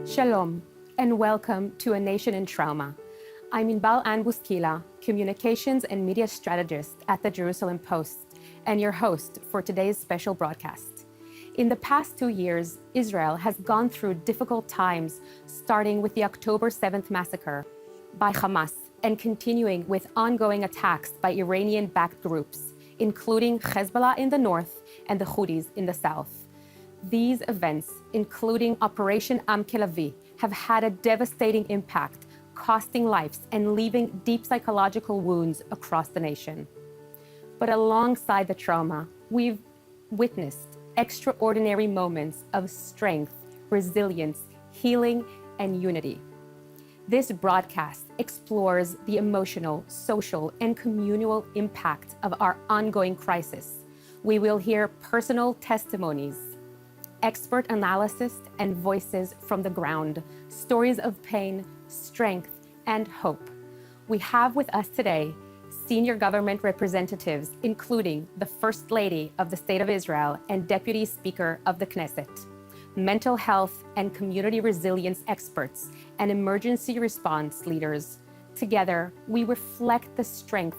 Shalom, and welcome to A Nation in Trauma. I'm Inbar Communications and Media Strategist at the Jerusalem Post, and your host for today's special broadcast. In the past 2 years, Israel has gone through difficult times, starting with the October 7th massacre by Hamas and continuing with ongoing attacks by Iranian-backed groups, including Hezbollah in the north and the Houthis in the south. These events, including Operation Am Kelavi, have had a devastating impact, costing lives and leaving deep psychological wounds across the nation. But alongside the trauma, we've witnessed extraordinary moments of strength, resilience, healing, and unity. This broadcast explores the emotional, social, and communal impact of our ongoing crisis. We will hear personal testimonies, expert analysis, and voices from the ground, stories of pain, strength, and hope. We have with us today senior government representatives, including the First Lady of the State of Israel and Deputy Speaker of the Knesset, mental health and community resilience experts, and emergency response leaders. Together, we reflect the strength,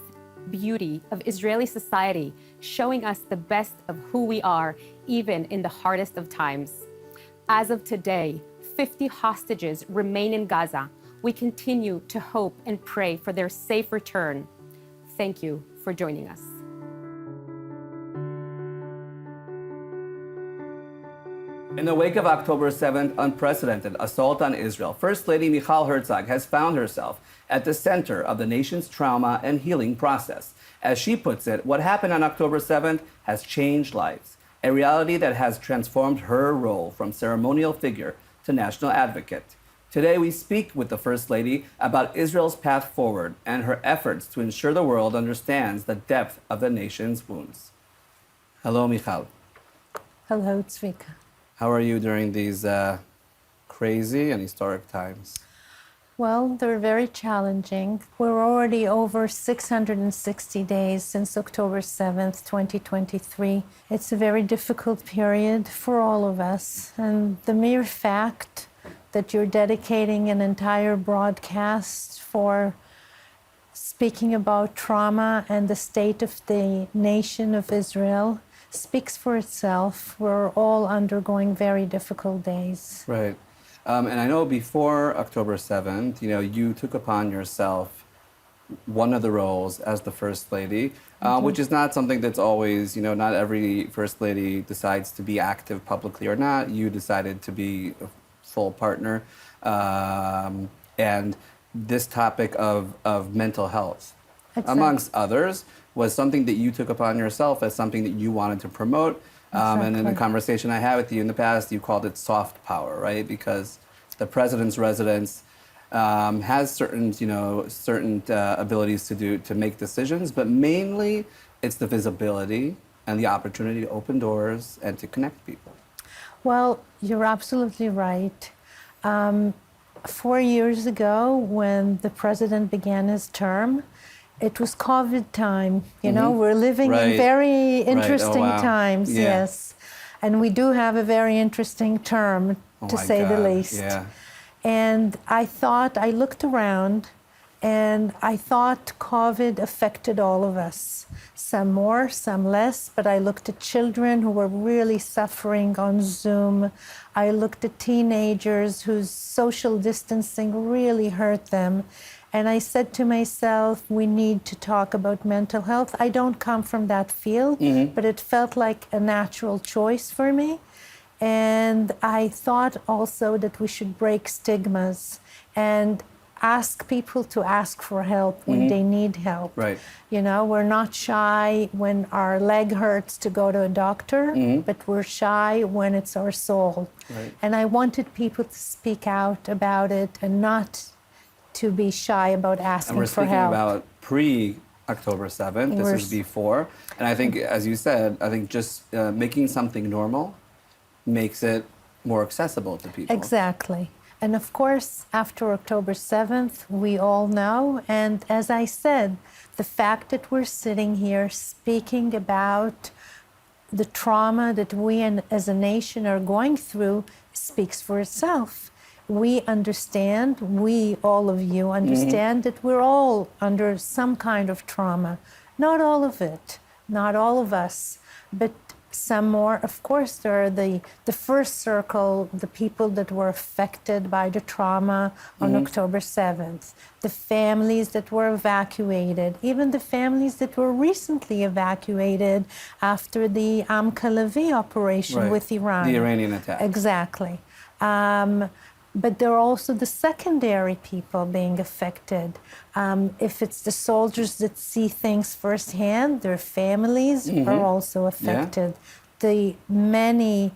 beauty of Israeli society, showing us the best of who we are, even in the hardest of times. As of today, 50 hostages remain in Gaza. We continue to hope and pray for their safe return. Thank you for joining us. In the wake of October 7th unprecedented assault on Israel, First Lady Michal Herzog has found herself at the center of the nation's trauma and healing process. As she puts it, what happened on October 7th has changed lives, a reality that has transformed her role from ceremonial figure to national advocate. Today, we speak with the First Lady about Israel's path forward and her efforts to ensure the world understands the depth of the nation's wounds. Hello, Michal. Hello, Tzvika. How are you during these crazy and historic times? Well, they're very challenging. We're already over 660 days since October 7th, 2023. It's a very difficult period for all of us. And the mere fact that you're dedicating an entire broadcast for speaking about trauma and the state of the nation of Israel speaks for itself. We're all undergoing very difficult days. Right. And I know before October 7th, you took upon yourself one of the roles as the First Lady, which is not something that's always, not every First Lady decides to be active publicly or not. You decided to be a full partner. And this topic of mental health, amongst others, was something that you took upon yourself as something that you wanted to promote. And in a conversation I had with you in the past, you called it soft power, right? Because the president's residence has certain abilities to make decisions, but mainly it's the visibility and the opportunity to open doors and to connect people. Well, you're absolutely right. 4 years ago, when the president began his term, it was COVID time. We're living in very interesting times, yes. And we do have a very interesting term, to say the least. Yeah. And I looked around, and I thought COVID affected all of us. Some more, some less, but I looked at children who were really suffering on Zoom. I looked at teenagers whose social distancing really hurt them. And I said to myself, we need to talk about mental health. I don't come from that field, but it felt like a natural choice for me. And I thought also that we should break stigmas and ask people to ask for help when they need help. Right. We're not shy when our leg hurts to go to a doctor, but we're shy when it's our soul. Right. And I wanted people to speak out about it and not to be shy about asking for help. And we're speaking about pre-October 7th. This is before. And I think, as you said, just making something normal makes it more accessible to people. Exactly. And of course, after October 7th, we all know. And as I said, the fact that we're sitting here speaking about the trauma that we as a nation are going through speaks for itself. we understand, we, all of you, understand that we're all under some kind of trauma. Not all of it, not all of us, but some more. Of course, there are the first circle, the people that were affected by the trauma on October 7th, the families that were evacuated, even the families that were recently evacuated after the Amka-Levi operation with Iran. The Iranian attack. Exactly. But there are also the secondary people being affected. If it's the soldiers that see things firsthand, their families are also affected. The many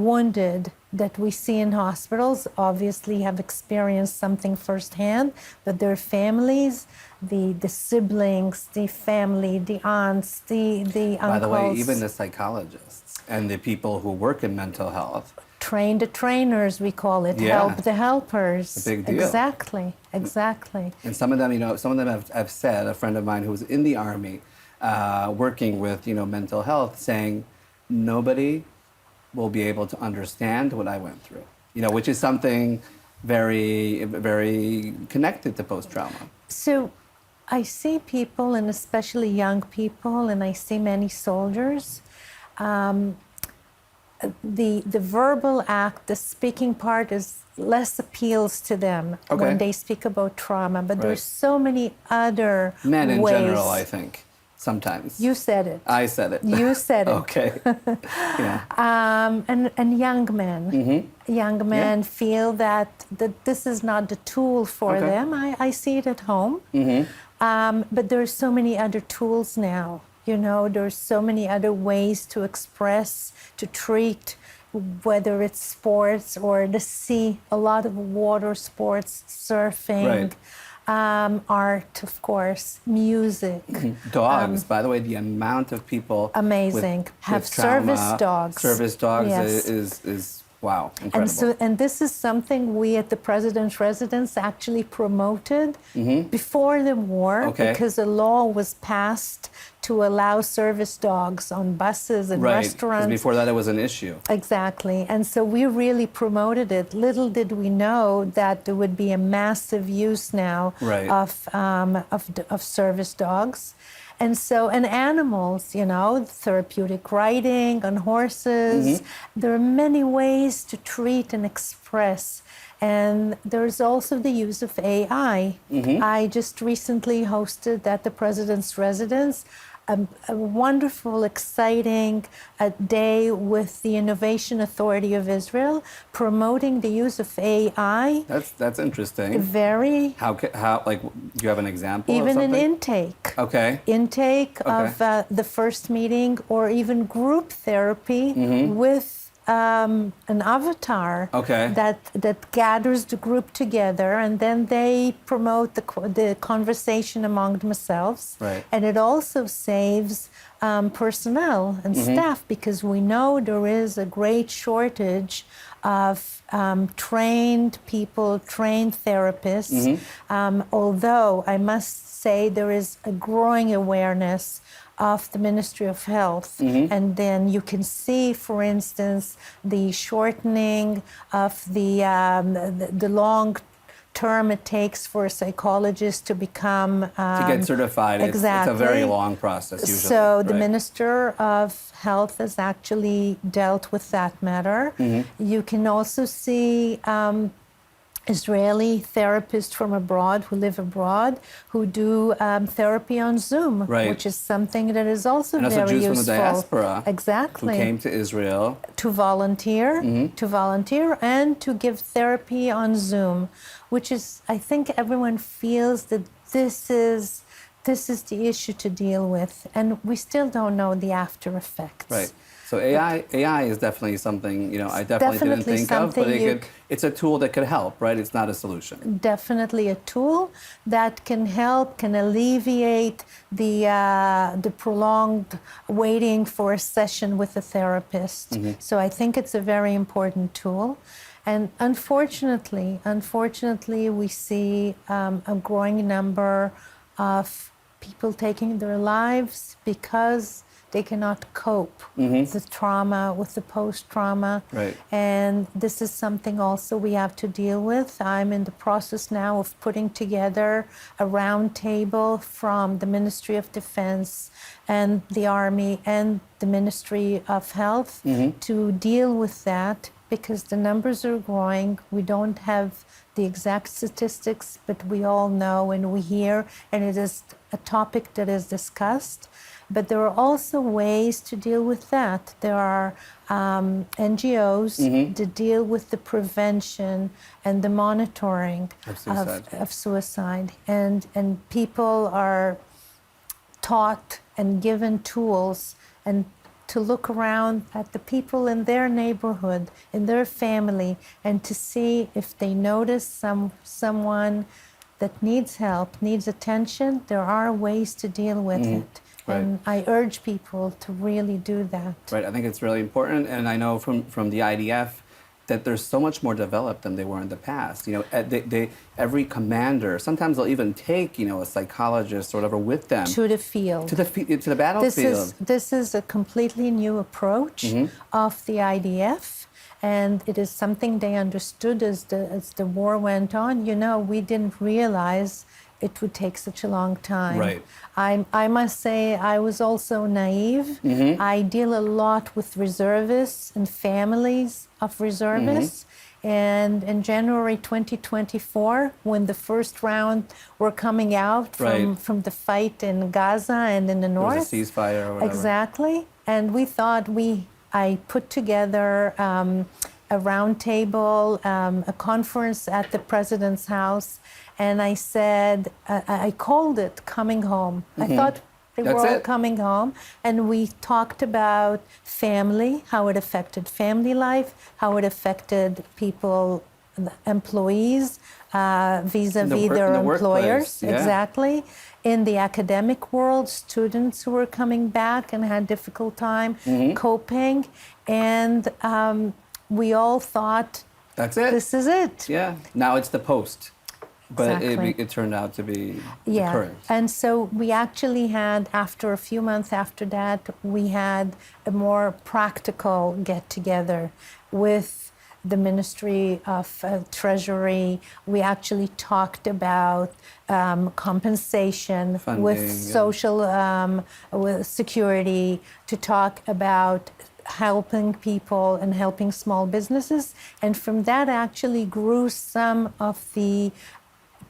wounded that we see in hospitals obviously have experienced something firsthand, but their families, the siblings, the family, the aunts, the uncles. By the way, even the psychologists and the people who work in mental health. Train the trainers, we call it. Help the helpers. It's a big deal. Exactly, exactly. And some of them, have said, a friend of mine who was in the Army, working with, mental health, saying, nobody will be able to understand what I went through, which is something very, very connected to post-trauma. So I see people, and especially young people, and I see many soldiers, the verbal act, the speaking part is less appeals to them when they speak about trauma, but there's so many other Men in ways. general, I think, sometimes. You said it. I said it. You said it. Okay. And young men. Young men feel that this is not the tool for them. I see it at home. But there's so many other tools now. There's so many other ways to express, to treat, whether it's sports or the sea, a lot of water sports, surfing, art, of course, music. Dogs, by the way, the amount of people amazing with service trauma, dogs. Service dogs is wow, incredible. And this is something we at the President's Residence actually promoted before the war, because a law was passed to allow service dogs on buses and restaurants. Because before that it was an issue. Exactly. And so we really promoted it. Little did we know that there would be a massive use now of service dogs. And animals, therapeutic riding on horses. There are many ways to treat and express. And there's also the use of AI. I just recently hosted at the President's Residence a wonderful, exciting day with the Innovation Authority of Israel, promoting the use of AI. That's interesting. Very. How do you have an example? Even of an intake. Intake of the first meeting, or even group therapy with an avatar that gathers the group together, and then they promote the conversation among themselves. And it also saves personnel and staff, because we know there is a great shortage of trained people, trained therapists. Although I must say there is a growing awareness of the Ministry of Health. And then you can see, for instance, the shortening of the long term it takes for a psychologist to become... to get certified. Exactly. It's a very long process usually. So the Minister of Health has actually dealt with that matter. You can also see Israeli therapists from abroad who live abroad who do therapy on Zoom, which is something that is also very useful. And also Jews from the diaspora who came to Israel to volunteer, and to give therapy on Zoom, which is, I think everyone feels that this is the issue to deal with, and we still don't know the after effects. So AI is definitely something, I definitely didn't think of, but it's a tool that could help, right? It's not a solution. Definitely a tool that can help, can alleviate the prolonged waiting for a session with a therapist. So I think it's a very important tool. And unfortunately, we see a growing number of people taking their lives because they cannot cope with the trauma, with the post-trauma. Right. And this is something also we have to deal with. I'm in the process now of putting together a round table from the Ministry of Defense and the Army and the Ministry of Health to deal with that, because the numbers are growing. We don't have the exact statistics, but we all know and we hear, and it is a topic that is discussed. But there are also ways to deal with that. There are NGOs that deal with the prevention and the monitoring of suicide. And people are taught and given tools and to look around at the people in their neighborhood, in their family, and to see if they notice someone that needs help, needs attention. There are ways to deal with it. Right. And I urge people to really do that. Right, I think it's really important, and I know from the IDF that they're so much more developed than they were in the past. You know, every commander, sometimes they'll even take, you know, a psychologist or whatever with them. To the field. To the battlefield. This is a completely new approach of the IDF. And it is something they understood as the war went on. You know, we didn't realize it would take such a long time. Right. I must say I was also naive. I deal a lot with reservists and families of reservists. And in January 2024, when the first round were coming out from the fight in Gaza and in the north. There was a ceasefire or whatever. Exactly. And we thought I put together a round table, a conference at the president's house, and I said, I called it Coming Home. I thought they were all coming home, and we talked about family, how it affected family life, how it affected people, employees, vis-a-vis their employers. Exactly. In the academic world, students who were coming back and had difficult time coping, and we all thought, that's it. This is it. Yeah. Now it's the post. But Exactly. it turned out to be the current. And so we actually had, after a few months after that, we had a more practical get-together with the Ministry of Treasury. We actually talked about compensation, funding, with social with security, to talk about helping people and helping small businesses. And from that actually grew some of the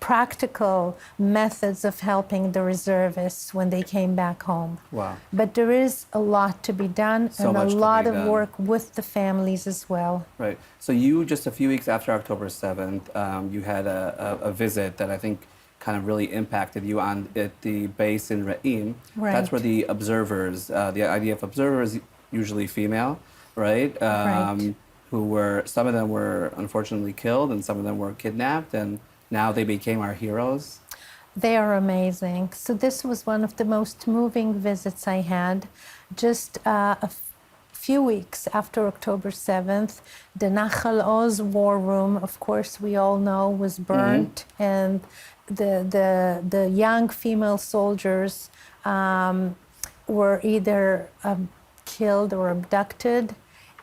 practical methods of helping the reservists when they came back home. Wow. But there is a lot to be done, and a lot of work with the families as well. Right. So you, just a few weeks after October 7th, you had a visit that I think kind of really impacted you at the base in Re'im. Right. That's where the observers, the IDF observers, usually female, right? Right. Some of them were unfortunately killed, and some of them were kidnapped, and now they became our heroes. They are amazing. So this was one of the most moving visits I had. Just a few weeks after October 7th, the Nachal Oz war room, of course, we all know, was burnt, and the young female soldiers were either killed or abducted,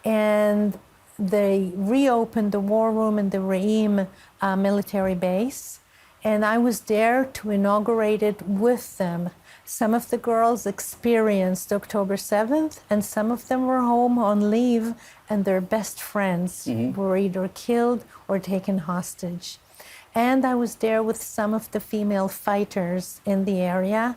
and they reopened the war room in the Re'im military base, and I was there to inaugurate it with them. Some of the girls experienced October 7th, and some of them were home on leave, and their best friends were either killed or taken hostage. And I was there with some of the female fighters in the area,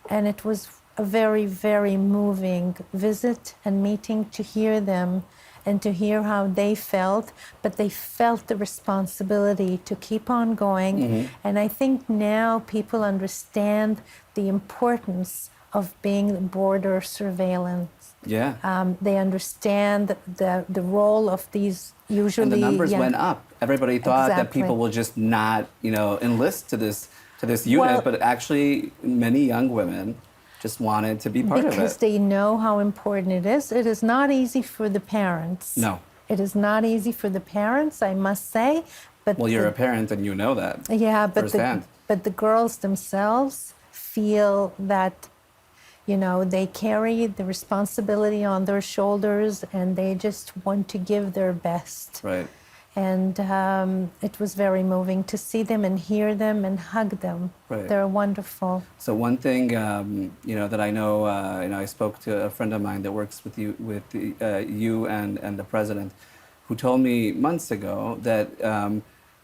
and it was a very, very moving visit and meeting to hear them and to hear how they felt, but they felt the responsibility to keep on going. And I think now people understand the importance of being border surveillance. Yeah. They understand the role of these usually. And the numbers went up. Everybody thought that Exactly. people will just not, enlist to this unit, but actually many young women just wanted to be part of it. Because they know how important it is. It is not easy for the parents. No. It is not easy for the parents, I must say. But Well, you're a parent and you know that. Yeah, but firsthand. the girls themselves feel that You know, they carry the responsibility on their shoulders and they just want to give their best. Right. And it was very moving to see them and hear them and hug them. Right. They're wonderful. So one thing, that I know, I spoke to a friend of mine that works with you, and the president, who told me months ago that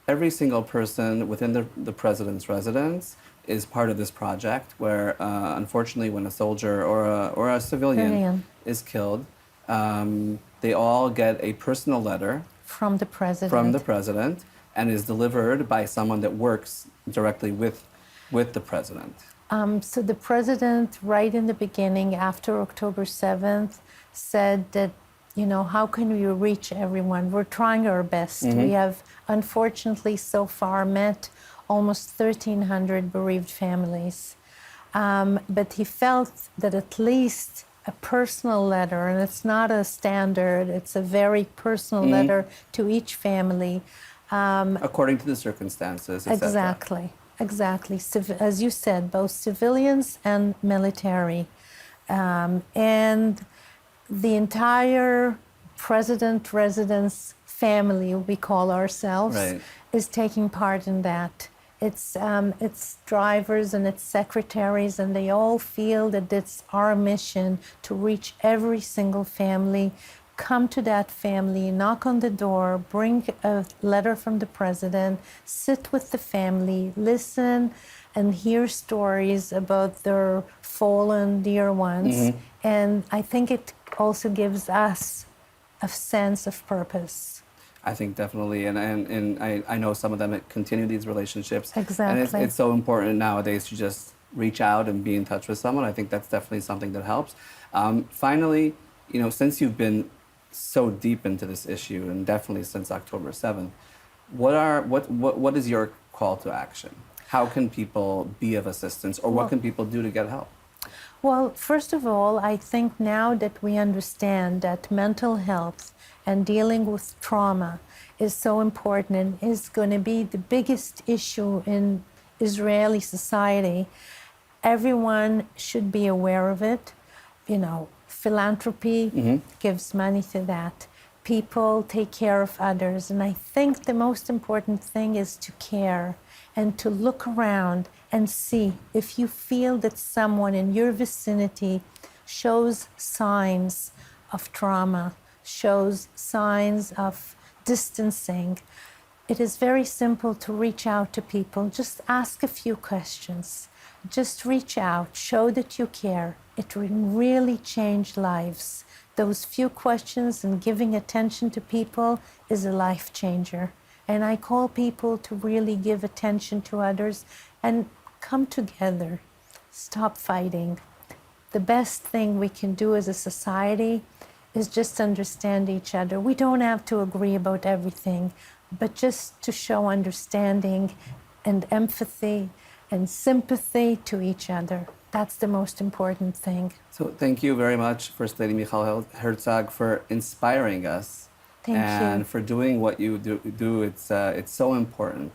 every single person within the president's residence is part of this project. Where, unfortunately, when a soldier or a civilian is killed, they all get a personal letter from the president. And is delivered by someone that works directly with the president. So the president, right in the beginning, after October 7th, said that, how can we reach everyone? We're trying our best. We have, unfortunately, so far met almost 1,300 bereaved families. But he felt that at least a personal letter, and it's not a standard, it's a very personal letter to each family. According to the circumstances, etc. Exactly. As you said, both civilians and military. And the entire president residence family, we call ourselves, is taking part in that. It's drivers and it's secretaries, and they all feel that it's our mission to reach every single family, come to that family, knock on the door, bring a letter from the president, sit with the family, listen, and hear stories about their fallen dear ones. And I think it also gives us a sense of purpose. I think definitely, and I know some of them continue these relationships. Exactly. And it's so important nowadays to just reach out and be in touch with someone. I think that's definitely something that helps. Finally, since you've been so deep into this issue, and definitely since October 7th, what is your call to action? How can people be of assistance, or what can people do to get help? Well, first of all, I think now that we understand that mental health and dealing with trauma is so important and is going to be the biggest issue in Israeli society, everyone should be aware of it. Philanthropy gives money to that. People take care of others. And I think the most important thing is to care and to look around and see if you feel that someone in your vicinity shows signs of trauma, shows signs of distancing. It is very simple to reach out to people. Just ask a few questions. Just reach out, show that you care. It will really change lives. Those few questions and giving attention to people is a life changer. And I call people to really give attention to others and come together. Stop fighting. The best thing we can do as a society is just understand each other. We don't have to agree about everything, but just to show understanding and empathy and sympathy to each other. That's the most important thing. So thank you very much, First Lady Michal Herzog, for inspiring us. Thank you. And for doing what you do. It's so important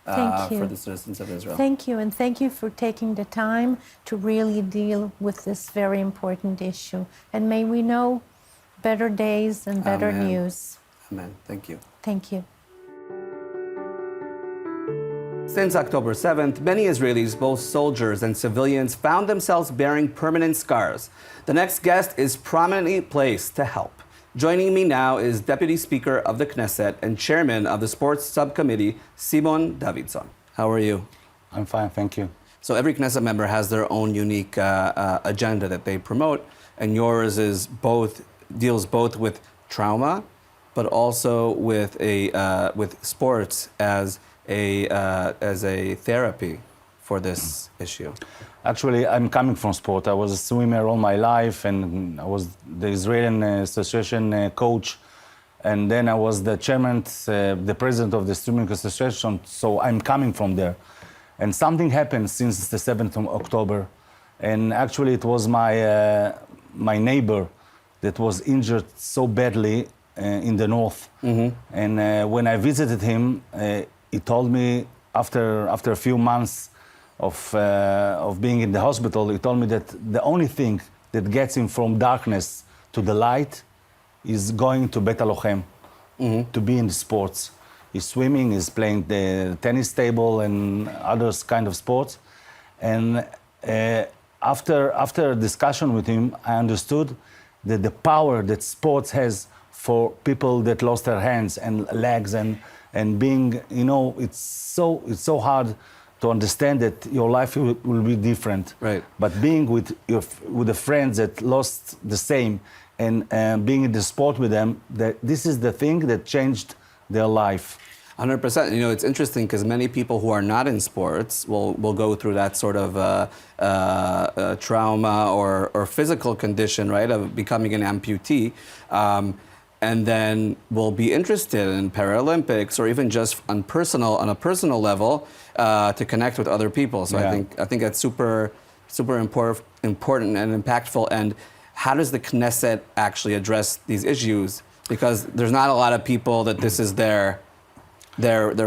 for the citizens of Israel. Thank you, and thank you for taking the time to really deal with this very important issue. And may we know better days and better news. Amen. Thank you. Thank you. Since October 7th, many Israelis, both soldiers and civilians, found themselves bearing permanent scars. The next guest is prominently placed to help. Joining me now is Deputy Speaker of the Knesset and Chairman of the Sports Subcommittee, Simon Davidson. How are you? I'm fine, thank you. So every Knesset member has their own unique agenda that they promote, and yours is deals both with trauma, but also with sports as a therapy for this issue. Actually, I'm coming from sport. I was a swimmer all my life, and I was the Israeli Association coach, and then I was the chairman, the president of the Swimming Association, so I'm coming from there. And something happened since the 7th of October, and actually it was my neighbor that was injured so badly in the north. And when I visited him, he told me after a few months of being in the hospital, he told me that the only thing that gets him from darkness to the light is going to Bet Lochem, to be in the sports. He's swimming, he's playing the tennis table and other kind of sports. And after a discussion with him, I understood that the power that sports has for people that lost their hands and legs and being, it's so hard to understand that your life will be different. Right. But being with the friends that lost the same and being in the sport with them, this is the thing that changed their life. 100%. It's interesting because many people who are not in sports will go through that sort of trauma or physical condition, right, of becoming an amputee, and then will be interested in Paralympics or even just on a personal level to connect with other people. So yeah. I think that's super important and impactful. And how does the Knesset actually address these issues? Because there's not a lot of people that this is their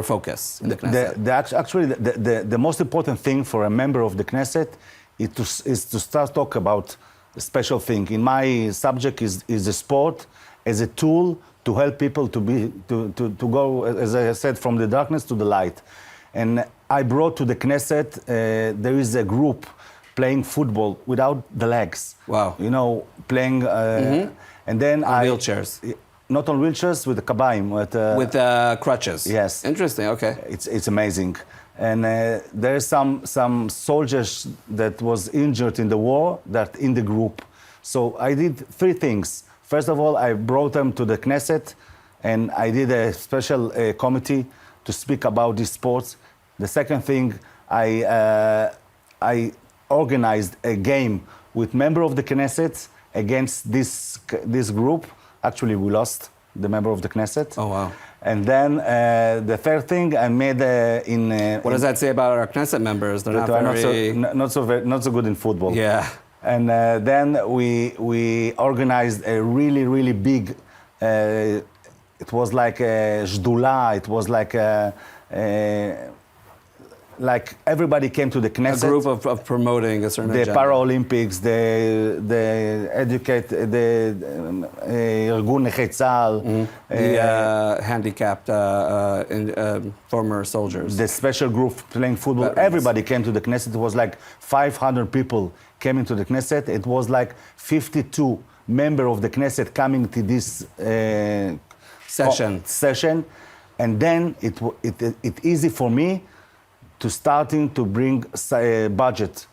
focus in the Knesset. Actually, the most important thing for a member of the Knesset is to start talk about a special thing. In my subject is the sport as a tool to help people to go, as I said, from the darkness to the light. And I brought to the Knesset, there is a group playing football without the legs. Wow. Playing, and then on wheelchairs. Not on wheelchairs, with the kabaim. With crutches. Yes. Interesting. Okay. It's amazing, and there are some soldiers that was injured in the war that in the group. So I did three things. First of all, I brought them to the Knesset, and I did a special committee to speak about these sports. The second thing, I organized a game with member of the Knesset against this group. Actually, we lost the member of the Knesset. Oh, wow. And then the third thing I made What does that say about our Knesset members? They're not so good in football. Yeah. And then we organized a really, really big, it was like a shdula, it was like everybody came to the Knesset. A group of promoting a certain agenda. The Paralympics, the ארגון נכי צה"ל. The handicapped former soldiers. The special group playing football. Veterans. Everybody came to the Knesset. It was like 500 people came into the Knesset. It was like 52 members of the Knesset coming to this session. And then it easy for me to starting to bring budget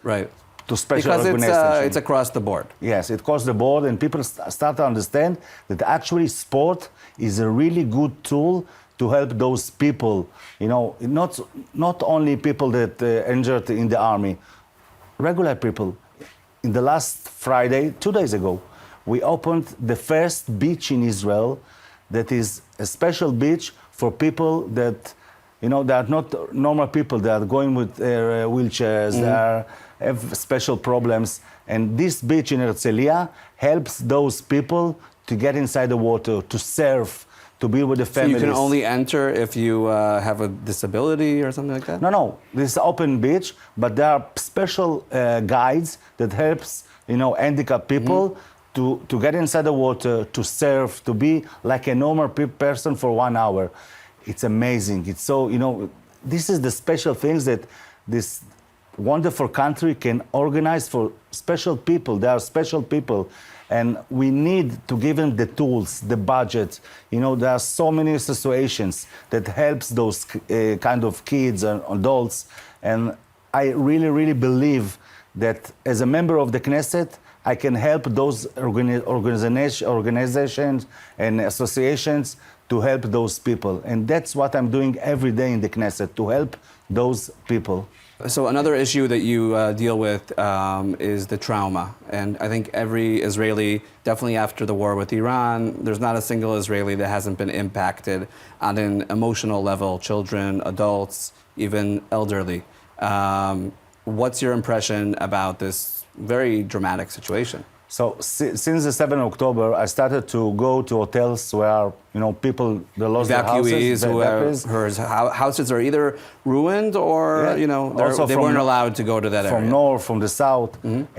to special organizations. Because it's across the board. Yes, it's across the board, and people start to understand that actually sport is a really good tool to help those people, not only people that injured in the army, regular people. In the last Friday, 2 days ago, we opened the first beach in Israel that is a special beach for people that they are not normal people. They are going with wheelchairs. They have special problems. And this beach in Herzog helps those people to get inside the water, to surf, to be with the families. So you can only enter if you have a disability or something like that? No. This is open beach, but there are special guides that helps, handicapped people to get inside the water, to surf, to be like a normal person for 1 hour. It's amazing. It's so, this is the special things that this wonderful country can organize for special people. They are special people. And we need to give them the tools, the budget. There are so many associations that helps those kind of kids and adults. And I really, really believe that as a member of the Knesset, I can help those organizations and associations to help those people. And that's what I'm doing every day in the Knesset, to help those people. So another issue that you deal with is the trauma. And I think every Israeli, definitely after the war with Iran, there's not a single Israeli that hasn't been impacted on an emotional level, children, adults, even elderly. What's your impression about this very dramatic situation? So since the 7th of October, I started to go to hotels where, people, they lost their houses. Whose houses are either ruined or, they weren't allowed to go to that area. From north, from the south.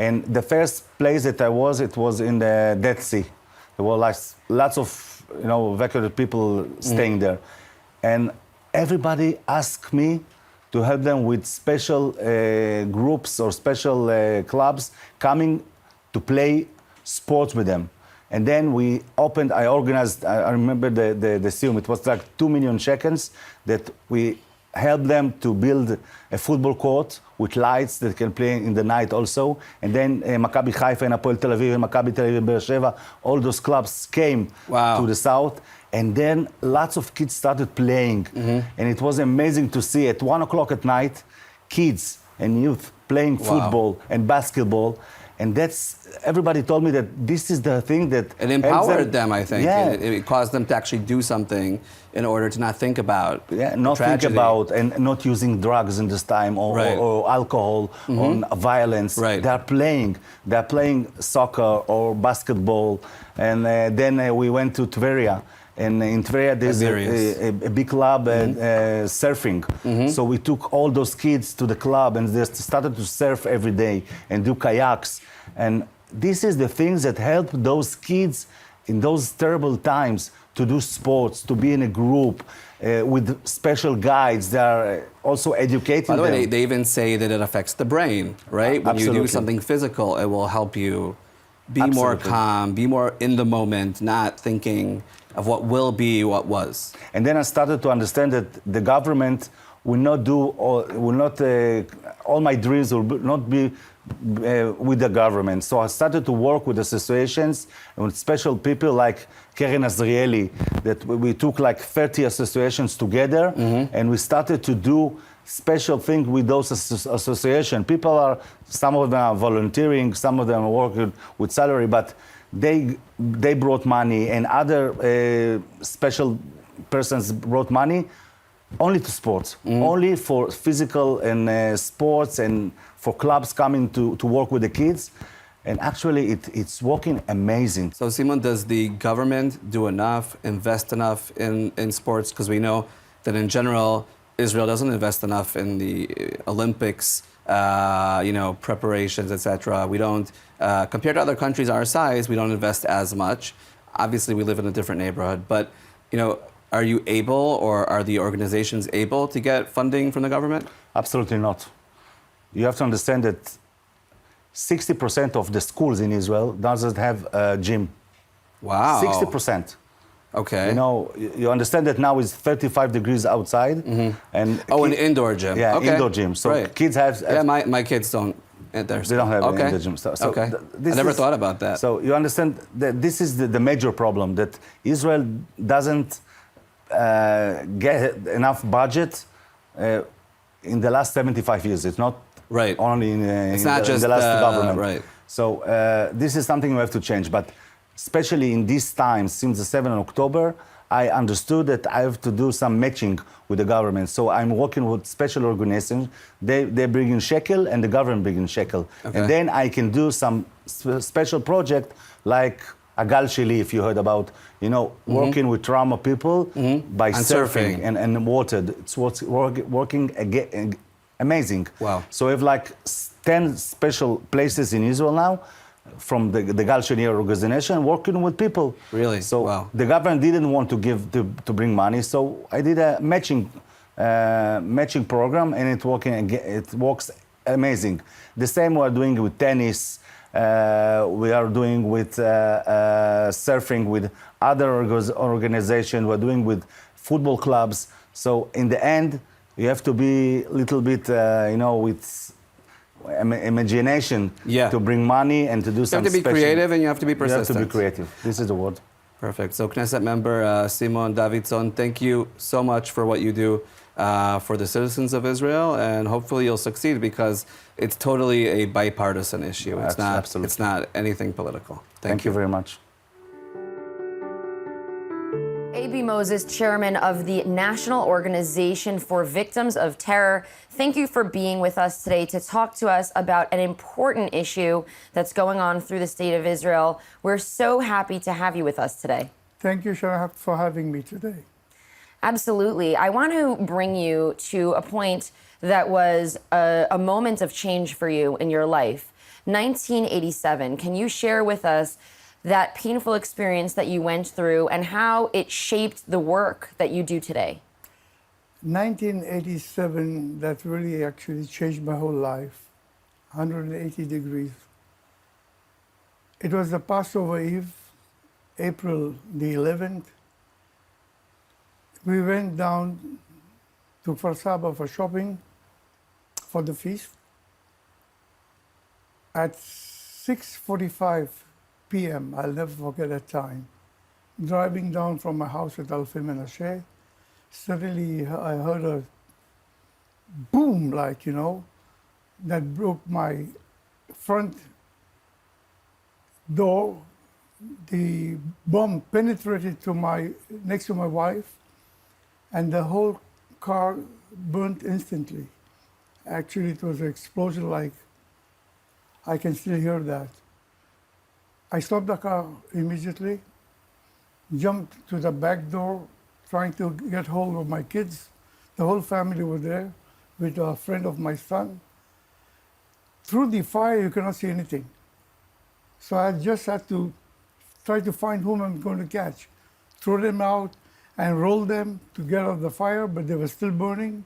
And the first place that I was, it was in the Dead Sea. There were like lots of, evacuated people staying there. And everybody asked me to help them with special groups or special clubs coming to play sports with them. And then I organized, I remember the sum, it was like 2 million shekels that we helped them to build a football court with lights that can play in the night also. And then Maccabi Haifa and Hapoel Tel Aviv and Maccabi Tel Aviv and Be'er Sheva, all those clubs came to the south. And then lots of kids started playing. And it was amazing to see at 1 o'clock at night, kids and youth playing football and basketball. And everybody told me that this is the thing that... It empowered them, I think. Yeah. It caused them to actually do something in order to not think about not tragedy. Think about and not using drugs in this time or alcohol or violence. Right. They're playing soccer or basketball. And then we went to Tveria. And in Tveria, there's a big club surfing. So we took all those kids to the club and they started to surf every day and do kayaks. And this is the things that help those kids in those terrible times to do sports, to be in a group with special guides that are also educating them. By the way, they even say that it affects the brain, right? When Absolutely. you do something physical, it will help you be Absolutely. more calm, be more in the moment, not thinking of what will be what was. And then I started to understand that the government will not all my dreams will not be with the government. So I started to work with associations and with special people like Keren Azrieli, that we took like 30 associations together and we started to do special things with those associations. Some of them are volunteering, some of them are working with salary, but they brought money and other special persons brought money only to sports, only for physical and sports and for clubs coming to work with the kids. And actually it's working amazing. So Simon, does the government do enough, invest enough in sports? Because we know that in general, Israel doesn't invest enough in the Olympics, preparations, etc. We don't, compared to other countries our size, we don't invest as much. Obviously, we live in a different neighborhood, but, are you able or are the organizations able to get funding from the government? Absolutely not. You have to understand that 60% of the schools in Israel doesn't have a gym. Wow. 60%. Okay. You understand that now it's 35 degrees outside. And an indoor gym. Yeah, okay. indoor gym. So right. kids have... Yeah, my kids don't. They don't have an indoor gym. So okay. I never thought about that. So you understand that this is the major problem, that Israel doesn't get enough budget in the last 75 years. It's not only in the last government. Right. So this is something we have to change. But especially in these times, since the 7th of October, I understood that I have to do some matching with the government. So I'm working with special organizations. They bring in shekel and the government bring in shekel. Okay. And then I can do some special project like Agal Sheli, if you heard about, working with trauma people by surfing and water. It's working amazing. Wow. So we have like 10 special places in Israel now from the Gal Sheli organization working with people. Really? So the government didn't want to bring money, so I did a matching program and it works amazing. The same we're doing with tennis. We are doing with surfing with other organizations. We're doing with football clubs. So in the end, you have to be a little bit, with imagination to bring money and to do something special. You have to be creative and you have to be persistent. You have to be creative. This is the word. Perfect. So Knesset member Simon Davidson, thank you so much for what you do for the citizens of Israel, and hopefully you'll succeed because it's totally a bipartisan issue. It's not anything political. Thank you very much. Abie, Moses, chairman of the National Organization for Victims of Terror. Thank you for being with us today to talk to us about an important issue that's going on through the state of Israel. We're so happy to have you with us today. Thank you, Shara, for having me today. Absolutely. I want to bring you to a point that was a moment of change for you in your life. 1987. Can you share with us that painful experience that you went through and how it shaped the work that you do today? 1987, that really actually changed my whole life, 180 degrees. It was the Passover Eve, April the 11th. We went down to Kfar Saba for shopping for the feast. At 6:45 p.m., I'll never forget that time, driving down from my house at Alfei Menashe, suddenly I heard a boom, that broke my front door. The bomb penetrated next to my wife, and the whole car burnt instantly. Actually, it was an explosion I can still hear that. I stopped the car immediately, jumped to the back door, trying to get hold of my kids. The whole family was there with a friend of my son. Through the fire, you cannot see anything. So I just had to try to find whom I'm going to catch, throw them out and roll them to get out of the fire, but they were still burning.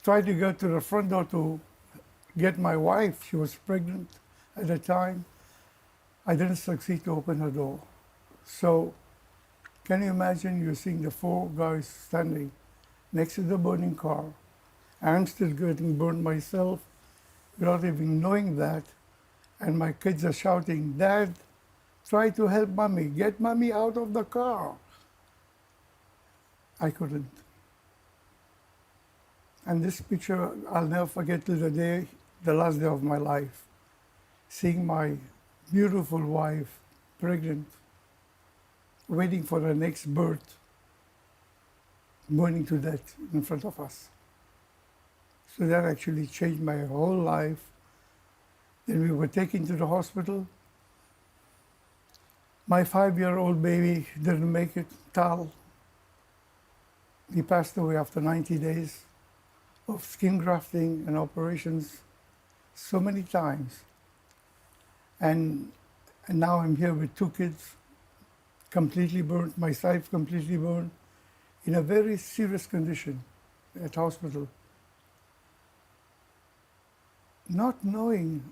Tried to get to the front door to get my wife. She was pregnant at the time. I didn't succeed to open her door. So can you imagine you're seeing the four guys standing next to the burning car. I'm still getting burned myself without even knowing that. And my kids are shouting, "Dad, try to help mommy. Get mommy out of the car." I couldn't. And this picture, I'll never forget till the last day of my life. Seeing my beautiful wife, pregnant, waiting for her next birth, burning to death in front of us. So that actually changed my whole life. Then we were taken to the hospital. My 5-year-old baby didn't make it, Tal. He passed away after 90 days of skin grafting and operations so many times. And now I'm here with 2 kids, completely burnt, my side completely burned, in a very serious condition at hospital. Not knowing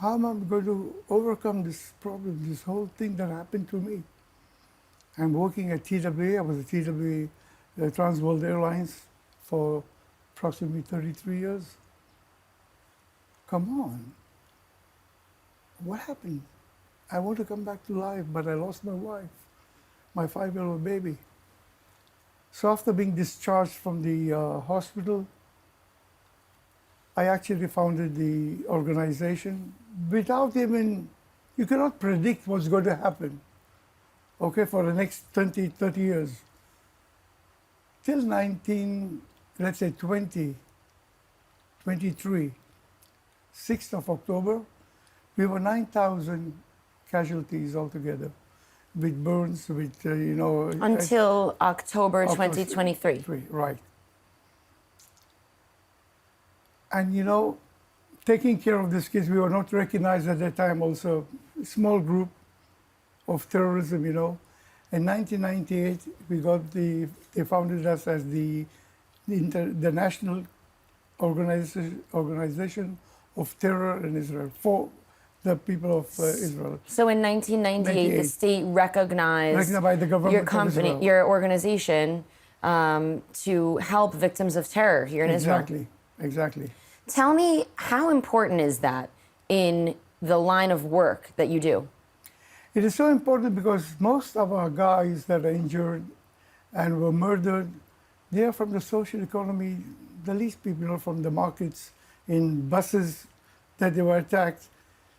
how am I going to overcome this problem, this whole thing that happened to me. I'm working at TWA. I was at TWA, Trans World Airlines, for approximately 33 years. Come on. What happened? I want to come back to life, but I lost my wife, my 5-year-old baby. So after being discharged from the hospital, I actually founded the organization without even, you cannot predict what's going to happen, okay, for the next 20, 30 years. Till 2023, 6th of October, we were 9,000 casualties altogether, with burns, with, Until October 2023. Right. And, taking care of these kids, we were not recognized at that time also, a small group of terrorism, In 1998, they founded us as the National Organization of Terror in Israel, for the people of Israel. So in 1998, the state recognized by the government your company, of Israel. your organization, to help victims of terror here in Israel. Exactly. Tell me, how important is that in the line of work that you do? It is so important because most of our guys that are injured and were murdered, they are from the social economy, the least people, from the markets, in buses that they were attacked.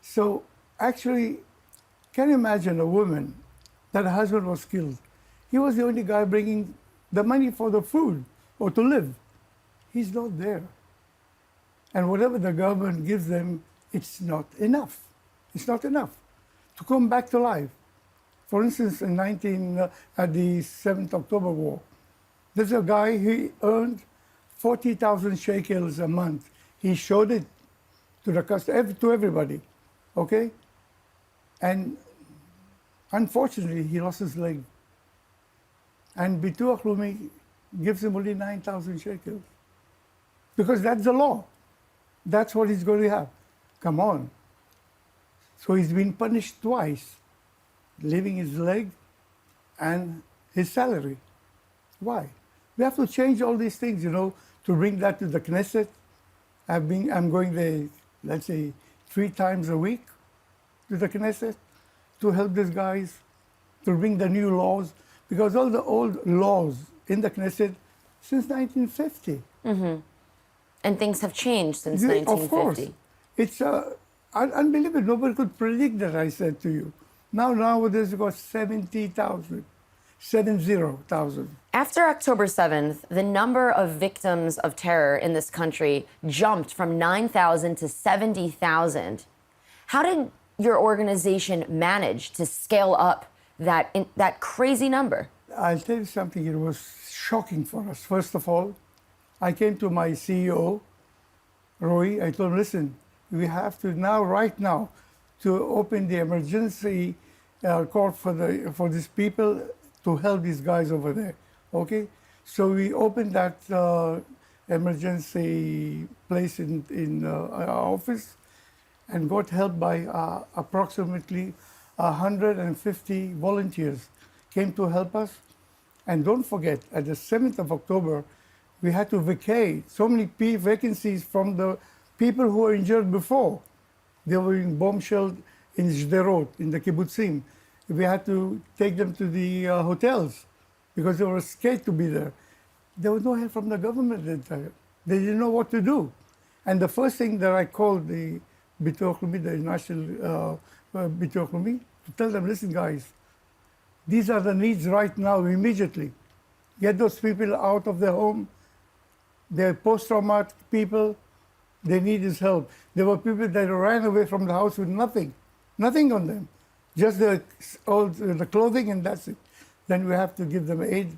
So actually, can you imagine a woman that her husband was killed? He was the only guy bringing the money for the food or to live. He's not there. And whatever the government gives them, it's not enough. It's not enough to come back to life. For instance, at the 7th October War, there's a guy, he earned 40,000 shekels a month. He showed it to to everybody, okay? And unfortunately, he lost his leg. And Bituach Leumi gives him only 9,000 shekels. Because that's the law. That's what he's going to have. Come on. So he's been punished twice, leaving his leg and his salary. Why? We have to change all these things, to bring that to the Knesset. I'm going there, let's say, 3 times a week to the Knesset to help these guys, to bring the new laws, because all the old laws in the Knesset since 1950. Mm-hmm. And things have changed since 1950. Of course. It's unbelievable. Nobody could predict that, I said to you. Nowadays, we've got 70,000. After October 7th, the number of victims of terror in this country jumped from 9,000 to 70,000. How did your organization manage to scale up that crazy number? I'll tell you something, it was shocking for us. First of all, I came to my CEO, Roy, I told him, listen, we have to right now, to open the emergency court for these people to help these guys over there, okay? So we opened that emergency place in our office and got help by approximately 150 volunteers came to help us. And don't forget, at the 7th of October, we had to vacate so many vacancies from the people who were injured before. They were in bombshell in Sderot, in the kibbutzim. We had to take them to the hotels because they were scared to be there. There was no help from the government at that time. They didn't know what to do. And the first thing that I called the Bituach Leumi, the National Bituach Leumi, to tell them, listen guys, these are the needs right now, immediately. Get those people out of their home. They're post-traumatic people. They need his help. There were people that ran away from the house with nothing on them. Just the clothing, and that's it. Then we have to give them aid,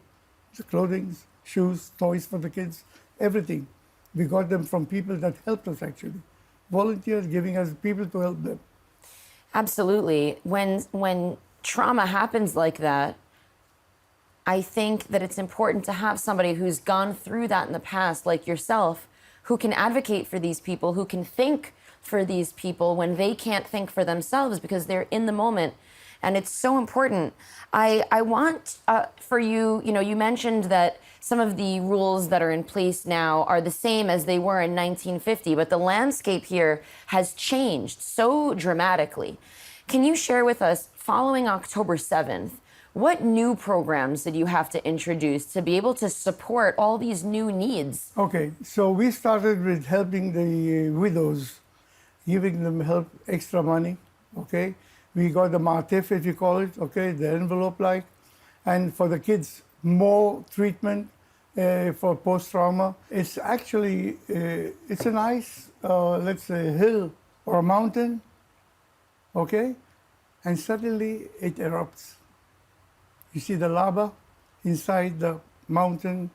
the clothing, shoes, toys for the kids, everything. We got them from people that helped us, actually. Volunteers giving us people to help them. Absolutely. When trauma happens like that, I think that it's important to have somebody who's gone through that in the past, like yourself, who can advocate for these people, who can think for these people when they can't think for themselves because they're in the moment. And it's so important. I want for you, you mentioned that some of the rules that are in place now are the same as they were in 1950, but the landscape here has changed so dramatically. Can you share with us, following October 7th, what new programs did you have to introduce to be able to support all these new needs? Okay, so we started with helping the widows, giving them help, extra money, okay? We got the Metiv, if you call it, okay, the envelope and for the kids, more treatment for post-trauma. It's actually, it's a nice, let's say, hill or a mountain, okay? And suddenly it erupts. You see the lava inside the mountain.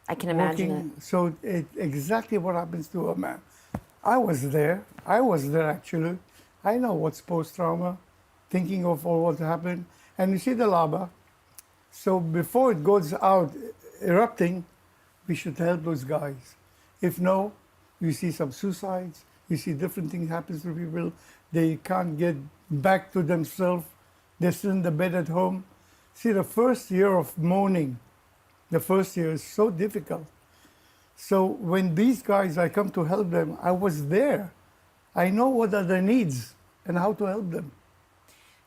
I can imagine it. So it's exactly what happens to a man. I was there actually. I know what's post-trauma, thinking of all what happened. And you see the lava. So before it goes out erupting, we should help those guys. If no, you see some suicides, you see different things happen to people. They can't get back to themselves. They're still in the bed at home. See, the first year of mourning, the first year is so difficult. So when these guys, I come to help them, I was there. I know what are their needs and how to help them.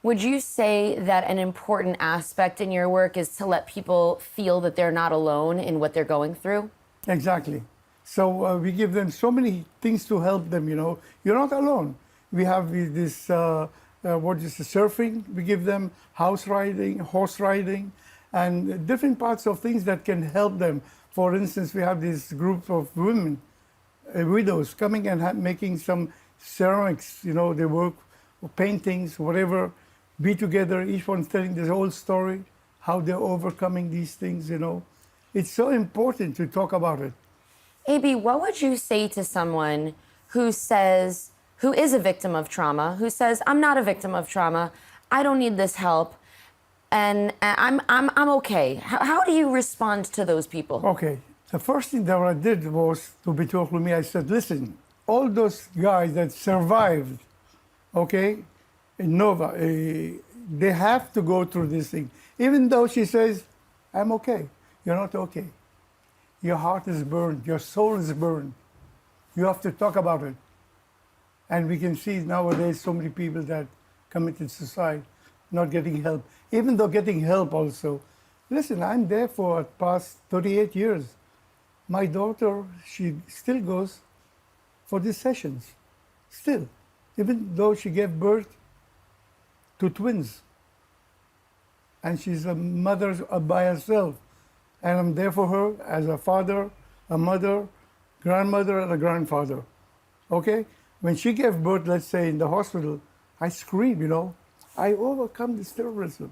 Would you say that an important aspect in your work is to let people feel that they're not alone in what they're going through? Exactly. So we give them so many things to help them, You're not alone. We have this, surfing. We give them horse riding, and different parts of things that can help them. For instance, we have this group of women, widows, coming and making some ceramics. You know, they work, paintings, whatever, be together, each one telling their whole story, how they're overcoming these things, you know. It's so important to talk about it. Abie, what would you say to someone who is a victim of trauma, who says, I'm not a victim of trauma, I don't need this help, and I'm okay? How do you respond to those people? Okay, the first thing that I did was to be talking to me. I said, listen, all those guys that survived, okay, in Nova, they have to go through this thing. Even though she says, I'm okay, you're not okay. Your heart is burned, your soul is burned. You have to talk about it. And we can see nowadays so many people that committed suicide, not getting help. Even though getting help also. Listen, I'm there for past 38 years. My daughter, she still goes for these sessions, still. Even though she gave birth to twins. And she's a mother by herself. And I'm there for her as a father, a mother, grandmother, and a grandfather. Okay? When she gave birth, let's say in the hospital, I screamed, you know. I overcome this terrorism.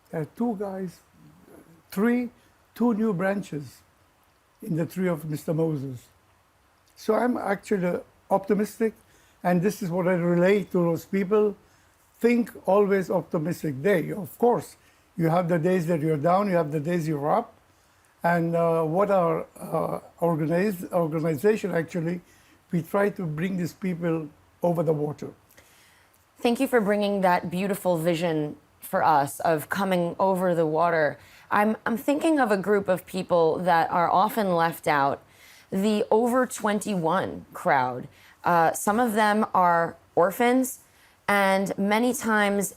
There are two guys, two new branches in the tree of Mr. Moses. So I'm actually optimistic, and this is what I relate to those people. Think always optimistic day. Of course, you have the days that you're down, you have the days you're up. And what our organization actually, we try to bring these people over the water. Thank you for bringing that beautiful vision for us of coming over the water. I'm thinking of a group of people that are often left out, the over 21 crowd. Some of them are orphans, and many times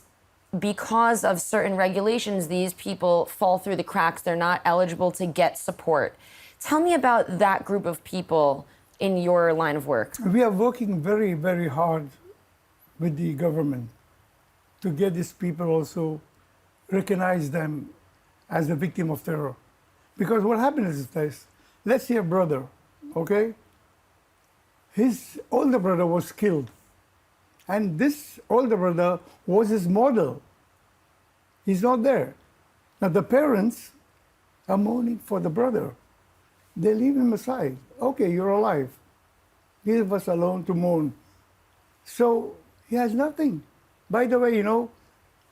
because of certain regulations, these people fall through the cracks. They're not eligible to get support. Tell me about that group of people in your line of work. We are working very, very hard with the government to get these people also recognize them as a victim of terror. Because what happens is this, let's say a brother, okay? His older brother was killed. And this older brother was his model. He's not there. Now the parents are mourning for the brother. They leave him aside. Okay, you're alive. Leave us alone to mourn. So he has nothing. By the way, you know,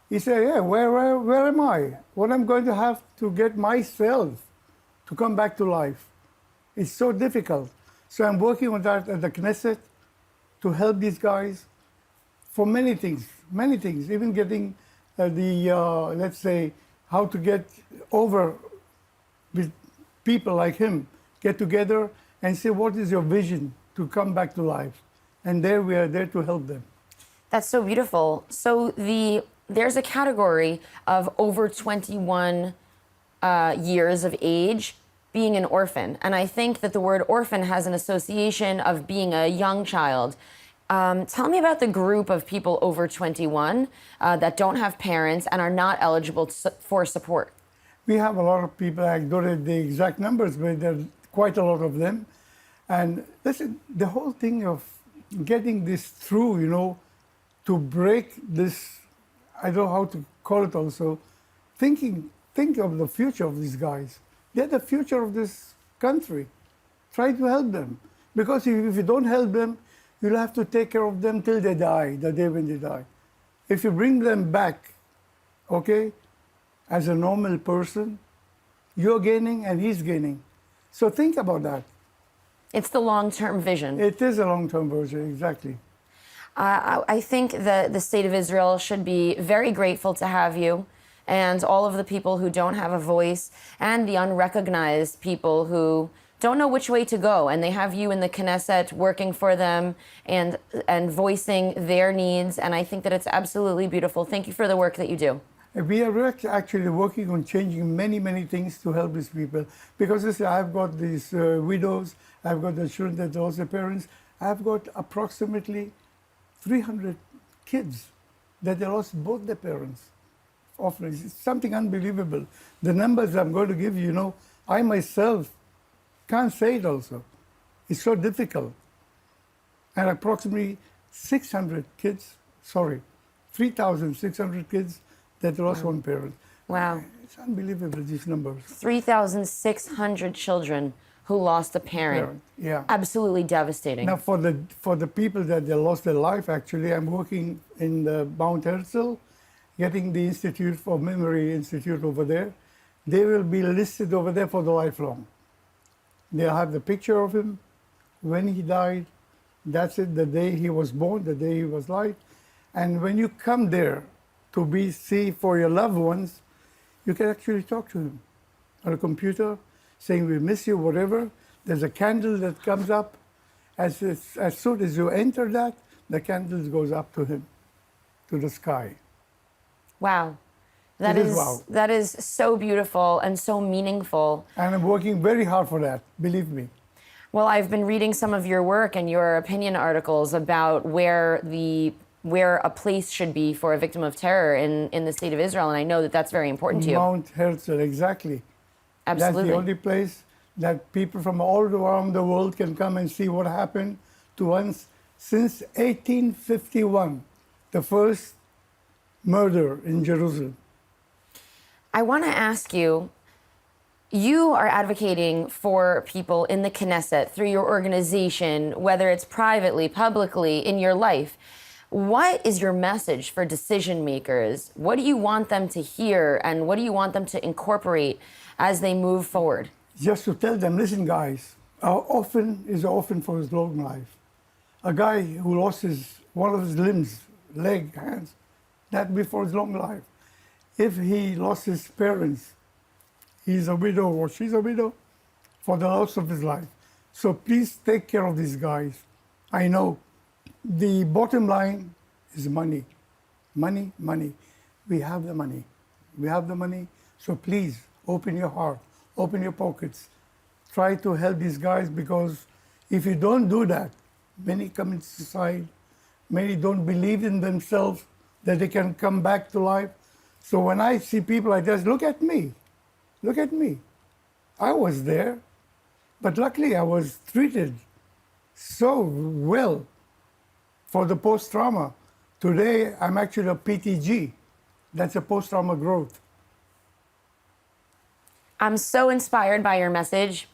he said, yeah, where am I? What I'm going to have to get myself to come back to life. It's so difficult. So I'm working on that at the Knesset to help these guys for many things, even getting let's say, how to get over with people like him, get together and say, what is your vision to come back to life? And there we are there to help them. That's so beautiful. So there's a category of over 21 years of age being an orphan. And I think that the word orphan has an association of being a young child. Tell me about the group of people over 21 that don't have parents and are not eligible for support. We have a lot of people, I don't know the exact numbers, but there are quite a lot of them. And listen, the whole thing of getting this through, you know, to break this, I don't know how to call it also, think of the future of these guys. They're the future of this country. Try to help them. Because if you don't help them, you'll have to take care of them till they die, the day when they die. If you bring them back, okay, as a normal person, you're gaining and he's gaining. So think about that. It's the long-term vision. It is a long-term vision, exactly. I think that the state of Israel should be very grateful to have you and all of the people who don't have a voice and the unrecognized people who don't know which way to go, and they have you in the Knesset working for them and voicing their needs, and I think that it's absolutely beautiful. Thank you for the work that you do. We are actually working on changing many things to help these people. Because listen, I've got these widows, I've got the children that lost their parents, I've got approximately 300 kids that they lost both their parents orphanages. It's something unbelievable. The numbers I'm going to give you, you know, I myself can't say it also. It's so difficult. And approximately 3,600 kids that lost one parent. Wow. It's unbelievable, these numbers. 3,600 children who lost a parent. Yeah. Absolutely devastating. Now, for the people that they lost their life, actually, I'm working in the Mount Herzog, getting the Institute for Memory Institute over there. They will be listed over there for the lifelong. They'll have the picture of him, when he died, that's it, the day he was born, the day he was alive. And when you come there to see for your loved ones, you can actually talk to him on a computer, saying, we miss you, whatever. There's a candle that comes up. As soon as you enter that, the candle goes up to him, to the sky. Wow. Wow. That is so beautiful and so meaningful. And I'm working very hard for that, believe me. Well, I've been reading some of your work and your opinion articles about where a place should be for a victim of terror in the state of Israel, and I know that that's very important to you. Mount Herzog, exactly. Absolutely. That's the only place that people from all around the world can come and see what happened to us since 1851, the first murder in Jerusalem. I want to ask you, you are advocating for people in the Knesset through your organization, whether it's privately, publicly, in your life. What is your message for decision makers? What do you want them to hear, and what do you want them to incorporate as they move forward? Just to tell them, listen, guys, our orphan is an orphan for his long life. A guy who lost one of his limbs, leg, hands, that before his long life. If he lost his parents, he's a widow or she's a widow for the loss of his life. So please take care of these guys. I know the bottom line is money. Money, money. We have the money. We have the money. So please open your heart, open your pockets. Try to help these guys, because if you don't do that, many commit suicide. Many don't believe in themselves that they can come back to life. So when I see people like this, look at me. Look at me. I was there, but luckily I was treated so well for the post-trauma. Today, I'm actually a PTG. That's a post-trauma growth. I'm so inspired by your message,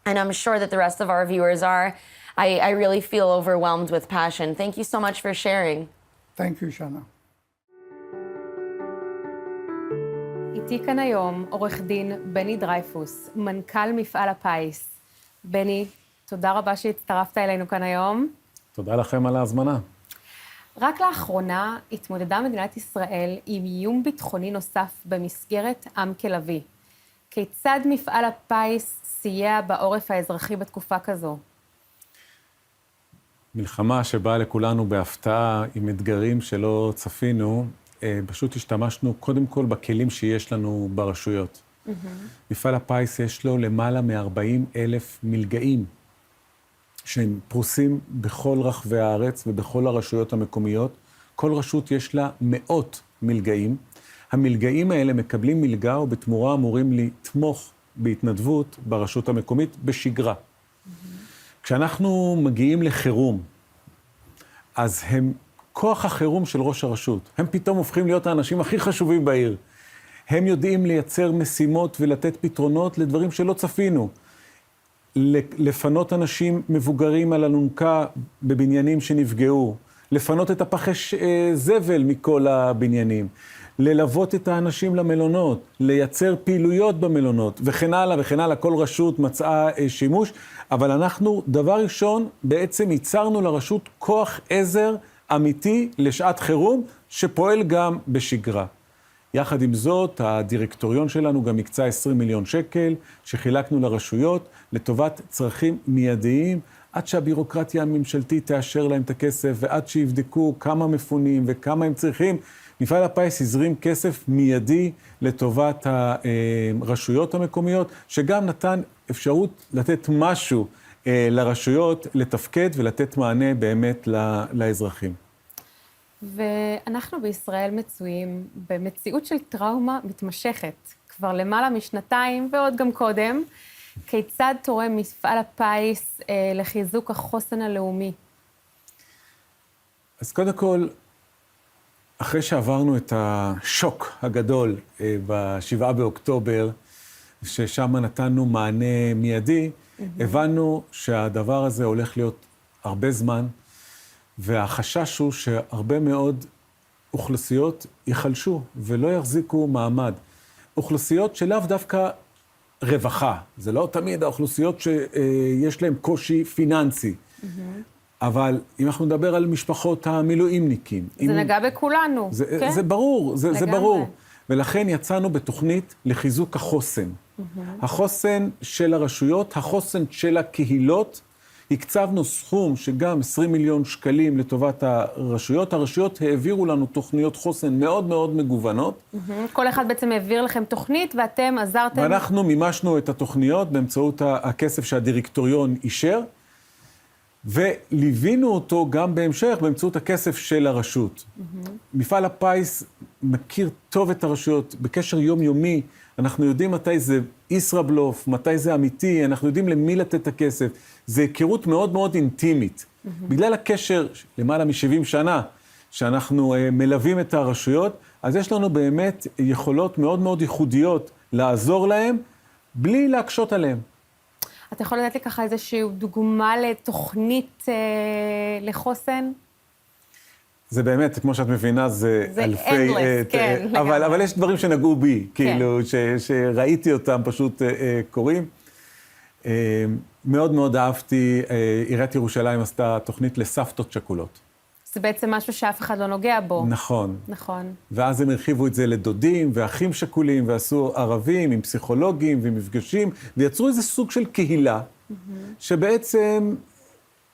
and I'm sure that the rest of our viewers are. I really feel overwhelmed with passion. Thank you so much for sharing. Thank you, Shana. איתי כאן היום עורך דין בני דרייפוס, מנכ"ל מפעל הפיס. בני, תודה רבה שהצטרפת אלינו כאן היום. תודה לכם על ההזמנה. רק לאחרונה התמודדה מדינת ישראל עם איום ביטחוני נוסף במסגרת עם כלבי. כיצד מפעל הפיס סייע בעורף האזרחי בתקופה כזו? מלחמה שבאה לכולנו בהפתעה עם אתגרים שלא צפינו, פשוט השתמשנו קודם כל בכלים שיש לנו ברשויות. מפעל הפיס יש לו למעלה מ-40,000 מלגאים שהם פרוסים בכל רחבי הארץ ובכל הרשויות המקומיות. כל רשות יש לה מאות מלגאים. המלגאים האלה מקבלים מלגה ובתמורה אמורים לתמוך בהתנדבות ברשות המקומית בשגרה. כשאנחנו מגיעים לחירום, אז הם כוח החירום של ראש הרשות. הם פתאום הופכים להיות האנשים הכי חשובים בעיר. הם יודעים לייצר משימות ולתת פתרונות לדברים שלא צפינו. לפנות אנשים מבוגרים על אלונקה בבניינים שנפגעו, לפנות את הפחי זבל מכל הבניינים, ללוות את האנשים למלונות, לייצר פעילויות במלונות, וכן הלאה וכן הלאה. כל רשות מצאה שימוש, אבל אנחנו דבר ראשון בעצם ייצרנו לרשות כוח עזר אמיתי לשעת חירום שפועל גם בשגרה. יחד עם זאת, הדירקטוריון שלנו גם הקצה 20 מיליון שקל שחילקנו לרשויות לטובת צרכים מיידיים, עד שהבירוקרטיה הממשלתית תאשר להם את הכסף, ועד שיבדקו כמה מפונים וכמה הם צריכים. מפעל הפיס הזרים כסף מיידי לטובת הרשויות המקומיות, שגם נתן אפשרות לתת משהו לרשויות לתפקד ולתת מענה באמת לאזרחים. ואנחנו בישראל מצויים במציאות של טראומה מתמשכת, כבר למעלה משנתיים ועוד גם קודם. כיצד תורם מפעל הפיס לחיזוק החוסן הלאומי? אז קודם כל, אחרי שעברנו את השוק הגדול ב-7 באוקטובר, ששם נתנו מענה מיידי, הבנו שהדבר הזה הולך להיות הרבה זמן, והחשש הוא שהרבה מאוד אוכלוסיות ייחלשו ולא יחזיקו מעמד. אוכלוסיות שלאו דווקא רווחה, זה לא תמיד האוכלוסיות שיש להן קושי פיננסי. אבל אם אנחנו נדבר על משפחות המילואימניקים... זה נגע בכולנו, כן? זה ברור, זה ברור. ולכן יצאנו בתוכנית לחיזוק החוסן. החוסן של הרשויות, החוסן של הקהילות, הקצבנו סכום שגם 20 מיליון שקלים לטובת הרשויות. הרשויות העבירו לנו תוכניות חוסן מאוד מאוד מגוונות. כל אחד בעצם העביר לכם תוכנית ואתם עזרתם... ואנחנו מימשנו את התוכניות באמצעות הכסף שהדירקטוריון אישר, וליווינו אותו גם בהמשך באמצעות הכסף של הרשות. מפעל הפיס מכיר טוב את הרשויות, בקשר יומיומי, אנחנו יודעים מתי זה ישראבלוף, מתי זה אמיתי, אנחנו יודעים למי לתת את הכסף. זה היכרות מאוד מאוד אינטימית. בגלל הקשר למעלה מ-70 שנה שאנחנו מלווים את הרשויות, אז יש לנו באמת יכולות מאוד מאוד ייחודיות לעזור להם, בלי להקשות עליהם. אתה יכול לתת לי ככה איזושהי דוגמה לתוכנית לחוסן? זה באמת, כמו שאת מבינה, זה אלפי... endless, כן, לגמרי. אבל יש דברים שנגעו בי, כאילו, שראיתי אותם פשוט קורים. מאוד מאוד אהבתי, עיריית ירושלים עשתה תוכנית לסבתות שכולות. זה בעצם משהו שאף אחד לא נוגע בו. נכון. נכון. ואז הם הרחיבו את זה לדודים ואחים שכולים, ועשו ערבים עם פסיכולוגים ומפגשים, ויצרו איזה סוג של קהילה, שבעצם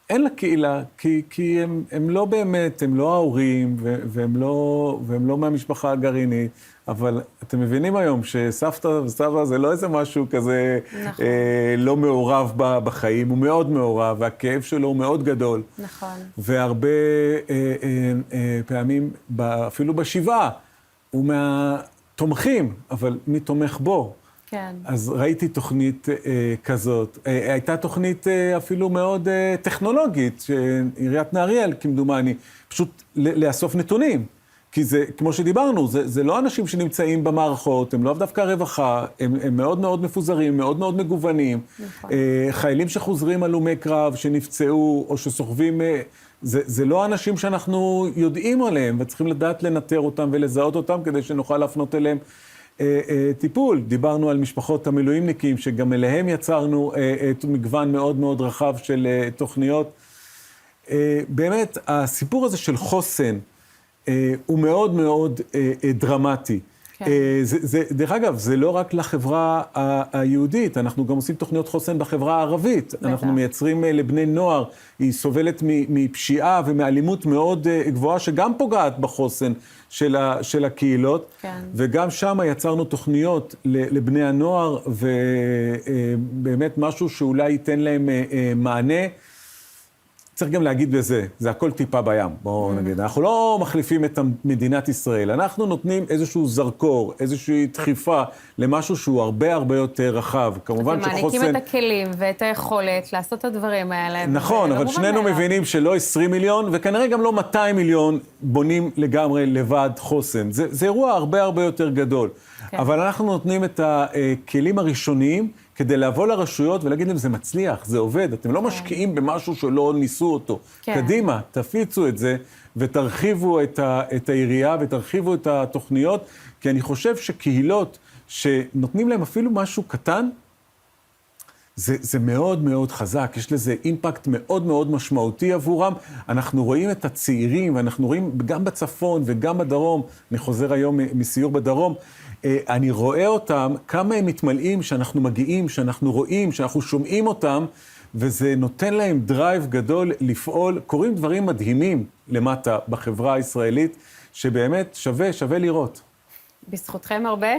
אין לה קהילה, כי הם לא באמת, הם לא ההורים, והם לא מהמשפחה הגרעינית, אבל אתם מבינים היום שסבתא וסבא זה לא איזה משהו כזה נכון. לא מעורב בחיים, הוא מאוד מעורב, והכאב שלו הוא מאוד גדול. נכון. והרבה פעמים, אפילו בשבעה, הוא מהתומכים, אבל מי תומך בו? כן. אז ראיתי תוכנית כזאת. הייתה תוכנית אפילו מאוד טכנולוגית, שעיריית נהריאל, כמדומני, פשוט לאסוף נתונים. כי זה, כמו שדיברנו, זה לא אנשים שנמצאים במערכות, הם לא דווקא רווחה, הם מאוד מאוד מפוזרים, מאוד מאוד מגוונים. נכון. חיילים שחוזרים הלומי קרב, שנפצעו או שסוחבים, זה לא אנשים שאנחנו יודעים עליהם, וצריכים לדעת לנטר אותם ולזהות אותם, כדי שנוכל להפנות אליהם טיפול. דיברנו על משפחות המילואימניקים, שגם אליהם יצרנו מגוון מאוד מאוד רחב של תוכניות. באמת, הסיפור הזה של חוסן, הוא מאוד מאוד דרמטי. כן. דרך אגב, זה לא רק לחברה היהודית, אנחנו גם עושים תוכניות חוסן בחברה הערבית. בטח. אנחנו מייצרים לבני נוער, היא סובלת מפשיעה ומאלימות מאוד גבוהה, שגם פוגעת בחוסן של הקהילות. כן. וגם שם יצרנו תוכניות לבני הנוער, ובאמת משהו שאולי ייתן להם מענה. צריך גם להגיד בזה, זה הכל טיפה בים, בואו נגיד. אנחנו לא מחליפים את מדינת ישראל, אנחנו נותנים איזשהו זרקור, איזושהי דחיפה למשהו שהוא הרבה הרבה יותר רחב. כמובן שחוסן... אתם מעניקים את הכלים ואת היכולת לעשות את הדברים האלה. נכון, אבל שנינו מבינים שלא 20 מיליון, וכנראה גם לא 200 מיליון בונים לגמרי לבד חוסן. זה אירוע הרבה הרבה יותר גדול. כן. אבל אנחנו נותנים את הכלים הראשוניים, כדי לבוא לרשויות ולהגיד להם, זה מצליח, זה עובד, אתם לא משקיעים במשהו שלא ניסו אותו. קדימה, תפיצו את זה, ותרחיבו את העירייה, ותרחיבו את התוכניות, כי אני חושב שקהילות שנותנים להם אפילו משהו קטן, זה מאוד מאוד חזק, יש לזה אימפקט מאוד מאוד משמעותי עבורם. אנחנו רואים את הצעירים, ואנחנו רואים גם בצפון וגם בדרום, אני חוזר היום מסיור בדרום, אני רואה אותם, כמה הם מתמלאים שאנחנו מגיעים, שאנחנו רואים, שאנחנו שומעים אותם, וזה נותן להם דרייב גדול לפעול. קורים דברים מדהימים למטה בחברה הישראלית, שבאמת שווה לראות. בזכותכם הרבה.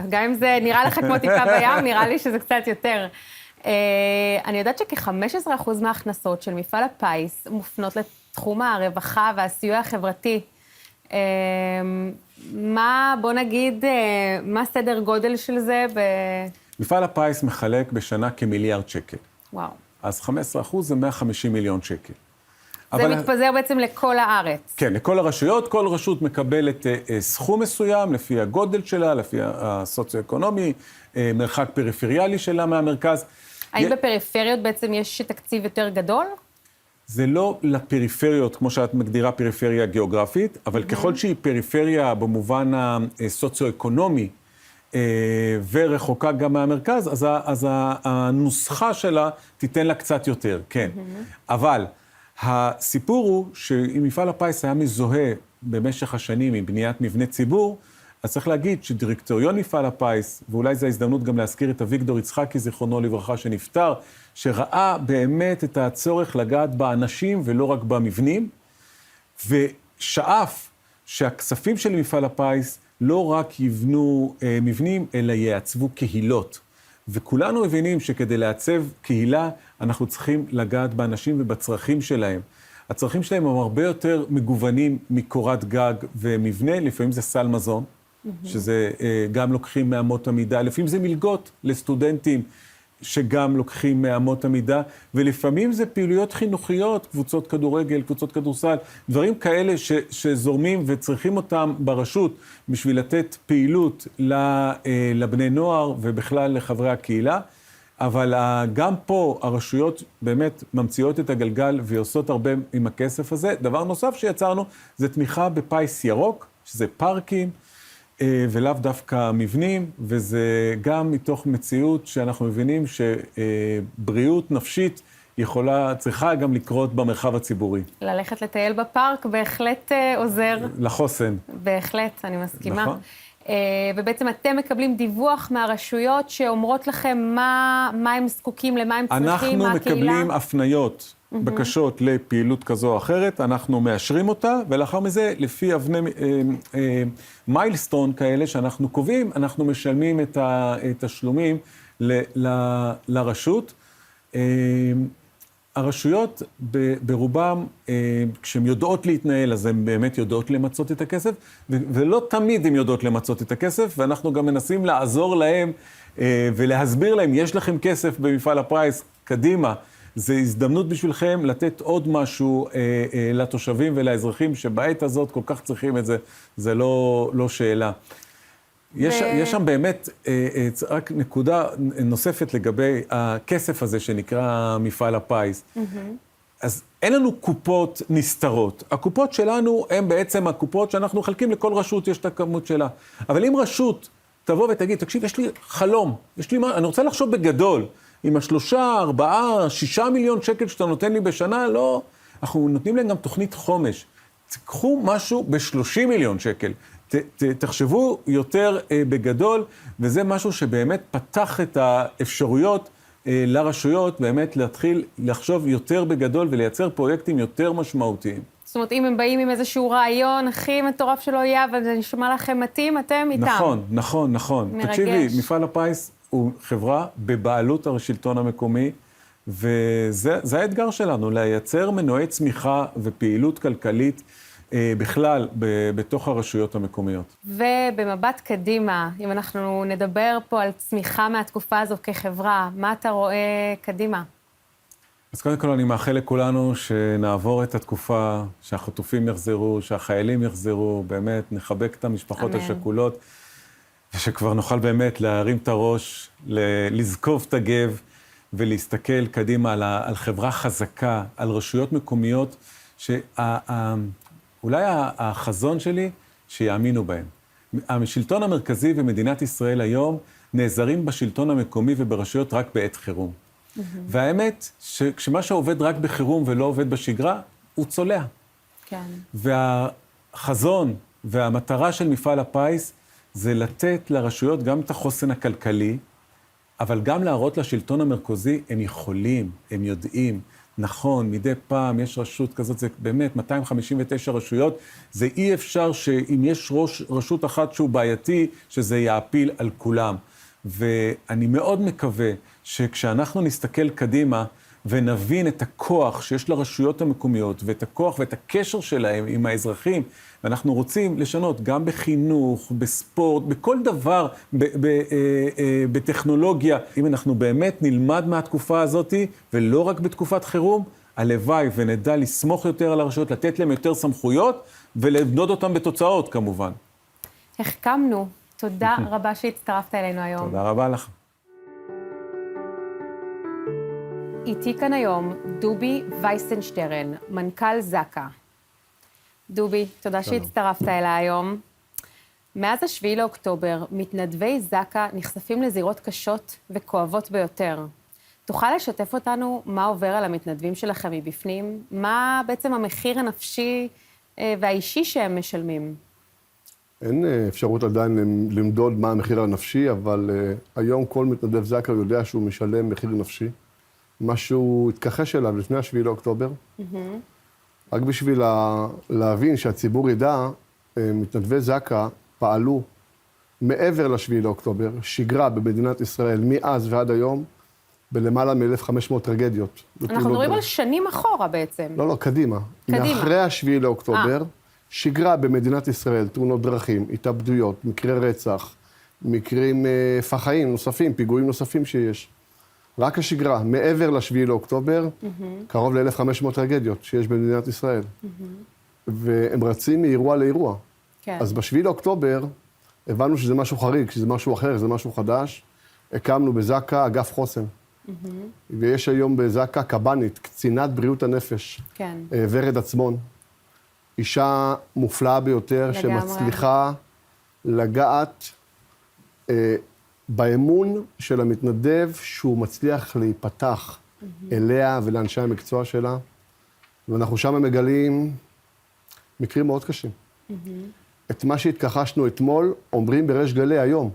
גם אם זה נראה לך כמו טיפה בים, נראה לי שזה קצת יותר. אני יודעת שכ-15% מההכנסות של מפעל הפיס מופנות תחום הרווחה והסיוע החברתי. בוא נגיד, מה סדר גודל של זה? מפעל הפיס מחלק בשנה כמיליארד שקל. וואו. אז 15% זה 150 מיליון שקל. זה מתפזר בעצם לכל הארץ. כן, לכל הרשויות. כל רשות מקבלת סכום מסוים, לפי הגודל שלה, לפי הסוציו-אקונומי, מרחק פריפריאלי שלה מהמרכז. האם בפריפריות בעצם יש תקציב יותר גדול? זה לא לפריפריות, כמו שאת מגדירה פריפריה גיאוגרפית, אבל ככל שהיא פריפריה במובן הסוציו-אקונומי, ורחוקה גם מהמרכז, אז הנוסחה שלה תיתן לה קצת יותר, כן. אבל הסיפור הוא שאם מפעל הפיס היה מזוהה במשך השנים עם בניית מבנה ציבור, אז צריך להגיד שדירקטוריון מפעל הפיס, ואולי זו ההזדמנות גם להזכיר את אביגדור יצחקי, זיכרונו לברכה, שנפטר, שראה באמת את הצורך לגעת באנשים ולא רק במבנים, ושאף שהכספים של מפעל הפיס לא רק יבנו מבנים, אלא יעצבו קהילות. וכולנו מבינים שכדי לעצב קהילה, אנחנו צריכים לגעת באנשים ובצרכים שלהם. הצרכים שלהם הם הרבה יותר מגוונים מקורת גג ומבנה, לפעמים זה סל מזון, שזה גם לוקחים מאמות המידה, לפעמים זה מלגות לסטודנטים שגם לוקחים מאמות המידה, ולפעמים זה פעילויות חינוכיות, קבוצות כדורגל, קבוצות כדורסל, דברים כאלה שזורמים וצריכים אותם ברשות בשביל לתת פעילות לבני נוער ובכלל לחברי הקהילה, אבל גם פה הרשויות באמת ממציאות את הגלגל ועושות הרבה עם הכסף הזה. דבר נוסף שיצרנו זה תמיכה בפיס ירוק, שזה פארקים, ולאו דווקא מבנים, וזה גם מתוך מציאות שאנחנו מבינים שבריאות נפשית צריכה גם לקרות במרחב הציבורי. ללכת לטייל בפארק בהחלט עוזר. לחוסן. בהחלט, אני מסכימה. נכון. ובעצם אתם מקבלים דיווח מהרשויות שאומרות לכם מה הם זקוקים, למה הם צריכים, מה הקהילה? אנחנו מקבלים הפניות, בקשות לפעילות כזו או אחרת, אנחנו מאשרים אותה, ולאחר מזה, לפי אבני מיילסטון כאלה שאנחנו קובעים, אנחנו משלמים את התשלומים לרשות. הרשויות ברובם, כשהן יודעות להתנהל, אז הן באמת יודעות למצות את הכסף, ולא תמיד הן יודעות למצות את הכסף, ואנחנו גם מנסים לעזור להם ולהסביר להם, יש לכם כסף במפעל הפיס, קדימה, זו הזדמנות בשבילכם לתת עוד משהו לתושבים ולאזרחים, שבעת הזאת כל כך צריכים את זה, זה לא שאלה. יש שם באמת רק נקודה נוספת לגבי הכסף הזה שנקרא מפעל הפיס. אז אין לנו קופות נסתרות. הקופות שלנו הן בעצם הקופות שאנחנו חלקים לכל רשות, יש את הכמות שלה. אבל אם רשות תבוא ותגיד, תקשיב, יש לי חלום, אני רוצה לחשוב בגדול, עם 3, 4, 6 מיליון שקל שאתה נותן לי בשנה, לא, אנחנו נותנים להם גם תוכנית חומש. תקחו משהו ב-30 מיליון שקל. תחשבו יותר בגדול, וזה משהו שבאמת פתח את האפשרויות לרשויות, באמת להתחיל לחשוב יותר בגדול ולייצר פרויקטים יותר משמעותיים. זאת אומרת, אם הם באים עם איזשהו רעיון הכי מטורף שלא יהיה, אבל זה נשמע לכם מתאים, אתם איתם. נכון. מרגש. תקשיבי, מפעל הפיס הוא חברה בבעלות השלטון המקומי, וזה האתגר שלנו, לייצר מנועי צמיחה ופעילות כלכלית, בכלל, בתוך הרשויות המקומיות. ובמבט קדימה, אם אנחנו נדבר פה על צמיחה מהתקופה הזו כחברה, מה אתה רואה קדימה? אז קודם כל אני מאחל לכולנו שנעבור את התקופה, שהחטופים יחזרו, שהחיילים יחזרו, באמת נחבק את המשפחות השכולות, ושכבר נוכל באמת להרים את הראש, לזקוף את הגב, ולהסתכל קדימה על חברה חזקה, על רשויות מקומיות, אולי החזון שלי, שיאמינו בהם. השלטון המרכזי ומדינת ישראל היום נעזרים בשלטון המקומי וברשויות רק בעת חירום. והאמת, שכשמה שעובד רק בחירום ולא עובד בשגרה, הוא צולע. כן. והחזון והמטרה של מפעל הפיס זה לתת לרשויות גם את החוסן הכלכלי, אבל גם להראות לשלטון המרכזי, הם יכולים, הם יודעים. נכון, מדי פעם יש רשות כזאת, זה באמת 259 רשויות, זה אי אפשר שאם יש רשות אחת שהוא בעייתי, שזה יעפיל על כולם. ואני מאוד מקווה שכשאנחנו נסתכל קדימה, ונבין את הכוח שיש לרשויות המקומיות, ואת הכוח ואת הקשר שלהם עם האזרחים, ואנחנו רוצים לשנות גם בחינוך, בספורט, בכל דבר, בטכנולוגיה. אם אנחנו באמת נלמד מהתקופה הזאת, ולא רק בתקופת חירום, הלוואי ונדע לסמוך יותר על הרשויות, לתת להם יותר סמכויות, ולבנות אותם בתוצאות כמובן. החכמנו. תודה רבה שהצטרפת אלינו היום. תודה רבה לך. איתי כאן היום דובי וייסנשטרן, מנכ"ל ZAKA. דובי, תודה שהצטרפת אליי היום. מאז 7 לאוקטובר, מתנדבי ZAKA נחשפים לזירות קשות וכואבות ביותר. תוכל לשתף אותנו מה עובר על המתנדבים שלכם מבפנים? מה בעצם המחיר הנפשי והאישי שהם משלמים? אין אפשרות עדיין למדוד מה המחיר הנפשי, אבל היום כל מתנדב ZAKA יודע שהוא משלם מחיר נפשי. מה שהוא התכחש אליו לפני 7 לאוקטובר. רק בשביל להבין שהציבור ידע, מתנדבי ZAKA פעלו מעבר ל7 לאוקטובר, שגרה במדינת ישראל מאז ועד היום, בלמעלה מ-1,500 טרגדיות. אנחנו מדברים על שנים אחורה בעצם. לא, קדימה. מאחרי 7 לאוקטובר, שגרה במדינת ישראל, תאונות דרכים, התאבדויות, מקרי רצח, מקרים פח"עים נוספים, פיגועים נוספים שיש. רק השגרה, מעבר ל7 לאוקטובר, קרוב ל-1,500 טרגדיות שיש במדינת ישראל. והם רצים מאירוע לאירוע. כן. אז ב7 לאוקטובר, הבנו שזה משהו חריג, שזה משהו אחר, שזה משהו חדש. הקמנו ב-ZAKA אגף חוסן. ויש היום ב-ZAKA קב"נית, קצינת בריאות הנפש. כן. ורד אtzmon. אישה מופלאה ביותר, שמצליחה לגעת באמון של המתנדב, שהוא מצליח להיפתח אליה ולאנשי המקצוע שלה. ואנחנו שם מגלים מקרים מאוד קשים. את מה שהתכחשנו אתמול, אומרים בריש גלי היום.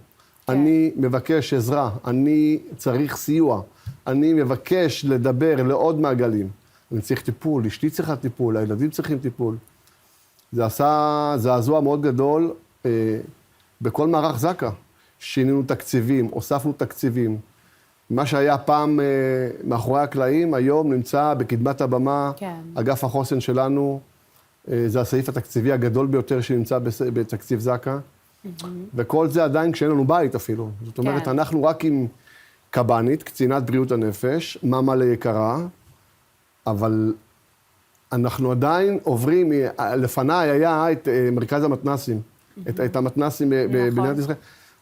אני מבקש עזרה, אני צריך סיוע, אני מבקש לדבר לעוד מעגלים. אני צריך טיפול, אשתי צריכה טיפול, הילדים צריכים טיפול. זה עשה זעזוע מאוד גדול בכל מערך ZAKA. שינינו תקציבים, הוספנו תקציבים. מה שהיה פעם מאחורי הקלעים, היום נמצא בקדמת הבמה, כן. אגף החוסן שלנו, זה הסעיף התקציבי הגדול ביותר שנמצא בתקציב ZAKA. וכל זה עדיין כשאין לנו בית אפילו. זאת אומרת, אנחנו רק עם קב"נית, קצינת בריאות הנפש, מאמא ליקרה, אבל אנחנו עדיין עוברים, לפניי היה את מרכז המתנ"סים, את המתנ"סים במדינת ישראל.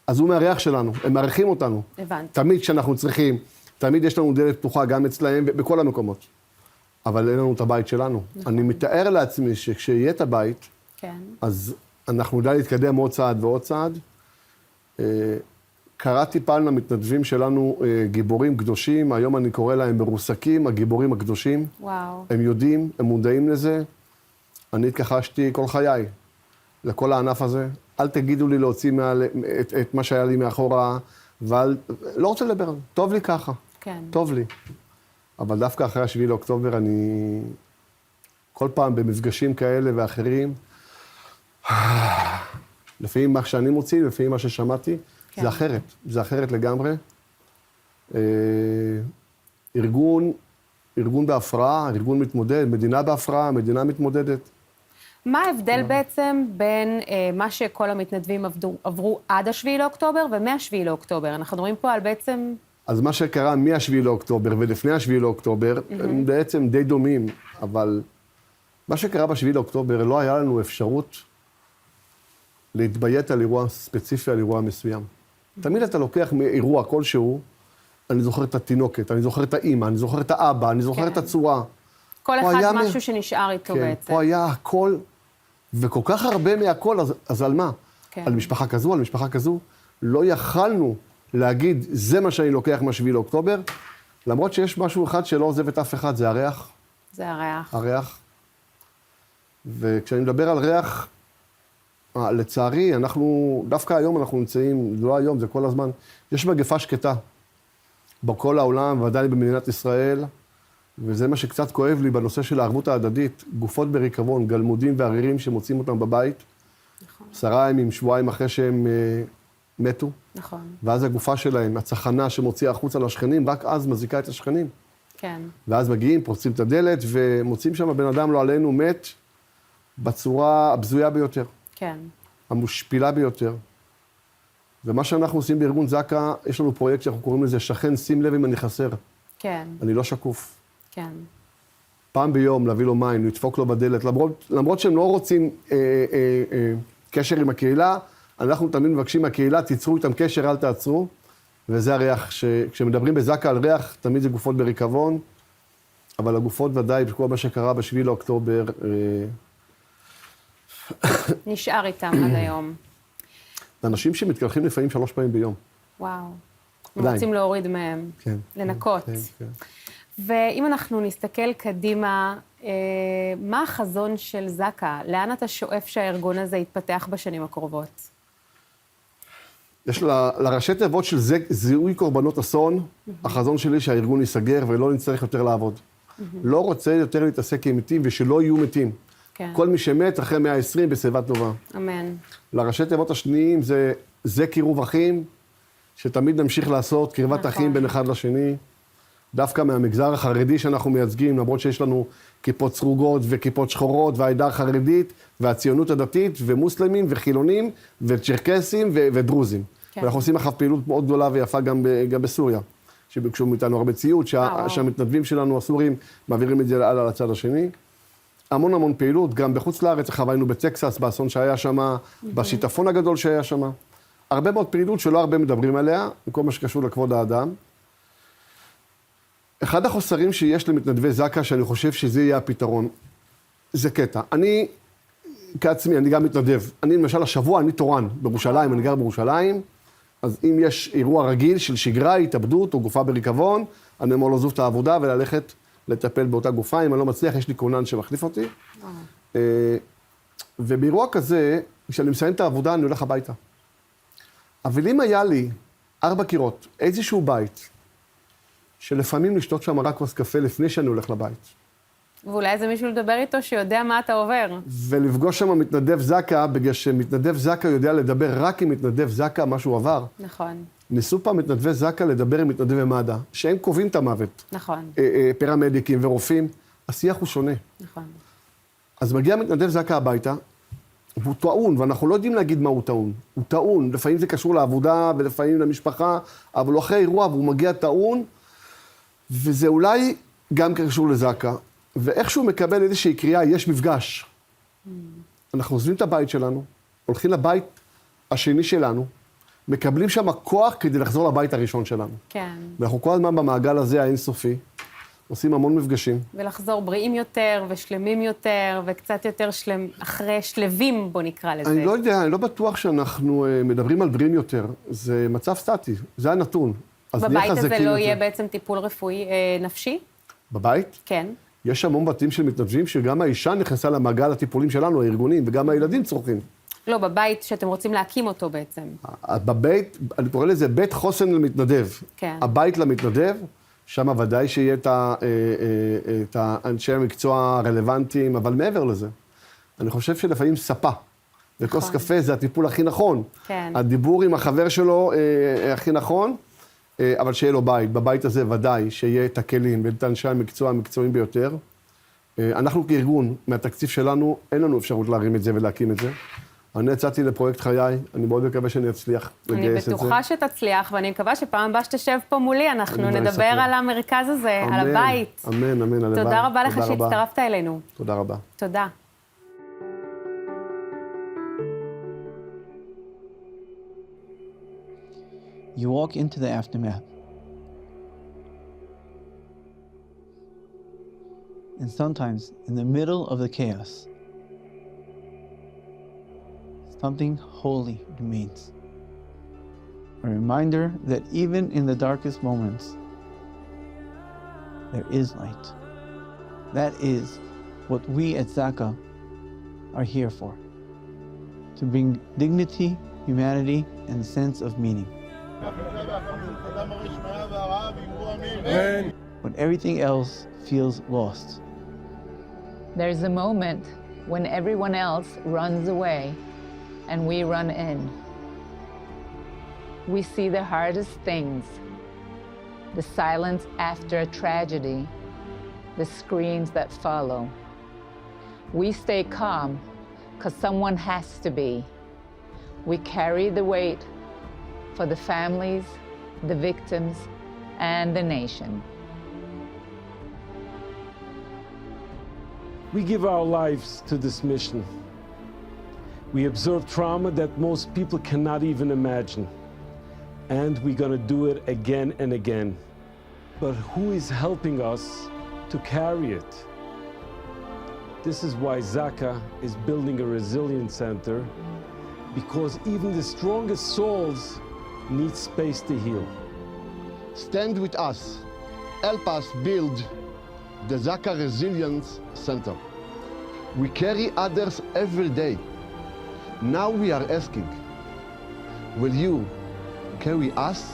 אז הוא מארח שלנו, הם מארחים אותנו. הבנתי. תמיד כשאנחנו צריכים, תמיד יש לנו דלת פתוחה גם אצלהם ובכל המקומות. אבל אין לנו את הבית שלנו. אני מתאר לעצמי שכשיהיה את הבית, כן. אז אנחנו נדע להתקדם עוד צעד ועוד צעד. קראתי פעם למתנדבים שלנו גיבורים קדושים, היום אני קורא להם מרוסקים, הגיבורים הקדושים. וואו. הם יודעים, הם מודעים לזה. אני התכחשתי כל חיי לכל הענף הזה. אל תגידו לי להוציא את מה שהיה לי מאחורה, לא רוצה לדבר על זה. טוב לי ככה. כן. טוב לי. אבל דווקא אחרי 7 לאוקטובר אני כל פעם במפגשים כאלה ואחרים, לפעמים מה שאני מוציא, לפעמים מה ששמעתי, כן. זה אחרת. זה אחרת לגמרי. ארגון בהפרעה, ארגון מתמודד, מדינה בהפרעה, מדינה מתמודדת. מה ההבדל בעצם בין מה שכל המתנדבים עברו עד 7 לאוקטובר ומ-7 לאוקטובר? אנחנו מדברים פה על בעצם... אז מה שקרה מ-7 לאוקטובר ולפני 7 לאוקטובר, הם בעצם די דומים, אבל מה שקרה ב-7 לאוקטובר לא היה לנו אפשרות להתביית על אירוע ספציפי, על אירוע מסוים. תמיד אתה לוקח מאירוע כלשהו, אני זוכר את התינוקת, אני זוכר את האמא, אני זוכר את האבא, אני זוכר את הצורה. כל אחד משהו שנשאר איתו בעצם. פה היה הכל, וכל כך הרבה מהכל, אז על מה? על משפחה כזו, על משפחה כזו. לא יכלנו להגיד, זה מה שאני לוקח מה-7 לאוקטובר, למרות שיש משהו אחד שלא עוזב את אף אחד, זה הריח. זה הריח. הריח. וכשאני מדבר על ריח, לצערי, דווקא היום אנחנו נמצאים, לא היום, זה כל הזמן, יש מגפה שקטה בכל העולם, ודאי במדינת ישראל, וזה מה שקצת כואב לי בנושא של הערבות ההדדית, גופות בריקבון, גלמודים וערירים שמוצאים אותם בבית, נכון. 10 ימים, שבועיים אחרי שהם מתו, נכון. ואז הגופה שלהם, הצחנה שמוציאה החוצה לשכנים, רק אז מזיקה את השכנים. כן. ואז מגיעים, פורצים את הדלת, ומוצאים שם בן אדם לא עלינו מת בצורה הבזויה ביותר. כן. המשפילה ביותר. ומה שאנחנו עושים בארגון זק"א, יש לנו פרויקט שאנחנו קוראים לזה שכן, שים לב אם אני חסר. כן. אני לא שקוף. כן. פעם ביום להביא לו מים, לדפוק לו בדלת, למרות שהם לא רוצים קשר עם הקהילה, אנחנו תמיד מבקשים מהקהילה, תיצרו איתם קשר, אל תעצרו. וזה הריח, כשמדברים בזק"א על ריח, תמיד זה גופות בריקבון, אבל הגופות ודאי, בכל מה שקרה ב7 לאוקטובר, נשאר איתם עד היום. אנשים שמתקלחים לפעמים 3 פעמים ביום. וואו. עדיין. רוצים להוריד מהם, כן. לנקות. כן, כן. ואם אנחנו נסתכל קדימה, מה החזון של זק"א? לאן אתה שואף שהארגון הזה יתפתח בשנים הקרובות? יש לראשי תיבות של זיהוי קורבנות אסון, החזון שלי שהארגון ייסגר ולא נצטרך יותר לעבוד. לא רוצה יותר להתעסק עם מתים ושלא יהיו מתים. כן. כל מי שמת אחרי 120 בשיבה טובה. אמן. לראשי תיבות השניים זה קירוב אחים, שתמיד נמשיך לעשות קרבת נכון. אחים בין אחד לשני. דווקא מהמגזר החרדי שאנחנו מייצגים, למרות שיש לנו כיפות סרוגות וכיפות שחורות והעדה החרדית והציונות הדתית ומוסלמים וחילונים וצ'רקסים ודרוזים. כן. ואנחנו עושים אחר פעילות מאוד גדולה ויפה גם בסוריה, שביקשו מאיתנו הרבה ציוד, שהמתנדבים שלנו הסורים מעבירים את זה הלאה לצד השני. המון פעילות, גם בחוץ לארץ, אחר היינו בטקסס, באסון שהיה שם, בשיטפון הגדול שהיה שם. הרבה מאוד פעילות שלא הרבה מדברים עליה, בכל מה שקשור לכבוד האדם. אחד החוסרים שיש למתנדבי זק"א, שאני חושב שזה יהיה הפתרון, זה קטע. אני, כעצמי, אני גם מתנדב. אני, למשל, השבוע, אני תורן בירושלים, אני גר בירושלים, אז אם יש אירוע רגיל של שגרה, התאבדות או גופה בריקבון, אני אמור לעזוב את העבודה וללכת לטפל באותה גופה. אם אני לא מצליח, יש לי כונן שמחליף אותי. ובאירוע כזה, כשאני מסיים את העבודה, אני הולך הביתה. אבל אם היה לי 4 קירות, איזשהו בית, שלפעמים לשתות שם רק כוס קפה לפני שאני הולך לבית. ואולי זה מישהו לדבר איתו שיודע מה אתה עובר. ולפגוש שם מתנדב זק"א, בגלל שמתנדב זק"א יודע לדבר רק עם מתנדב זק"א, מה שהוא עבר. נכון. ניסו פעם מתנדבי זק"א לדבר עם מתנדבי מד"א, שהם קובעים את המוות. נכון. פרמדיקים ורופאים, השיח הוא שונה. נכון. אז מגיע מתנדב זק"א הביתה, והוא טעון, ואנחנו לא יודעים להגיד מה הוא טעון. הוא טעון, לפעמים זה קשור לעבודה ולפעמים למשפחה, אבל הוא אחרי אירוע והוא מגיע טעון, וזה אולי גם קשור לזק"א, ואיכשהו מקבל איזושהי קריאה, יש מפגש. אנחנו עוזבים את הבית שלנו, הולכים לבית השני שלנו, מקבלים שם כוח כדי לחזור לבית הראשון שלנו. כן. ואנחנו כל הזמן במעגל הזה האינסופי, עושים המון מפגשים. ולחזור בריאים יותר ושלמים יותר, וקצת יותר אחרי שלבים, בוא נקרא לזה. אני לא יודע, אני לא בטוח שאנחנו מדברים על בריאים יותר. זה מצב סטטי, זה הנתון. בבית הזה לא יהיה בעצם טיפול רפואי נפשי? בבית? כן. יש המון בתים של מתנדבים שגם האישה נכנסה למעגל הטיפולים שלנו, הארגונים, וגם הילדים צורכים. לא, בבית שאתם רוצים להקים אותו בעצם. בבית, אני קורא לזה בית חוסן למתנדב. כן. הבית למתנדב, שם ודאי שיהיה את האנשי המקצוע הרלוונטיים, אבל מעבר לזה, אני חושב שלפעמים ספה וכוס קפה זה הטיפול הכי נכון. כן. הדיבור עם החבר שלו הכי נכון, אבל שיהיה לו בית. בבית הזה ודאי שיהיה את הכלים ואת אנשי המקצוע המקצועיים ביותר. אנחנו כארגון, מהתקציב שלנו, אין לנו אפשרות להרים את זה ולהקים את זה. אני יצאתי לפרויקט חיי, אני מאוד מקווה שאני אצליח לגייס את זה. אני בטוחה שתצליח, ואני מקווה שפעם הבאה שתשב פה מולי, אנחנו נדבר על המרכז הזה, על הבית. אמן, אמן, הלוואי. תודה רבה לך שהצטרפת אלינו. תודה רבה. תודה. You walk into the aftermath. And sometimes, in the middle of the chaos, something holy remains. A reminder that even in the darkest moments, there is light. That is what we at ZAKA are here for. To bring dignity, humanity, and a sense of meaning. When everything else feels lost. There's a moment when everyone else runs away and we run in. We see the hardest things the silence after a tragedy, the screams that follow. We stay calm because someone has to be. We carry the weight for the families, the victims, and the nation. We give our lives to this mission. We observe trauma that most people cannot even imagine. And we're gonna do it again and again. But who is helping us to carry it? This is why ZAKA is building a resilience center, because even the strongest souls need space to heal. Stand with us. Help us build the ZAKA Resilience Center. We carry others every day. Now we are asking, will you carry us?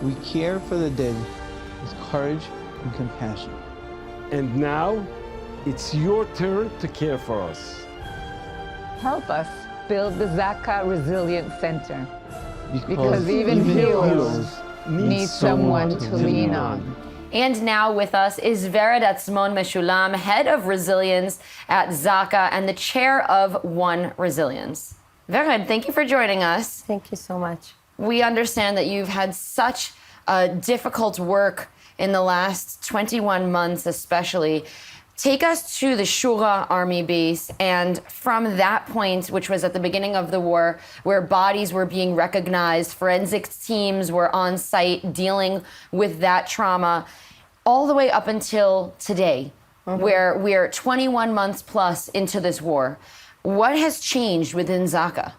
We care for the dead with courage and compassion. And now, it's your turn to care for us. Help us build the ZAKA Resilience Center. Because even heroes need someone someone to lean on. And now with us is Atzmon Meshulam, head of resilience at ZAKA and the chair of One Resilience. Vered, thank you for joining us. Thank you so much. We understand that you've had such difficult work in the last 21 months especially. Take us to the Shura army base, and from that point, which was at the beginning of the war, where bodies were being recognized, forensic teams were on site dealing with that trauma, all the way up until today, where we're 21 months plus into this war. What has changed within ZAKA?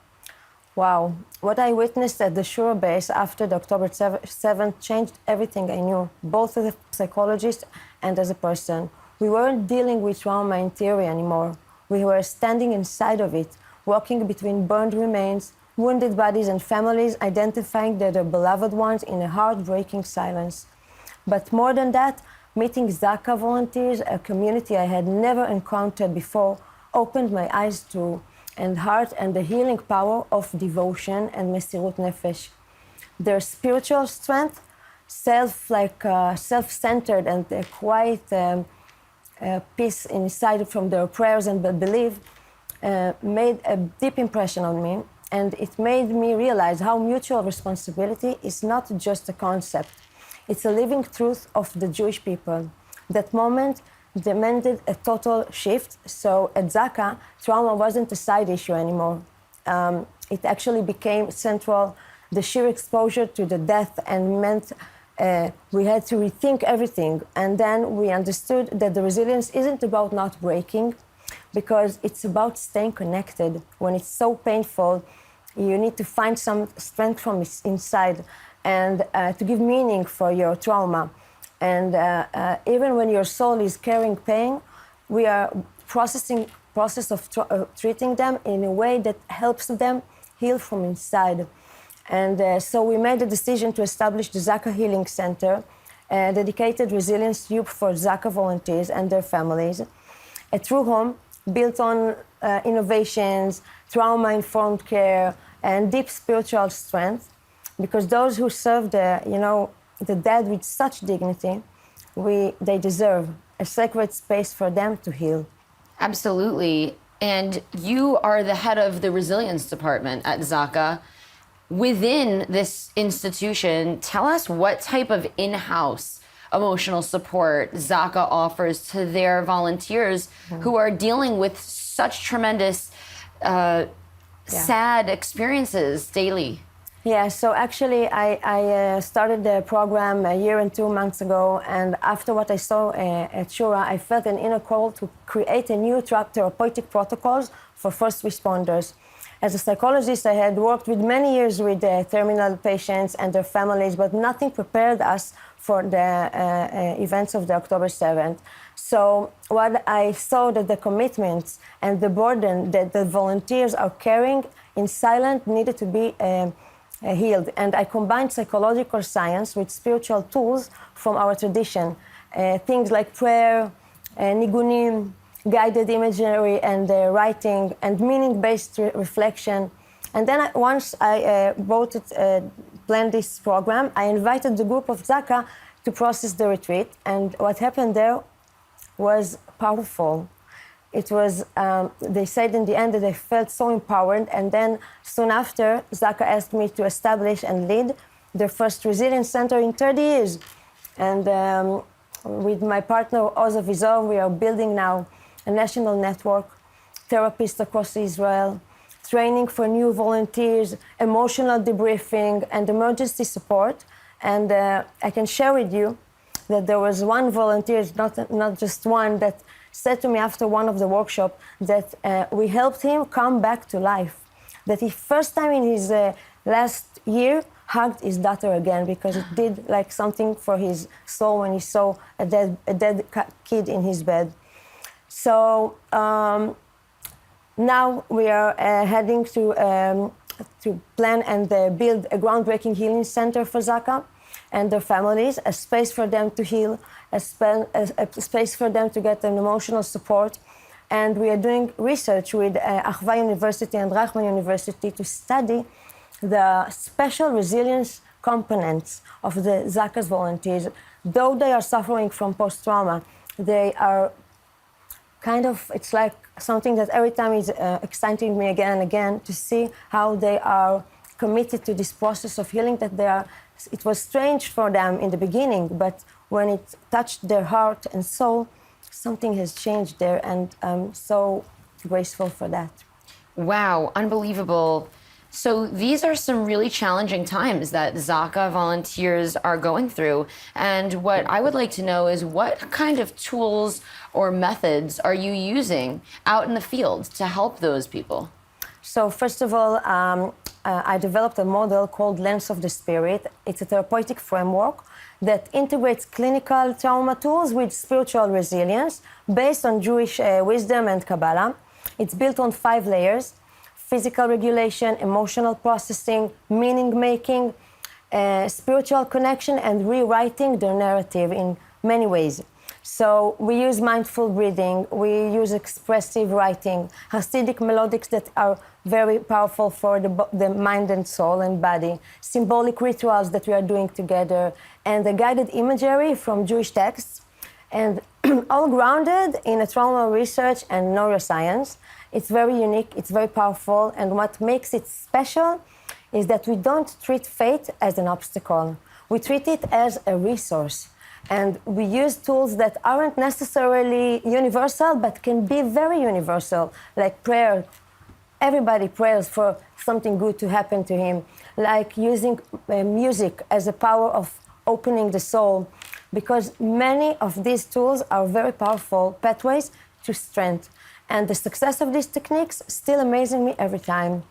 Wow. What I witnessed at the Shura base after the October 7th changed everything I knew, both as a psychologist and as a person. We weren't dealing with trauma in theory anymore. We were standing inside of it, walking between burned remains, wounded bodies and families, identifying their beloved ones in a heartbreaking silence. But more than that, meeting ZAKA volunteers, a community I had never encountered before, opened my eyes to and heart and the healing power of devotion and mesirut nefesh. Their spiritual strength, self-centered and a quiet peace inside from their prayers and belief made a deep impression on me, and it made me realize how mutual responsibility is not just a concept. It's a living truth of the Jewish people. That moment demanded a total shift, so at ZAKA, trauma wasn't a side issue anymore. It actually became central. The sheer exposure to the death and meant we had to rethink everything. And then we understood that the resilience isn't about not breaking, because it's about staying connected. When it's so painful, you need to find some strength from inside and to give meaning for your trauma. And even when your soul is carrying pain, we are process of treating them in a way that helps them heal from inside. And so we made the decision to establish the ZAKA Healing Center, a dedicated resilience hub for ZAKA volunteers and their families. A true home built on innovations, trauma-informed care, and deep spiritual strength. Because those who serve the dead with such dignity, they deserve a sacred space for them to heal. Absolutely. And you are the head of the resilience department at ZAKA. Within this institution, tell us what type of in-house emotional support ZAKA offers to their volunteers who are dealing with such tremendous, sad experiences daily. Yeah, so actually I started the program a year and 2 months ago, and after what I saw at Shura, I felt an inner call to create a new therapeutic protocols for first responders. As a psychologist, I had worked with many years with terminal patients and their families, but nothing prepared us for the events of the October 7th. So what I saw that the commitments and the burden that the volunteers are carrying in silence needed to be healed. And I combined psychological science with spiritual tools from our tradition. Things like prayer, nigunim, guided imagery and writing, and meaning-based reflection. And then once I brought it plan this program, I invited the group of ZAKA to process the retreat. And what happened there was powerful. It was, they said in the end that they felt so empowered. And then soon after, ZAKA asked me to establish and lead their first resilience center in 30 years. And with my partner, Oza Vizor, we are building now a national network, therapists across Israel, training for new volunteers, emotional debriefing, and emergency support. And I can share with you that there was one volunteer, not just one, that said to me after one of the workshops that we helped him come back to life. That he first time in his last year hugged his daughter again because it did like something for his soul when he saw a dead kid in his bed. So now we are heading to plan and build a groundbreaking healing center for ZAKA and their families, a space for them to heal, a space for them to get an emotional support. And we are doing research with Achva University and Rachman University to study the special resilience components of the ZAKA's volunteers. Though they are suffering from post-trauma, they are kind of, it's like something that every time is exciting me again and again to see how they are committed to this process of healing, that they are, it was strange for them in the beginning, but when it touched their heart and soul, something has changed there, and I'm so grateful for that. Wow, unbelievable. So these are some really challenging times that ZAKA volunteers are going through. And what I would like to know is what kind of tools or methods are you using out in the field to help those people? So first of all, I developed a model called Lens of the Spirit. It's a therapeutic framework that integrates clinical trauma tools with spiritual resilience based on Jewish wisdom and Kabbalah. It's built on 5 layers: physical regulation, emotional processing, meaning-making, spiritual connection, and rewriting their narrative in many ways. So we use mindful breathing, we use expressive writing, Hasidic melodics that are very powerful for the mind and soul and body, symbolic rituals that we are doing together, and the guided imagery from Jewish texts, and all grounded in a trauma research and neuroscience. It's very unique, it's very powerful, and what makes it special is that we don't treat fate as an obstacle. We treat it as a resource. And we use tools that aren't necessarily universal, but can be very universal, like prayer. Everybody prays for something good to happen to him, like using music as a power of opening the soul, because many of these tools are very powerful pathways to strength. And the success of these techniques still amazes me every time.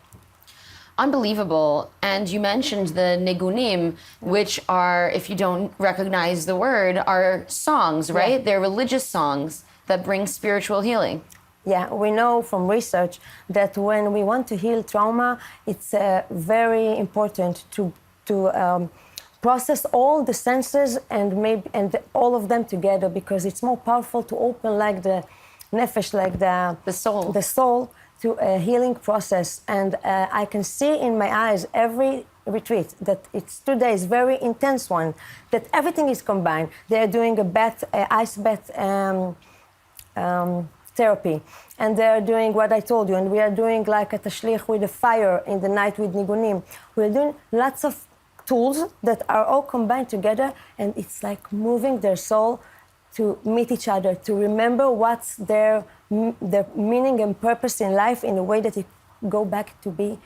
Unbelievable. And you mentioned the nigunim, which are, if you don't recognize the word, are songs, right? Yeah. They're religious songs that bring spiritual healing. Yeah, we know from research that when we want to heal trauma, it's very important to process all the senses and all of them together, because it's more powerful to open like the nefesh, like the soul, to a healing process. And I can see in my eyes every retreat that it's 2 days, very intense one, that everything is combined. They're doing ice bath therapy, and they're doing what I told you, and we are doing like a tashlich with a fire in the night with nigunim. We're doing lots of tools that are all combined together, and it's like moving their soul to meet each other, to remember what's their meaning and purpose in life in a way that they go back to be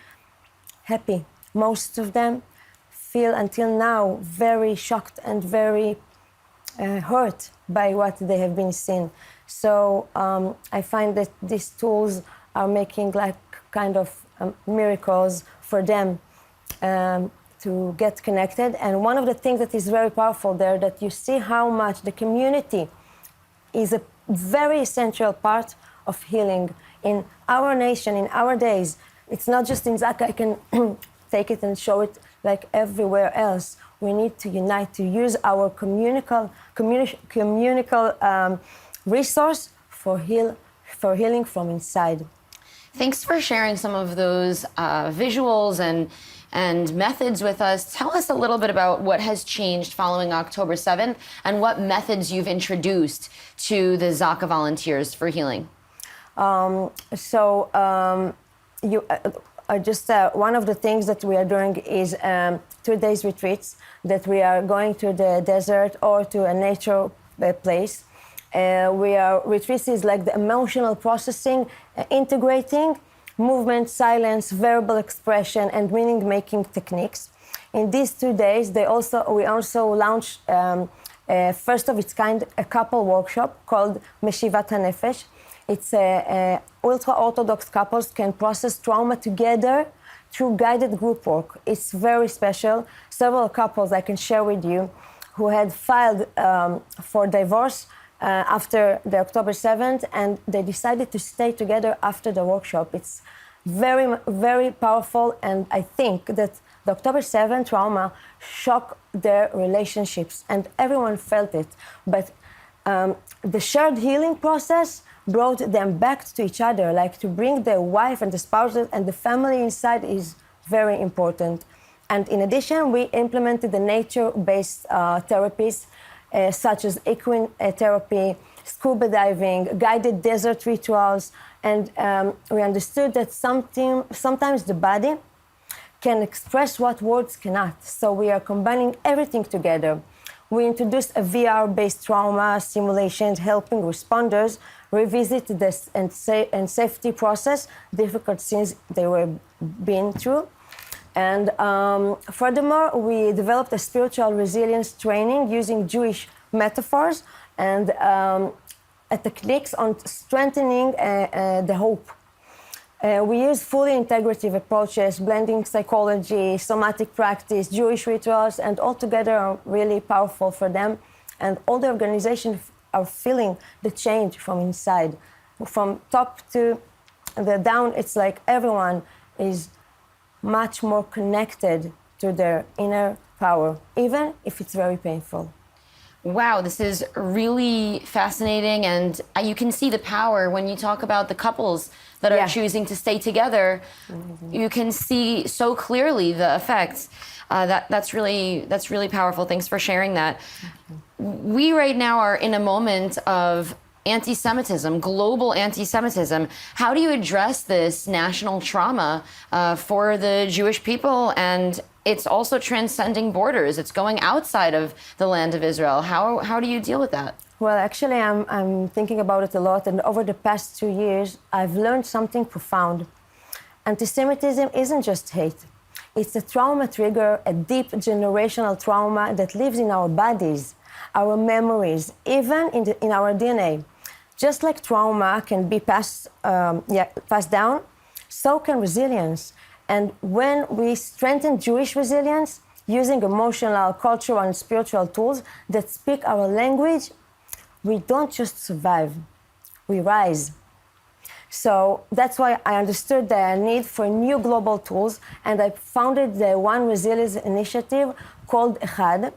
happy. Most of them feel until now very shocked and very hurt by what they have been seen. So I find that these tools are making like kind of miracles for them to get connected. And one of the things that is very powerful there, that you see how much the community is a very essential part of healing in our nation, in our days. It's not just in ZAKA. I can take it and show it like everywhere else. We need to unite, to use our communal resource for healing from inside. Thanks for sharing some of those visuals and and methods with us. Tell us a little bit about what has changed following October 7th and what methods you've introduced to the ZAKA volunteers for healing. One of the things that we are doing is 2 days retreats that we are going to the desert or to a nature place. Retreats is like the emotional processing, integrating movement, silence, verbal expression, and meaning-making techniques. In these 2 days, we also launched first of its kind a couple workshop called Meshivat HaNefesh. It's ultra-Orthodox couples can process trauma together through guided group work. It's very special. Several couples I can share with you who had filed for divorce after the October 7th, and they decided to stay together after the workshop. It's very, very powerful, and I think that the October 7th trauma shocked their relationships, and everyone felt it. But the shared healing process brought them back to each other, like to bring their wife and the spouses and the family inside is very important. And in addition, we implemented the nature-based therapies such as equine therapy, scuba diving, guided desert rituals, and we understood that sometimes the body can express what words cannot. So we are combining everything together. We introduced a VR-based trauma simulations, helping responders revisit this and safety process, difficult scenes they were been through. And furthermore, we developed a spiritual resilience training using Jewish metaphors and techniques on strengthening the hope. We use fully integrative approaches, blending psychology, somatic practice, Jewish rituals, and all together are really powerful for them. And all the organizations are feeling the change from inside. From top to the down, it's like everyone is much more connected to their inner power, even if it's very painful. Wow, this is really fascinating, and you can see the power when you talk about the couples that are choosing to stay together. You can see so clearly the effects. That's really powerful. Thanks for sharing that. We right now are in a moment of anti-Semitism, global anti-Semitism. How do you address this national trauma for the Jewish people? And it's also transcending borders. It's going outside of the land of Israel. How do you deal with that? Well, actually, I'm thinking about it a lot. And over the past 2 years, I've learned something profound. Anti-Semitism isn't just hate. It's a trauma trigger, a deep generational trauma that lives in our bodies, our memories, even in our DNA. Just like trauma can be passed down, so can resilience. And when we strengthen Jewish resilience using emotional, cultural, and spiritual tools that speak our language, we don't just survive, we rise. So that's why I understood the need for new global tools, and I founded the One Resilience initiative called Echad.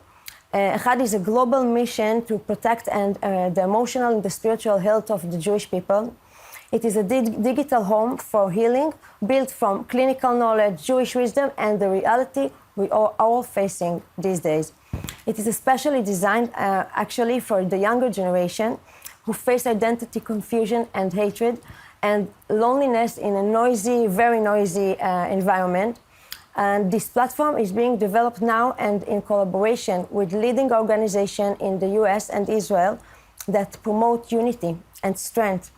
Echad is a global mission to protect the emotional and the spiritual health of the Jewish people. It is a digital home for healing, built from clinical knowledge, Jewish wisdom, and the reality we are all facing these days. It is especially designed actually for the younger generation who face identity confusion and hatred and loneliness in a noisy, very noisy environment. And this platform is being developed now and in collaboration with leading organizations in the US and Israel that promote unity and strength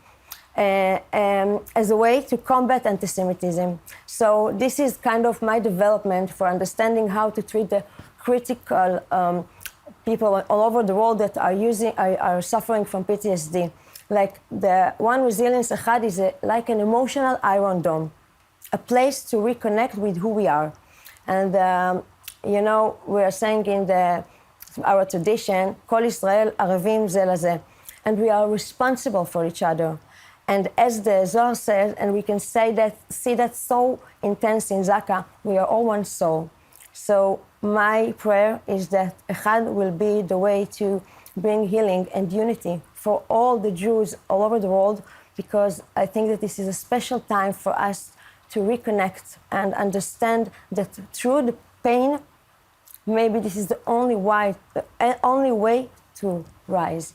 as a way to combat anti-Semitism. So this is kind of my development for understanding how to treat the critical people all over the world that are suffering from PTSD. Like the One Resilience Echad is like an emotional iron dome, a place to reconnect with who we are. And, we are saying in our tradition, Kol Israel Arevim Ze Lazeh, and we are responsible for each other. And as the Zohar says, and we can see that so intense in ZAKA, we are all one soul. So my prayer is that Echad will be the way to bring healing and unity for all the Jews all over the world, because I think that this is a special time for us to reconnect and understand that through the pain, maybe this is the only way to rise.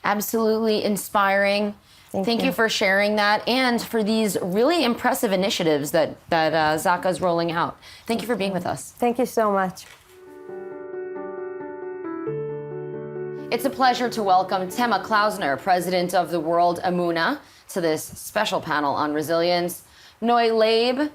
Absolutely inspiring. Thank you for sharing that and for these really impressive initiatives that ZAKA is rolling out. Thank you for being with us. Thank you so much. It's a pleasure to welcome Tema Klausner, president of the World Emunah, to this special panel on resilience. Noy Leyb,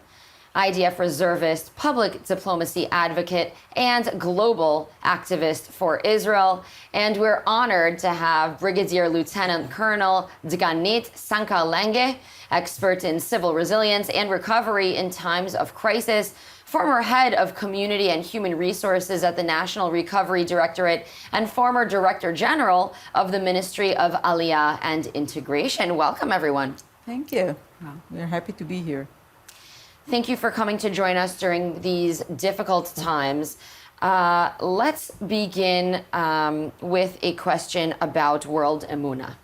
IDF reservist, public diplomacy advocate, and global activist for Israel. And we're honored to have Brigadier Lieutenant Colonel Dganit Sanka-Lenge, expert in civil resilience and recovery in times of crisis, former head of community and human resources at the National Recovery Directorate, and former Director General of the Ministry of Aliyah and Integration. Welcome, everyone. Thank you. We're happy to be here. Thank you for coming to join us during these difficult times. Let's begin with a question about World Emunah.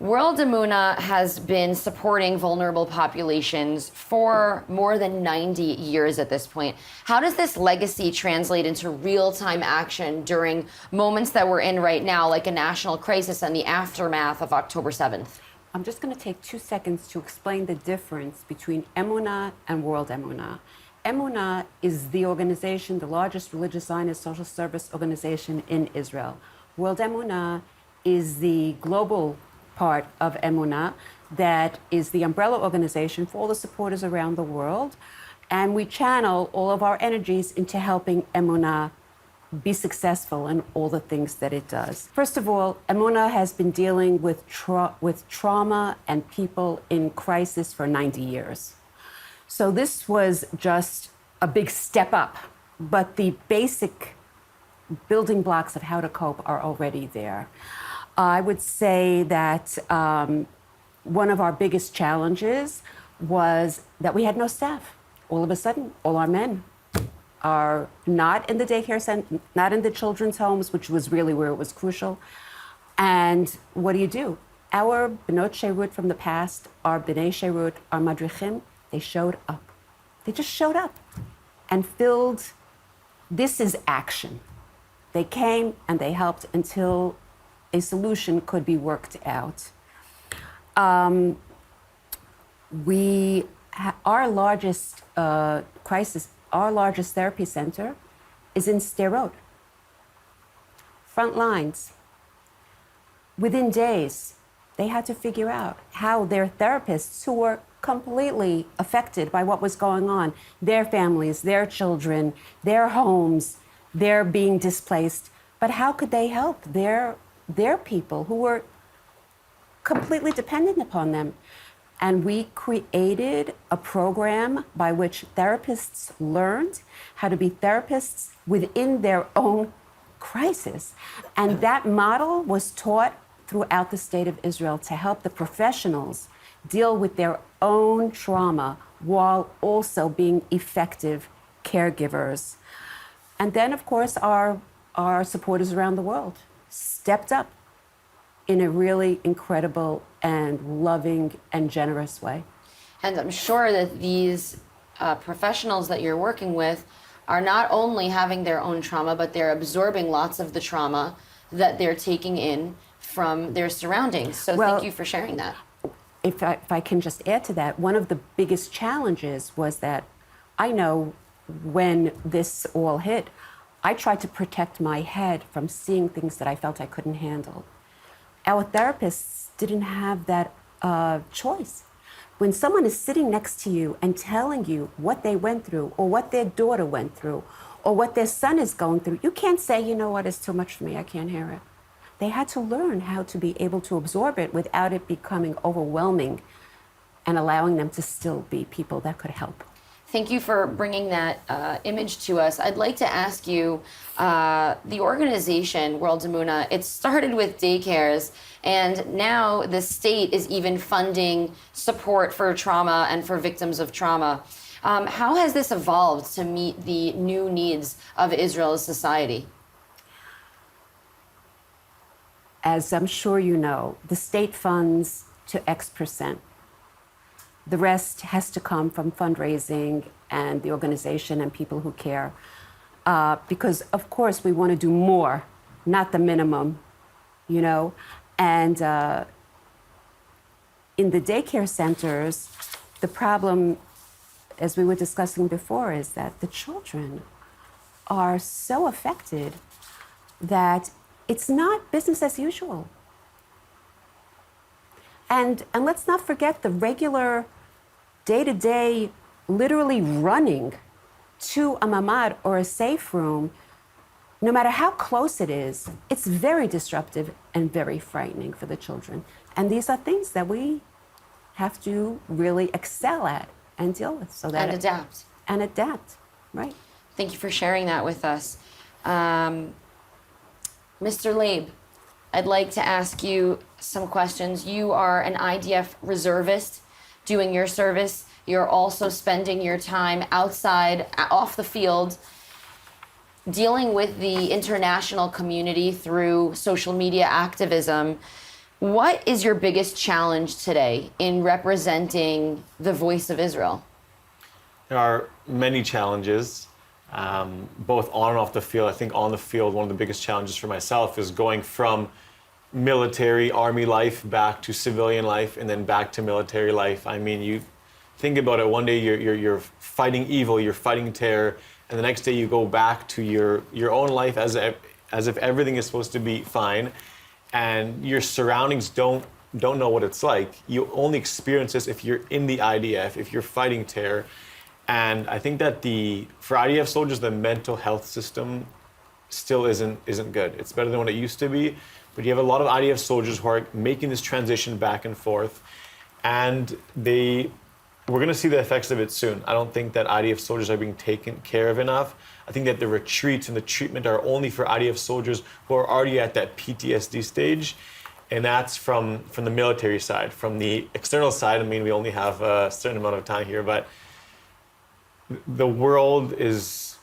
World Emunah has been supporting vulnerable populations for more than 90 years at this point. How does this legacy translate into real-time action during moments that we're in right now, like a national crisis and the aftermath of October 7th? I'm just going to take 2 seconds to explain the difference between Emunah and World Emunah. Emunah is the organization, the largest religious Zionist social service organization in Israel. World Emunah is the global part of Emunah that is the umbrella organization for all the supporters around the world. And we channel all of our energies into helping Emunah be successful in all the things that it does. First of all, Emunah has been dealing with trauma and people in crisis for 90 years. So this was just a big step up, but the basic building blocks of how to cope are already there. I would say that one of our biggest challenges was that we had no staff. All of a sudden, all our men are not in the daycare center, not in the children's homes, which was really where it was crucial. And what do? Our Bnot Sheirut from the past, our Bnei Sheirut, our Madrichim, they showed up. They just showed up and filled, this is action. They came and they helped until a solution could be worked out. Our largest crisis, our largest therapy center is in Sderot. Front lines. Within days, they had to figure out how their therapists, who were completely affected by what was going on, their families, their children, their homes, they're being displaced, but how could they help their people who were completely dependent upon them? And we created a program by which therapists learned how to be therapists within their own crisis. And that model was taught throughout the state of Israel to help the professionals deal with their own trauma while also being effective caregivers. And then, of course, our supporters around the world stepped up in a really incredible and loving and generous way. And I'm sure that these professionals that you're working with are not only having their own trauma, but they're absorbing lots of the trauma that they're taking in from their surroundings. So thank you for sharing that. If I can just add to that, one of the biggest challenges was that I know when this all hit, I tried to protect my head from seeing things that I felt I couldn't handle. Our therapists didn't have that choice. When someone is sitting next to you and telling you what they went through or what their daughter went through or what their son is going through, you can't say, you know what, it's too much for me, I can't hear it. They had to learn how to be able to absorb it without it becoming overwhelming and allowing them to still be people that could help. Thank you for bringing that image to us. I'd like to ask you, the organization, World Emunah, it started with daycares, and now the state is even funding support for trauma and for victims of trauma. How has this evolved to meet the new needs of Israel's society? As I'm sure you know, the state funds to X%. The rest has to come from fundraising and the organization and people who care. Because, of course, we want to do more, not the minimum, you know? And in the daycare centers, the problem, as we were discussing before, is that the children are so affected that it's not business as usual. And let's not forget the regular day-to-day literally running to a mamad or a safe room, no matter how close it is, it's very disruptive and very frightening for the children. And these are things that we have to really excel at and deal with. So that And adapt. And adapt, right. Thank you for sharing that with us. Mr. Leyb, I'd like to ask you some questions. You are an IDF reservist doing your service. You're also spending your time outside, off the field, dealing with the international community through social media activism. What is your biggest challenge today in representing the voice of Israel? There are many challenges, both on and off the field. I think on the field, one of the biggest challenges for myself is going from military, army life back to civilian life and then back to military life. I mean, you think about it, one day you're fighting evil, you're fighting terror, and the next day you go back to your own life as if everything is supposed to be fine, and your surroundings don't know what it's like. You only experience this if you're in the IDF, if you're fighting terror. And I think that for IDF soldiers, the mental health system still isn't good. It's better than what it used to be, but you have a lot of IDF soldiers who are making this transition back and forth, and we're going to see the effects of it soon. I don't think that IDF soldiers are being taken care of enough. I think that the retreats and the treatment are only for IDF soldiers who are already at that PTSD stage, and that's from the military side. From the external side, I mean, we only have a certain amount of time here, but the world is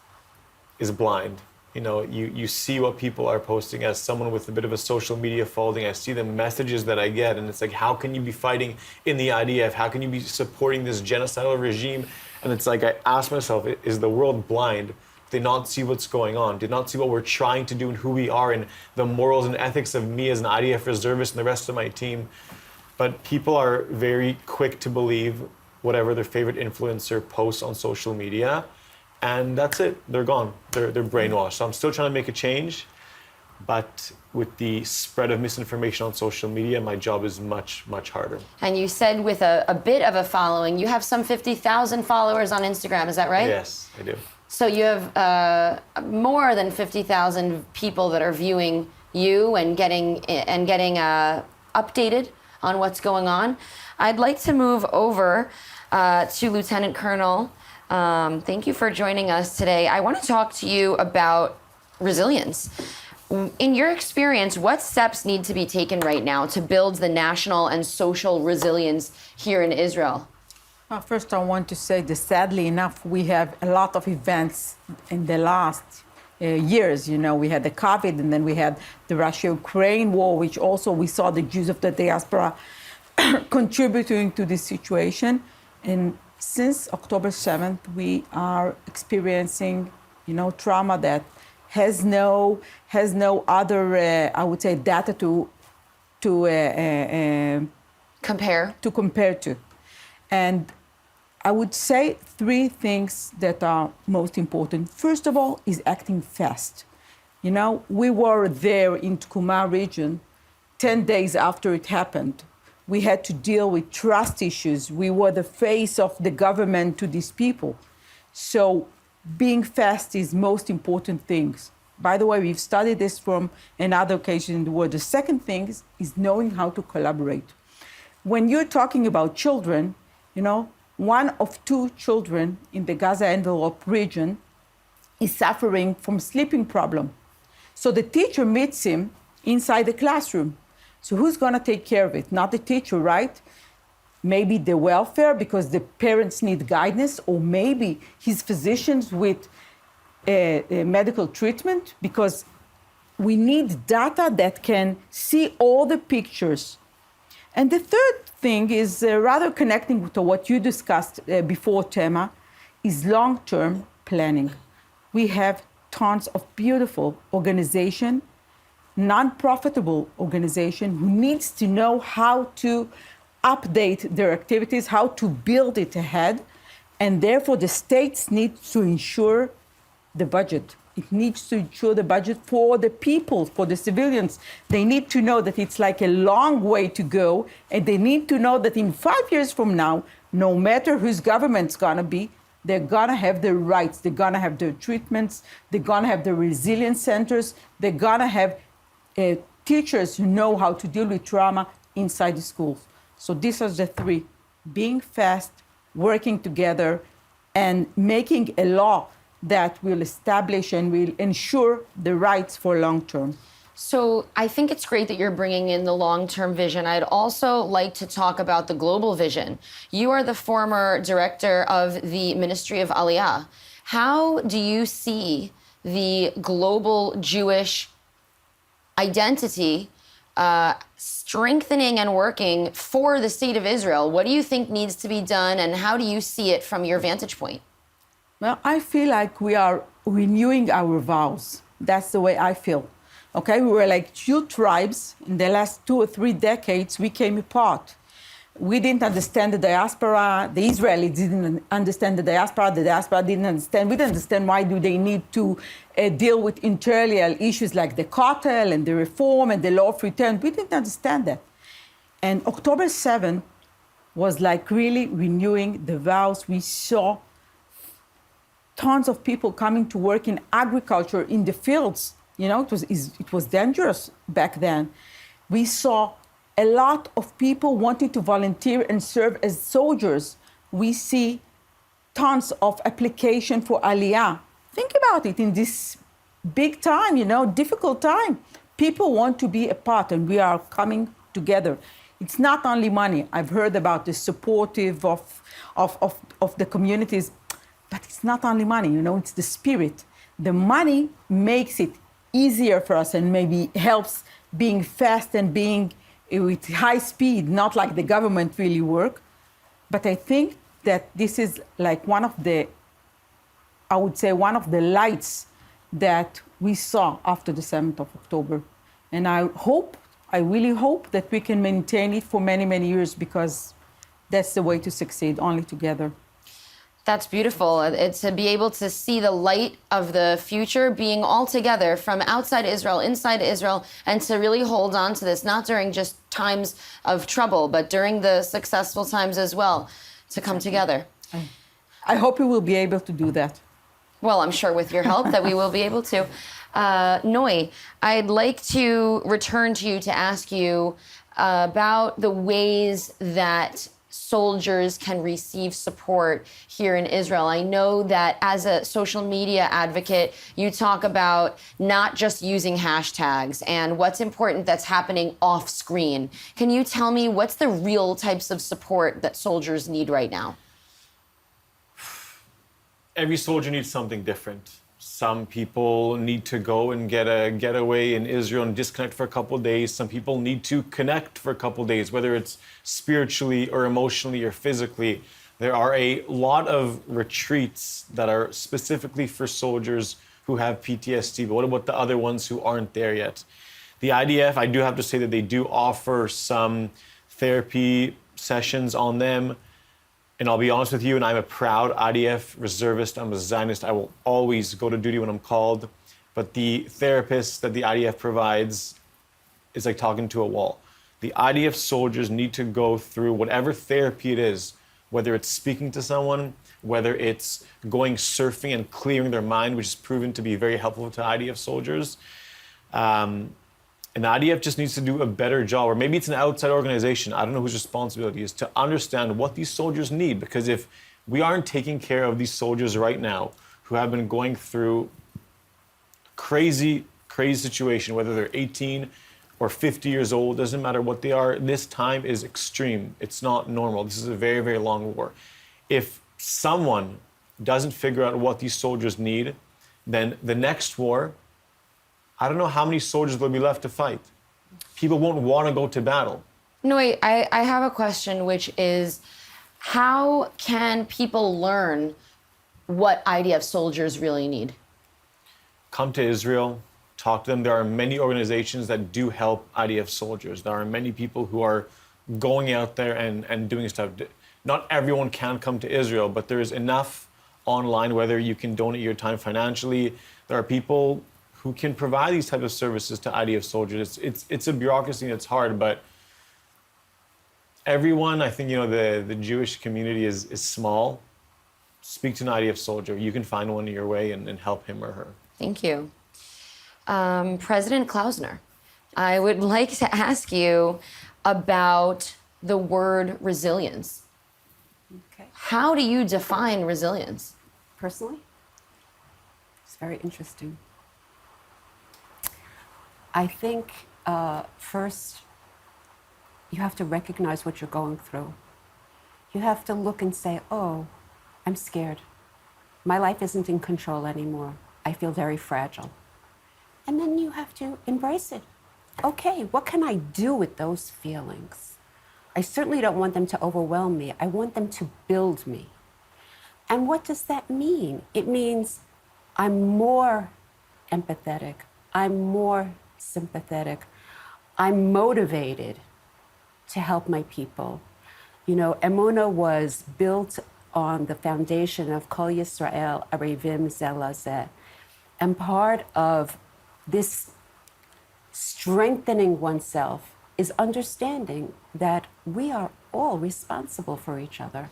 blind. You know, you see what people are posting. As someone with a bit of a social media following, I see the messages that I get, and it's like, how can you be fighting in the IDF? How can you be supporting this genocidal regime? And it's like, I ask myself, is the world blind? Do they not see what's going on? Do they not see what we're trying to do and who we are and the morals and ethics of me as an IDF reservist and the rest of my team? But people are very quick to believe whatever their favorite influencer posts on social media. And that's it. They're gone. They're brainwashed. So I'm still trying to make a change, but with the spread of misinformation on social media, my job is much, much harder. And you said with a bit of a following, you have some 50,000 followers on Instagram, is that right? Yes, I do. So you have more than 50,000 people that are viewing you and getting updated on what's going on. I'd like to move over to Lieutenant Colonel. Thank you for joining us today. I want to talk to you about resilience. In your experience, what steps need to be taken right now to build the national and social resilience here in Israel? First, I want to say that sadly enough, we have a lot of events in the last years. You know, we had the COVID, and then we had the Russia-Ukraine war, which also we saw the Jews of the diaspora contributing to this situation. And since October 7th, we are experiencing, trauma that has no other, I would say, data to compare to. And I would say three things that are most important. First of all, is acting fast. We were there in Tkuma region 10 days after it happened. We had to deal with trust issues. We were the face of the government to these people. So being fast is most important things. By the way, we've studied this from another occasion in the world. The second thing is knowing how to collaborate. When you're talking about children, one of two children in the Gaza envelope region is suffering from sleeping problem. So the teacher meets him inside the classroom. So who's going to take care of it? Not the teacher, right? Maybe the welfare, because the parents need guidance, or maybe his physicians with medical treatment, because we need data that can see all the pictures. And the third thing is rather connecting to what you discussed before, Tema, is long-term planning. We have tons of beautiful organization, non-profitable organization who needs to know how to update their activities, how to build it ahead, and therefore the states need to ensure the budget. It needs to ensure the budget for the people, for the civilians. They need to know that it's like a long way to go, and they need to know that in 5 years from now, no matter whose government's gonna be, they're gonna have their rights, they're gonna have their treatments, they're gonna have the resilience centers, they're gonna have teachers who know how to deal with trauma inside the schools. So these are the three: being fast, working together, and making a law that will establish and will ensure the rights for long term. So I think it's great that you're bringing in the long-term vision. I'd also like to talk about the global vision. You are the former director of the Ministry of Aliyah. How do you see the global Jewish identity strengthening and working for the state of Israel? What do you think needs to be done, and how do you see it from your vantage point? Well, I feel like we are renewing our vows. That's the way I feel. Okay, we were like two tribes. In the last 2 or 3 decades, we came apart. We didn't understand the diaspora. The Israelis didn't understand the diaspora didn't understand. We didn't understand why do they need to deal with interior issues like the cartel and the reform and the law of return. We didn't understand that. And October 7th was like really renewing the vows. We saw tons of people coming to work in agriculture, in the fields. You know, it was dangerous back then. We saw a lot of people wanting to volunteer and serve as soldiers. We see tons of application for Aliyah. Think about it, in this big time, difficult time. People want to be a part, and we are coming together. It's not only money. I've heard about the supportive of the communities, but it's not only money, it's the spirit. The money makes it easier for us and maybe helps being fast and being with high speed, not like the government really work. But I think that this is like one of the lights that we saw after the 7th of October. And I really hope that we can maintain it for many, many years, because that's the way to succeed, only together. That's beautiful. It's to be able to see the light of the future being all together from outside Israel, inside Israel, and to really hold on to this, not during just times of trouble, but during the successful times as well, to come together. I hope we will be able to do that. Well, I'm sure with your help that we will be able to. Noy, I'd like to return to you to ask you about the ways that soldiers can receive support here in Israel. I know that as a social media advocate, you talk about not just using hashtags and what's important that's happening off screen. Can you tell me what's the real types of support that soldiers need right now? Every soldier needs something different. Some people need to go and get a getaway in Israel and disconnect for a couple of days. Some people need to connect for a couple of days, whether it's spiritually or emotionally or physically. There are a lot of retreats that are specifically for soldiers who have PTSD. But what about the other ones who aren't there yet? The IDF, I do have to say that they do offer some therapy sessions on them. And I'll be honest with you, and I'm a proud IDF reservist. I'm a Zionist. I will always go to duty when I'm called. But the therapist that the IDF provides is like talking to a wall. The IDF soldiers need to go through whatever therapy it is, whether it's speaking to someone, whether it's going surfing and clearing their mind, which is proven to be very helpful to IDF soldiers. And the IDF just needs to do a better job, or maybe it's an outside organization, I don't know whose responsibility is, to understand what these soldiers need. Because if we aren't taking care of these soldiers right now, who have been going through crazy situation, whether they're 18 or 50 years old, doesn't matter what they are, this time is extreme. It's not normal. This is a very, very long war. If someone doesn't figure out what these soldiers need, then the next war, I don't know how many soldiers will be left to fight. People won't want to go to battle. Noy, I have a question, which is, how can people learn what IDF soldiers really need? Come to Israel, talk to them. There are many organizations that do help IDF soldiers. There are many people who are going out there and doing stuff. Not everyone can come to Israel, but there is enough online, whether you can donate your time financially. There are people who can provide these types of services to IDF soldiers. It's a bureaucracy and it's hard, but everyone, I think, the Jewish community is small. Speak to an IDF soldier. You can find one in your way and help him or her. Thank you. President Klausner, I would like to ask you about the word resilience. Okay. How do you define resilience? Personally, it's very interesting. I think first, you have to recognize what you're going through. You have to look and say, oh, I'm scared. My life isn't in control anymore. I feel very fragile. And then you have to embrace it. Okay, what can I do with those feelings? I certainly don't want them to overwhelm me. I want them to build me. And what does that mean? It means I'm more empathetic. I'm more sympathetic. I'm motivated to help my people. Emunah was built on the foundation of Kol Yisrael Arevim Zeh LaZeh. And part of this strengthening oneself is understanding that we are all responsible for each other.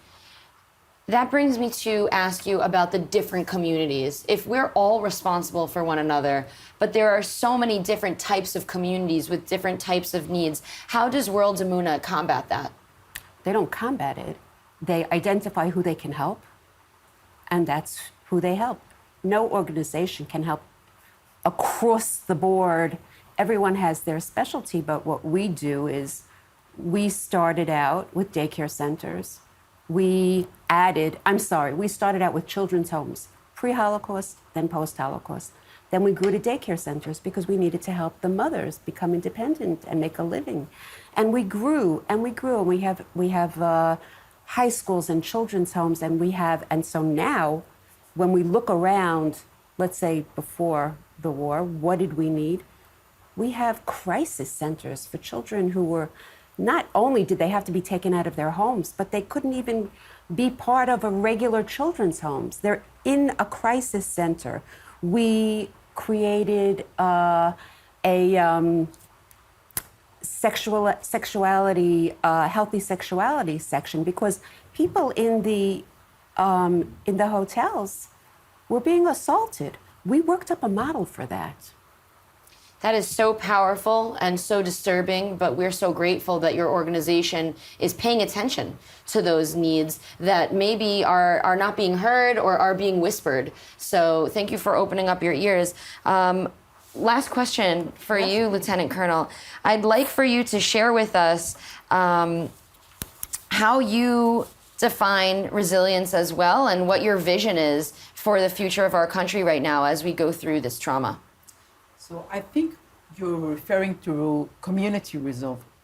That brings me to ask you about the different communities. If we're all responsible for one another, but there are so many different types of communities with different types of needs, how does World Emunah combat that? They don't combat it. They identify who they can help, and that's who they help. No organization can help across the board. Everyone has their specialty, but what we do is we started out with daycare centers. We started out with children's homes, pre-Holocaust, then post-Holocaust. Then we grew to daycare centers because we needed to help the mothers become independent and make a living. And we grew, and we have high schools and children's homes, and so now, when we look around, let's say before the war, what did we need? We have crisis centers for children who were, not only did they have to be taken out of their homes, but they couldn't even be part of a regular children's homes. They're in a crisis center. We created a healthy sexuality section because people in the hotels were being assaulted. We worked up a model for that. That is so powerful and so disturbing, but we're so grateful that your organization is paying attention to those needs that maybe are not being heard or are being whispered. So thank you for opening up your ears. Last question for you, Lieutenant Colonel. I'd like for you to share with us how you define resilience as well and what your vision is for the future of our country right now as we go through this trauma. So I think you're referring to community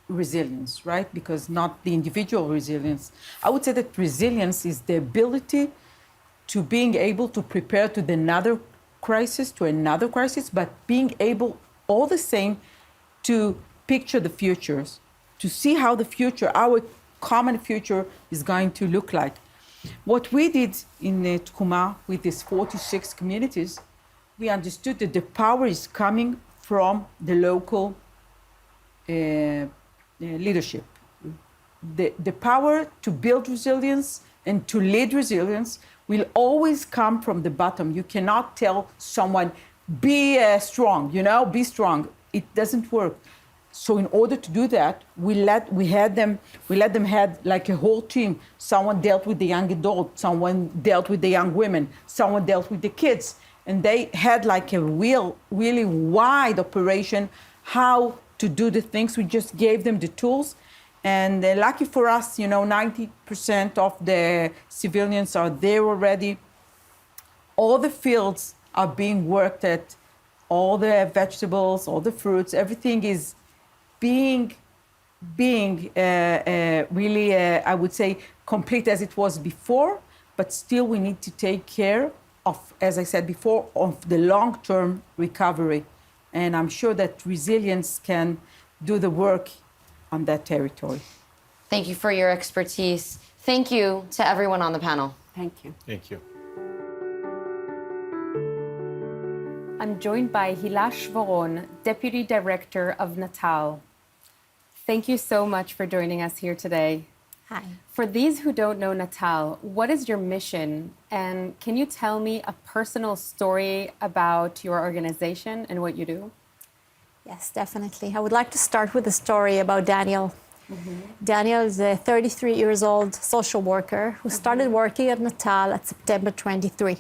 resilience, right? Because not the individual resilience. I would say that resilience is the ability to being able to prepare to another crisis, but being able all the same to picture the futures, to see how the future, our common future, is going to look like. What we did in Tkuma with these 46 communities, we understood that the power is coming from the local leadership. The power to build resilience and to lead resilience will always come from the bottom. You cannot tell someone, be strong, be strong. It doesn't work. So in order to do that, we let them have like a whole team. Someone dealt with the young adult, someone dealt with the young women, someone dealt with the kids. And they had like a really wide operation, how to do the things. We just gave them the tools. And lucky for us, 90% of the civilians are there already. All the fields are being worked at, all the vegetables, all the fruits, everything is being being really, I would say, complete as it was before, but still we need to take care of, as I said before, of the long-term recovery. And I'm sure that resilience can do the work on that territory. Thank you for your expertise. Thank you to everyone on the panel. Thank you. Thank you. I'm joined by Hila Shvoron, Deputy Director of Natal. Thank you so much for joining us here today. Hi. For these who don't know Natal, what is your mission? And can you tell me a personal story about your organization and what you do? Yes, definitely. I would like to start with a story about Daniel. Daniel is a 33 years old social worker who started working at Natal at September 23.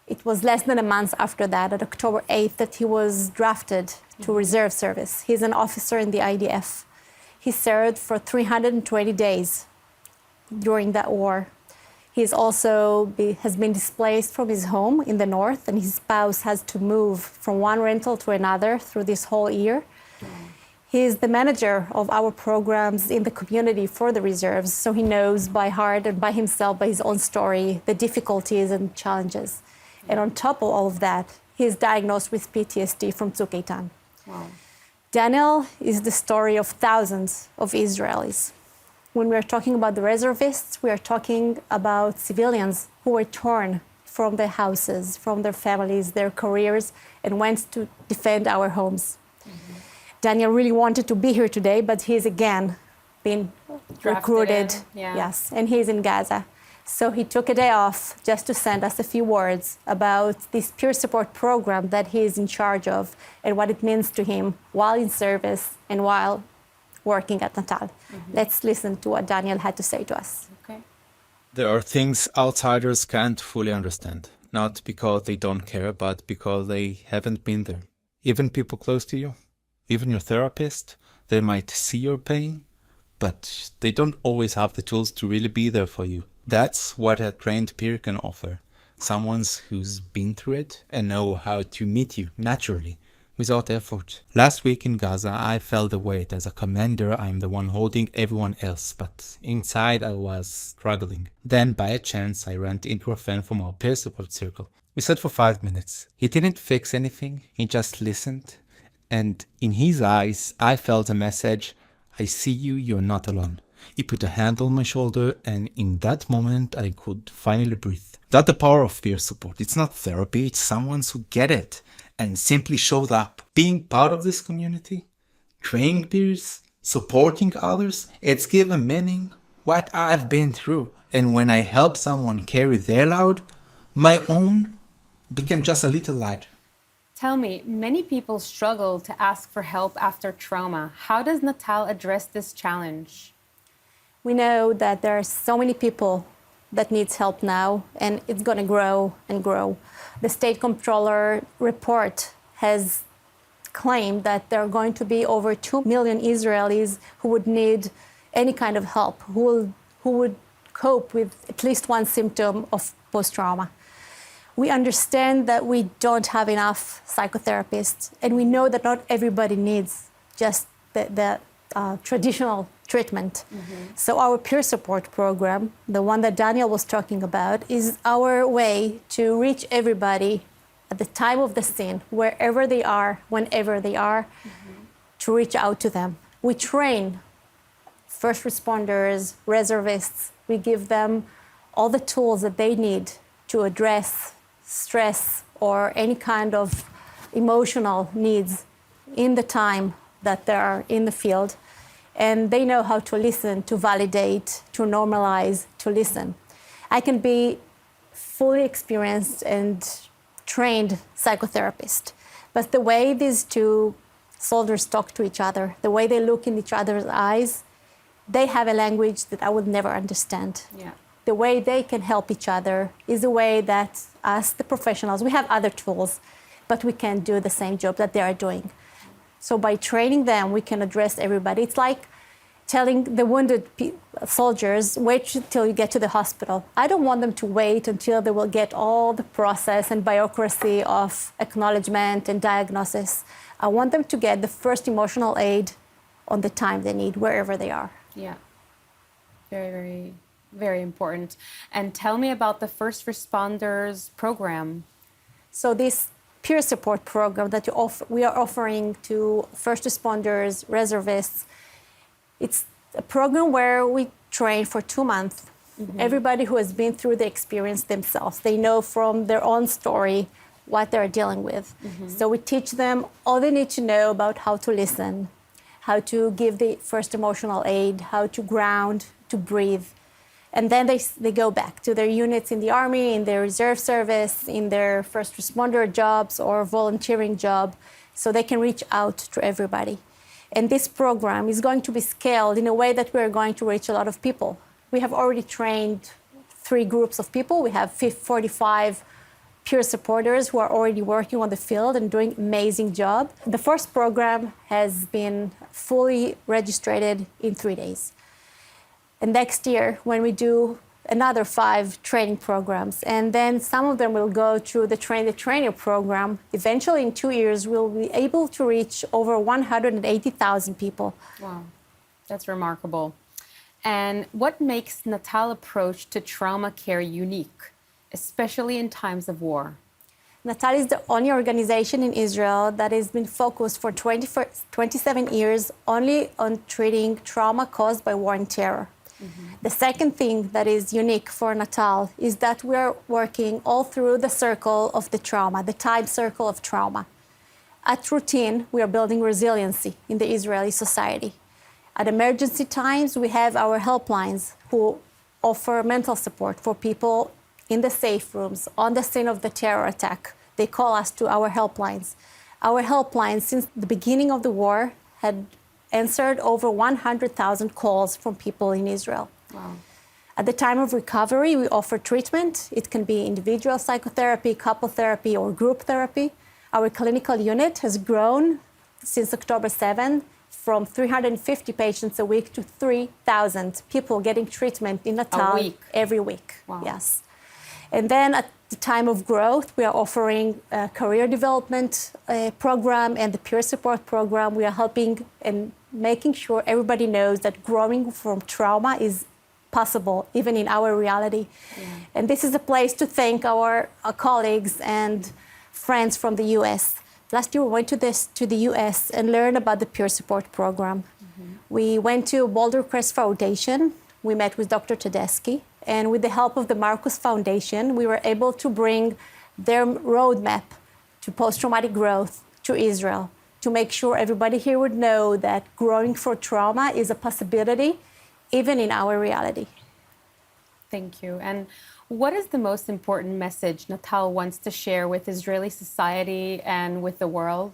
It was less than a month after that, at October 8th, that he was drafted to reserve service. He's an officer in the IDF. He served for 320 days during that war. He's also has been displaced from his home in the north, and his spouse has to move from one rental to another through this whole year. He is the manager of our programs in the community for the reserves, so he knows by heart and by himself, by his own story, the difficulties and challenges. And on top of all of that, he is diagnosed with PTSD from Tzuk Eitan. Wow. Daniel is the story of thousands of Israelis. When we're talking about the reservists, we are talking about civilians who were torn from their houses, from their families, their careers, and went to defend our homes. Daniel really wanted to be here today, but he's again been recruited. Yes, and he's in Gaza. So he took a day off just to send us a few words about this peer support program that he is in charge of and what it means to him while in service and while working at Natal. Let's listen to what Daniel had to say to us. Okay. There are things outsiders can't fully understand, not because they don't care, but because they haven't been there. Even people close to you, even your therapist, they might see your pain, but they don't always have the tools to really be there for you. That's what a trained peer can offer. Someone who's been through it and know how to meet you naturally, without effort. Last week in Gaza, I felt the weight. As a commander, I'm the one holding everyone else, but inside I was struggling. Then, by a chance, I ran into a friend from our peer support circle. We sat for 5 minutes. He didn't fix anything, he just listened. And in his eyes, I felt a message, I see you, you're not alone. He put a hand on my shoulder, and in that moment, I could finally breathe. That's the power of peer support. It's not therapy, it's someone who get it and simply showed up. Being part of this community, training peers, supporting others, it's given meaning what I've been through. And when I help someone carry their load, my own became just a little lighter. Tell me, many people struggle to ask for help after trauma. How does Natal address this challenge? We know that there are so many people that needs help now, and it's going to grow and grow. The state comptroller report has claimed that there are going to be over 2 million Israelis who would need any kind of help, who would cope with at least one symptom of post-trauma. We understand that we don't have enough psychotherapists, and we know that not everybody needs just the traditional treatment. So our peer support program, the one that Daniel was talking about, is our way to reach everybody at the time of the scene, wherever they are, whenever they are, to reach out to them. We train first responders, reservists. We give them all the tools that they need to address stress or any kind of emotional needs in the time that they are in the field. And they know how to listen, to validate, to normalize, to listen. I can be fully experienced and trained psychotherapist, but the way these two soldiers talk to each other, the way they look in each other's eyes, they have a language that I would never understand. Yeah. The way they can help each other is a way that us, the professionals, we have other tools, but we can't do the same job that they are doing. So by training them, we can address everybody. It's like telling the wounded soldiers, wait till you get to the hospital. I don't want them to wait until they will get all the process and bureaucracy of acknowledgement and diagnosis. I want them to get the first emotional aid on the time they need, wherever they are. Yeah. Very, very, very important. And tell me about the first responders program. So this peer support program that we are offering to first responders, reservists, it's a program where we train for 2 months. Everybody who has been through the experience themselves, they know from their own story what they're dealing with. So we teach them all they need to know about how to listen, how to give the first emotional aid, how to ground, to breathe. And then they go back to their units in the army, in their reserve service, in their first responder jobs or volunteering job, so they can reach out to everybody. And this program is going to be scaled in a way that we're going to reach a lot of people. We have already trained 3 groups of people. We have 45 peer supporters who are already working on the field and doing an amazing job. The first program has been fully registered in 3 days. And next year, when we do another 5 training programs, and then some of them will go through the trainer program, eventually in 2 years, we'll be able to reach over 180,000 people. Wow, that's remarkable. And what makes Natal's approach to trauma care unique, especially in times of war? Natal is the only organization in Israel that has been focused for 27 years only on treating trauma caused by war and terror. The second thing that is unique for Natal is that we're working all through the circle of the trauma, the time circle of trauma. At routine, we are building resiliency in the Israeli society. At emergency times, we have our helplines who offer mental support for people in the safe rooms, on the scene of the terror attack. They call us to our helplines. Our helplines, since the beginning of the war, had answered over 100,000 calls from people in Israel. Wow. At the time of recovery, we offer treatment. It can be individual psychotherapy, couple therapy, or group therapy. Our clinical unit has grown since October 7 from 350 patients a week to 3,000 people getting treatment in Natal every week. Wow. Yes. And then at the time of growth, we are offering a career development program and the peer support program. We are helping and making sure everybody knows that growing from trauma is possible, even in our reality. And this is a place to thank our colleagues and friends from the U.S. Last year, we went to the U.S. and learned about the peer support program. We went to Boulder Crest Foundation. We met with Dr. Tedeschi. And with the help of the Marcus Foundation, we were able to bring their roadmap to post-traumatic growth to Israel, to make sure everybody here would know that growing from trauma is a possibility, even in our reality. Thank you. And what is the most important message Natal wants to share with Israeli society and with the world?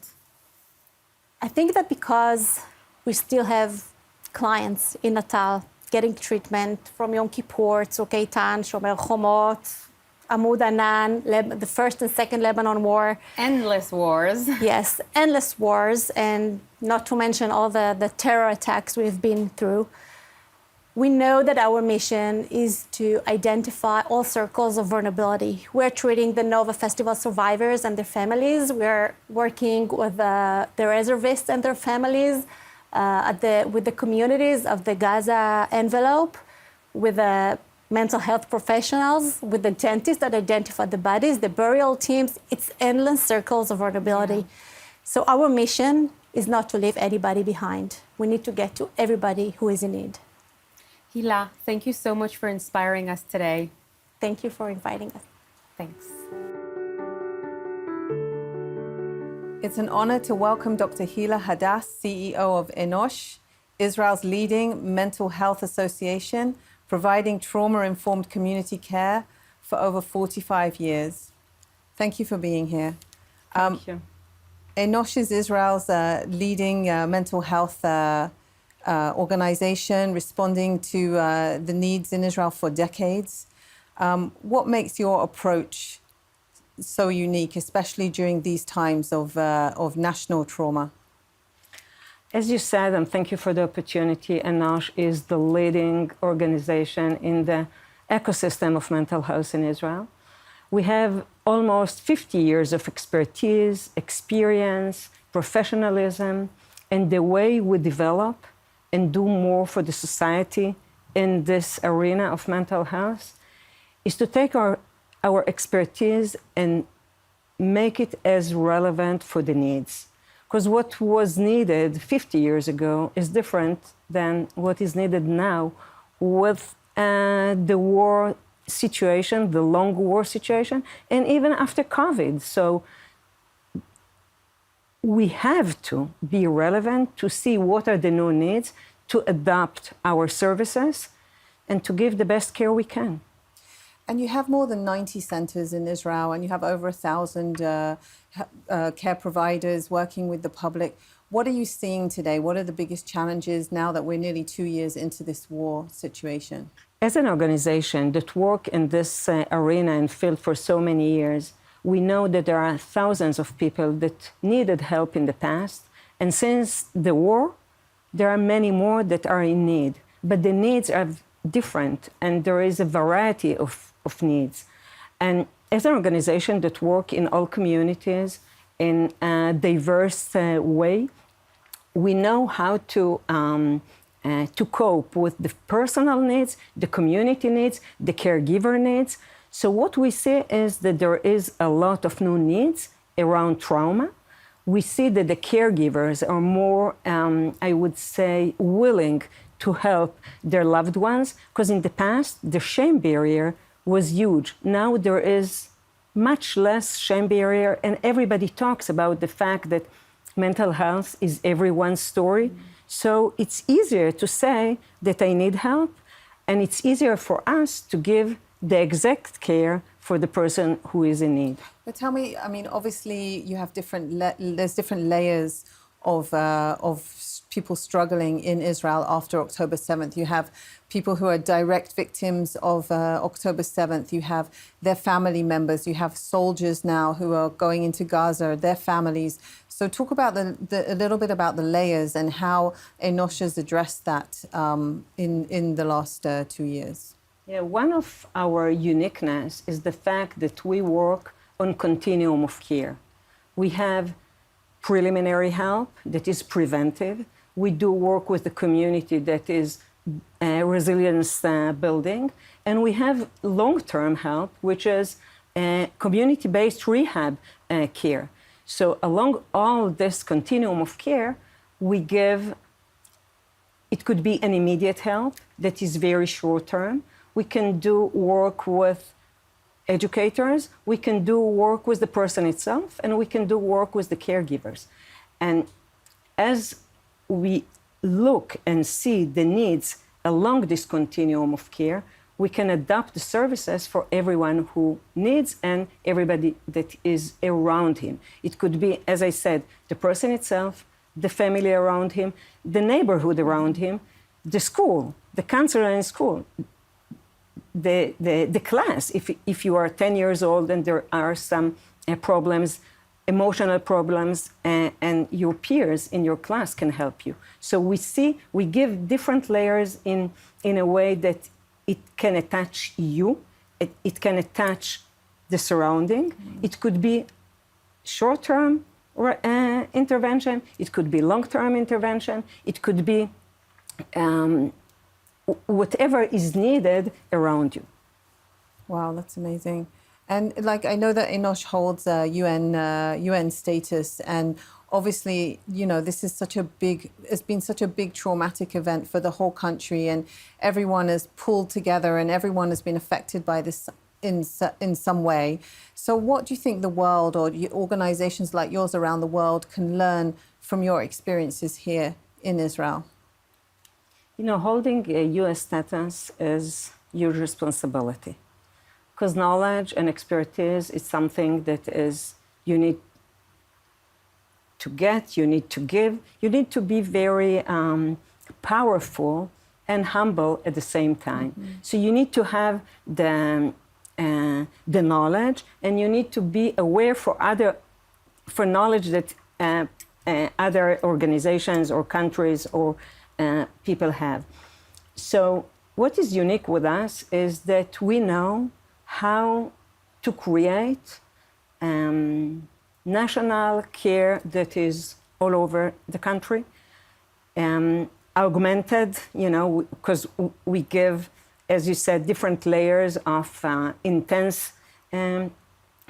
I think that because we still have clients in Natal getting treatment from Yom Kippur, Tzuk Eitan, Shomer Chomot, Amud Anan, the first and second Lebanon war. Endless wars. Yes, endless wars, and not to mention all the terror attacks we've been through. We know that our mission is to identify all circles of vulnerability. We're treating the Nova Festival survivors and their families. We're working with the reservists and their families, with the communities of the Gaza envelope, with the mental health professionals, with the dentists that identify the bodies, the burial teams. It's endless circles of vulnerability. Yeah. So our mission is not to leave anybody behind. We need to get to everybody who is in need. Hila, thank you so much for inspiring us today. Thank you for inviting us. Thanks. It's an honor to welcome Dr. Hila Hadass, CEO of Enosh, Israel's leading mental health association, providing trauma-informed community care for over 45 years. Thank you for being here. Thank you. Enosh is Israel's leading mental health organization, responding to the needs in Israel for decades. What makes your approach so unique, especially during these times of national trauma? As you said, and thank you for the opportunity, Enosh is the leading organization in the ecosystem of mental health in Israel. We have almost 50 years of expertise, experience, professionalism, and the way we develop and do more for the society in this arena of mental health is to take our expertise and make it as relevant for the needs. Because what was needed 50 years ago is different than what is needed now with the war situation, the long war situation, and even after COVID. So we have to be relevant to see what are the new needs, to adapt our services, and to give the best care we can. And you have more than 90 centers in Israel, and you have over 1,000 care providers working with the public. What are you seeing today? What are the biggest challenges now that we're nearly 2 years into this war situation? As an organization that work in this arena and field for so many years, we know that there are thousands of people that needed help in the past. And since the war, there are many more that are in need. But the needs are different, and there is a variety of needs. And as an organization that work in all communities in a diverse way, we know how to cope with the personal needs, the community needs, the caregiver needs. So what we see is that there is a lot of new needs around trauma. We see that the caregivers are more, I would say, willing to help their loved ones, because in the past, the shame barrier was huge. Now there is much less shame barrier, and everybody talks about the fact that mental health is everyone's story. So it's easier to say that I need help, and it's easier for us to give the exact care for the person who is in need. But tell me, I mean, obviously you have there's different layers of people struggling in Israel after October 7th. You have people who are direct victims of October 7th. You have their family members. You have soldiers now who are going into Gaza, their families. So talk about a little bit about the layers and how Enosh has addressed that in the last 2 years. Yeah, one of our uniqueness is the fact that we work on continuum of care. We have preliminary help that is preventive. We do work with the community that is resilience building. And we have long-term help, which is community-based rehab care. So along all this continuum of care, we give, it could be an immediate help that is very short-term. We can do work with educators, we can do work with the person itself, and we can do work with the caregivers. And as we look and see the needs along this continuum of care, we can adapt the services for everyone who needs and everybody that is around him. It could be, as I said, the person itself, the family around him, the neighborhood around him, the school, the counselor in school, the class. If you are 10 years old and there are some problems, emotional problems, and your peers in your class can help you. So we give different layers in a way that it can attach you, it can attach the surrounding. It could be short-term intervention, it could be long-term intervention, it could be whatever is needed around you. Wow, that's amazing. And like, I know that Enosh holds UN status, and obviously, you know, this is it's been such a big traumatic event for the whole country, and everyone is pulled together and everyone has been affected by this in some way. So what do you think the world or organizations like yours around the world can learn from your experiences here in Israel? You know, holding a US status is your responsibility, because knowledge and expertise is something that is you need to get, you need to give, you need to be very powerful and humble at the same time. Mm-hmm. So you need to have the knowledge, and you need to be aware for knowledge that other organizations or countries or people have. So what is unique with us is that we know how to create national care that is all over the country, augmented, because we give, as you said, different layers of intense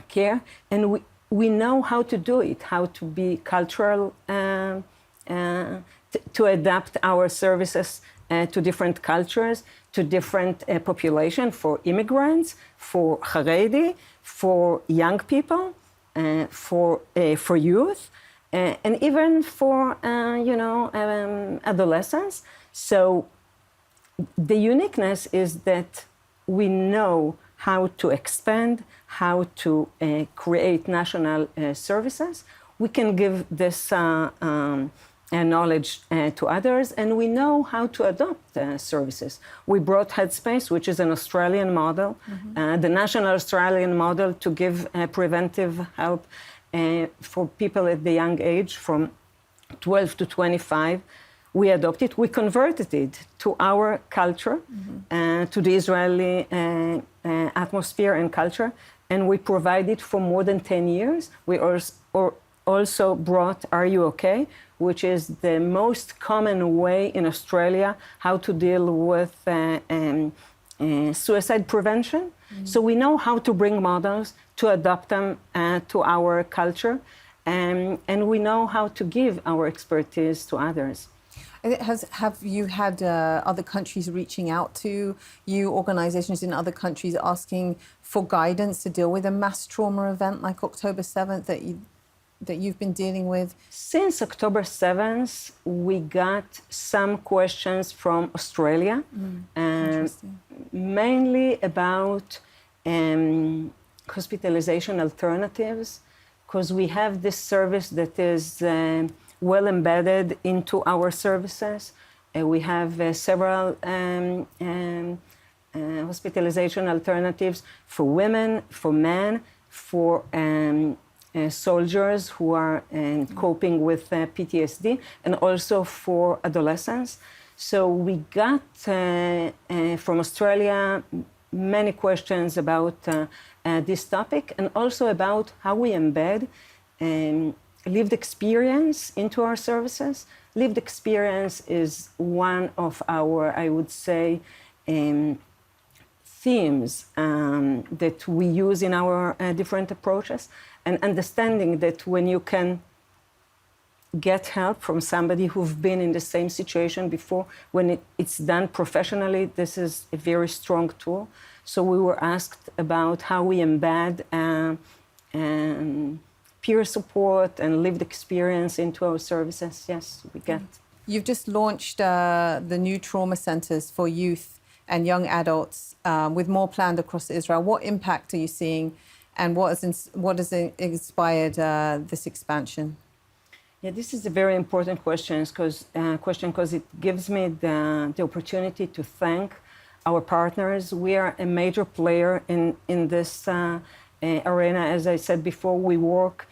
care, and we know how to do it, how to be cultural, to adapt our services to different cultures, to different population, for immigrants, for Haredi, for young people, for youth, and even for adolescents. So the uniqueness is that we know how to expand, how to create national services. We can give this knowledge to others, and we know how to adopt services. We brought Headspace, which is an Australian model, the national Australian model to give preventive help for people at the young age from 12 to 25. We adopted it, we converted it to our culture, to the Israeli atmosphere and culture, and we provide it for more than 10 years. We also brought Are You OK?, which is the most common way in Australia how to deal with suicide prevention. So we know how to bring models, to adopt them to our culture, and we know how to give our expertise to others. Have you had other countries reaching out to you, organizations in other countries asking for guidance to deal with a mass trauma event like October 7th that you've been dealing with? Since October 7th, we got some questions from Australia, mainly about hospitalization alternatives, because we have this service that is well embedded into our services. We have several hospitalization alternatives for women, for men, for soldiers who are coping with PTSD, and also for adolescents. So we got from Australia many questions about this topic, and also about how we embed lived experience into our services. Lived experience is one of our, I would say, themes that we use in our different approaches, and understanding that when you can get help from somebody who've been in the same situation before, when it's done professionally, this is a very strong tool. So we were asked about how we embed peer support and lived experience into our services. Yes, we get. You've just launched the new trauma centers for youth and young adults, with more planned across Israel. What impact are you seeing, and what has inspired this expansion? Yeah, this is a very important question because it gives me the opportunity to thank our partners. We are a major player in this arena. As I said before, we work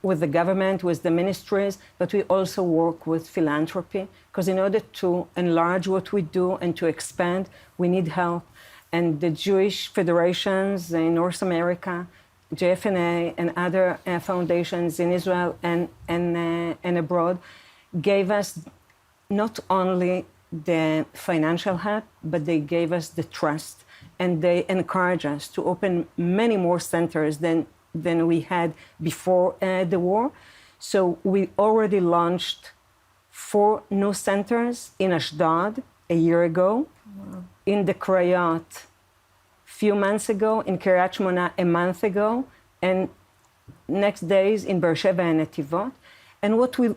with the government, with the ministries, but we also work with philanthropy, because in order to enlarge what we do and to expand, we need help. And the Jewish federations in North America, JFNA, and other foundations in Israel and abroad gave us not only the financial help, but they gave us the trust, and they encouraged us to open many more centers than we had before the war. So we already launched 4 new centers in Ashdod a year ago, in the Krayot few months ago, in Kiryat Shmona a month ago, and next days in Beersheba and Netivot. And what we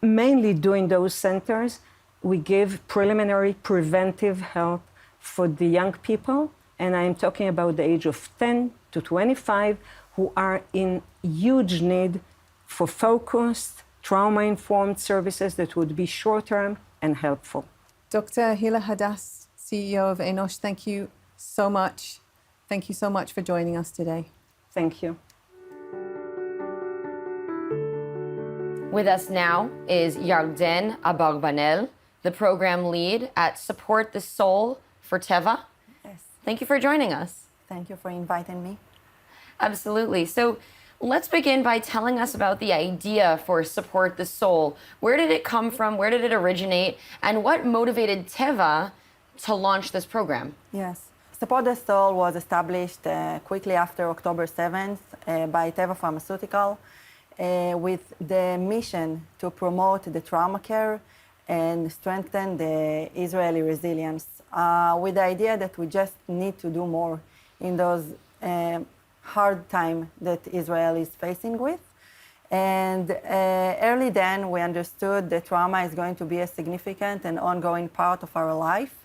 mainly do in those centers, we give preliminary preventive help for the young people, and I'm talking about the age of 10 to 25, who are in huge need for focused, trauma-informed services that would be short-term and helpful. Dr. Hila Hadass, CEO of Enosh, thank you so much. Thank you so much for joining us today. Thank you. With us now is Yarden Abarbanel, the program lead at Support the Soul for Teva. Yes. Thank you for joining us. Thank you for inviting me. Absolutely. So Let's begin by telling us about the idea for Support the Soul. Where did it come from? Where did it originate? And what motivated Teva to launch this program? Yes. Support the Soul was established quickly after October 7th by Teva Pharmaceutical with the mission to promote the trauma care and strengthen the Israeli resilience with the idea that we just need to do more in those hard time that Israel is facing with. And early then we understood that trauma is going to be a significant and ongoing part of our life.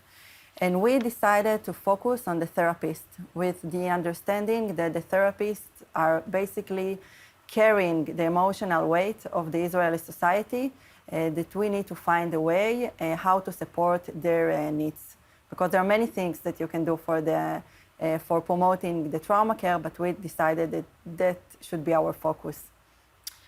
And we decided to focus on the therapist with the understanding that the therapists are basically carrying the emotional weight of the Israeli society, that we need to find a way how to support their needs. Because there are many things that you can do for promoting the trauma care, but we decided that that should be our focus.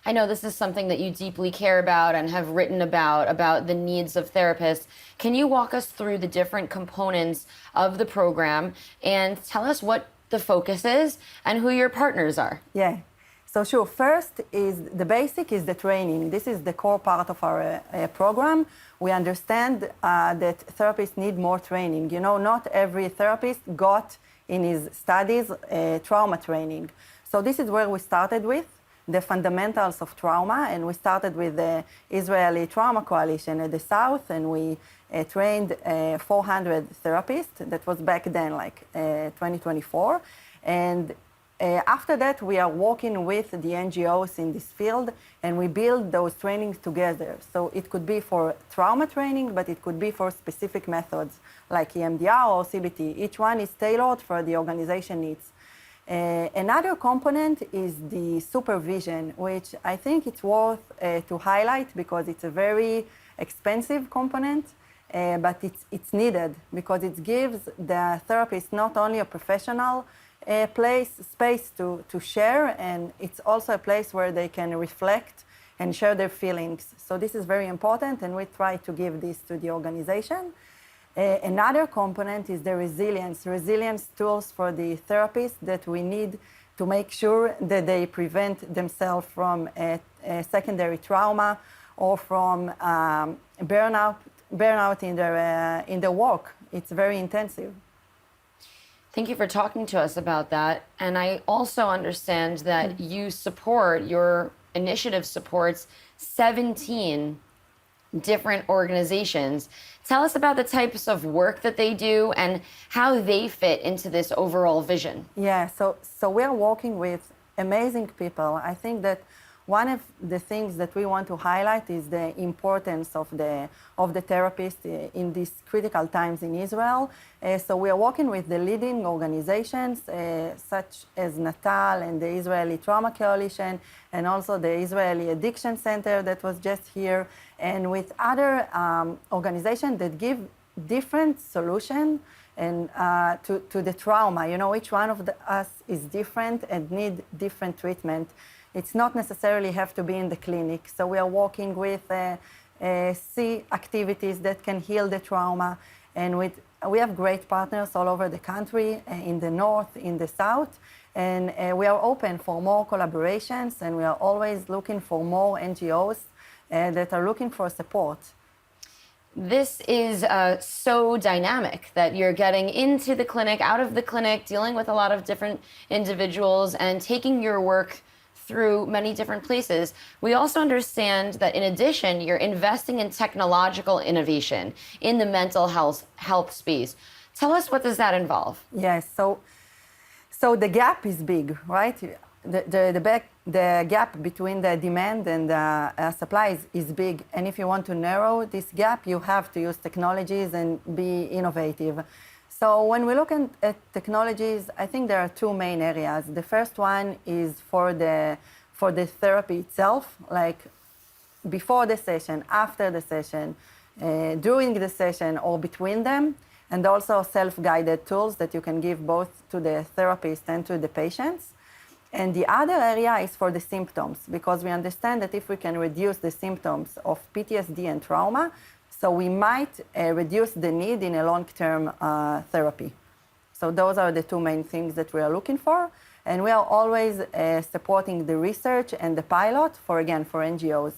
I know this is something that you deeply care about and have written about the needs of therapists. Can you walk us through the different components of the program and tell us what the focus is and who your partners are? Yeah. So sure, first is the basic is the training. This is the core part of our program. We understand that therapists need more training. You know, not every therapist got in his studies trauma training. So this is where we started with the fundamentals of trauma, and we started with the Israeli Trauma Coalition at the South, and we trained 400 therapists. That was back then, like 2024. And after that, we are working with the NGOs in this field, and we build those trainings together. So it could be for trauma training, but it could be for specific methods like EMDR or CBT. Each one is tailored for the organization needs. Another component is the supervision, which I think it's worth to highlight because it's a very expensive component, but it's needed because it gives the therapist not only a professional space to share, and it's also a place where they can reflect and share their feelings. So this is very important, and we try to give this to the organization. Another component is the resilience tools for the therapists that we need to make sure that they prevent themselves from a secondary trauma or from burnout in their work. It's very intensive. Thank you for talking to us about that. And I also understand that your initiative supports 17 different organizations. Tell us about the types of work that they do and how they fit into this overall vision. Yeah, so we're working with amazing people. I think that one of the things that we want to highlight is the importance of the therapist in these critical times in Israel. So we are working with the leading organizations such as Natal and the Israeli Trauma Coalition, and also the Israeli Addiction Center that was just here, and with other organizations that give different solutions and to the trauma. You know, each one of us is different and need different treatment. It's not necessarily have to be in the clinic. So we are working with activities that can heal the trauma. And we have great partners all over the country, in the north, in the south. And we are open for more collaborations, and we are always looking for more NGOs that are looking for support. This is so dynamic that you're getting into the clinic, out of the clinic, dealing with a lot of different individuals and taking your work through many different places. We also understand that in addition, you're investing in technological innovation in the mental health space. Tell us, what does that involve? Yes, so the gap is big, right? The gap between the demand and the supply is big. And if you want to narrow this gap, you have to use technologies and be innovative. So when we look at technologies, I think there are two main areas. The first one is for the therapy itself, like before the session, after the session, during the session, or between them, and also self-guided tools that you can give both to the therapist and to the patients. And the other area is for the symptoms, because we understand that if we can reduce the symptoms of PTSD and trauma, so we might reduce the need in a long-term therapy. So those are the two main things that we are looking for. And we are always supporting the research and the pilot for NGOs.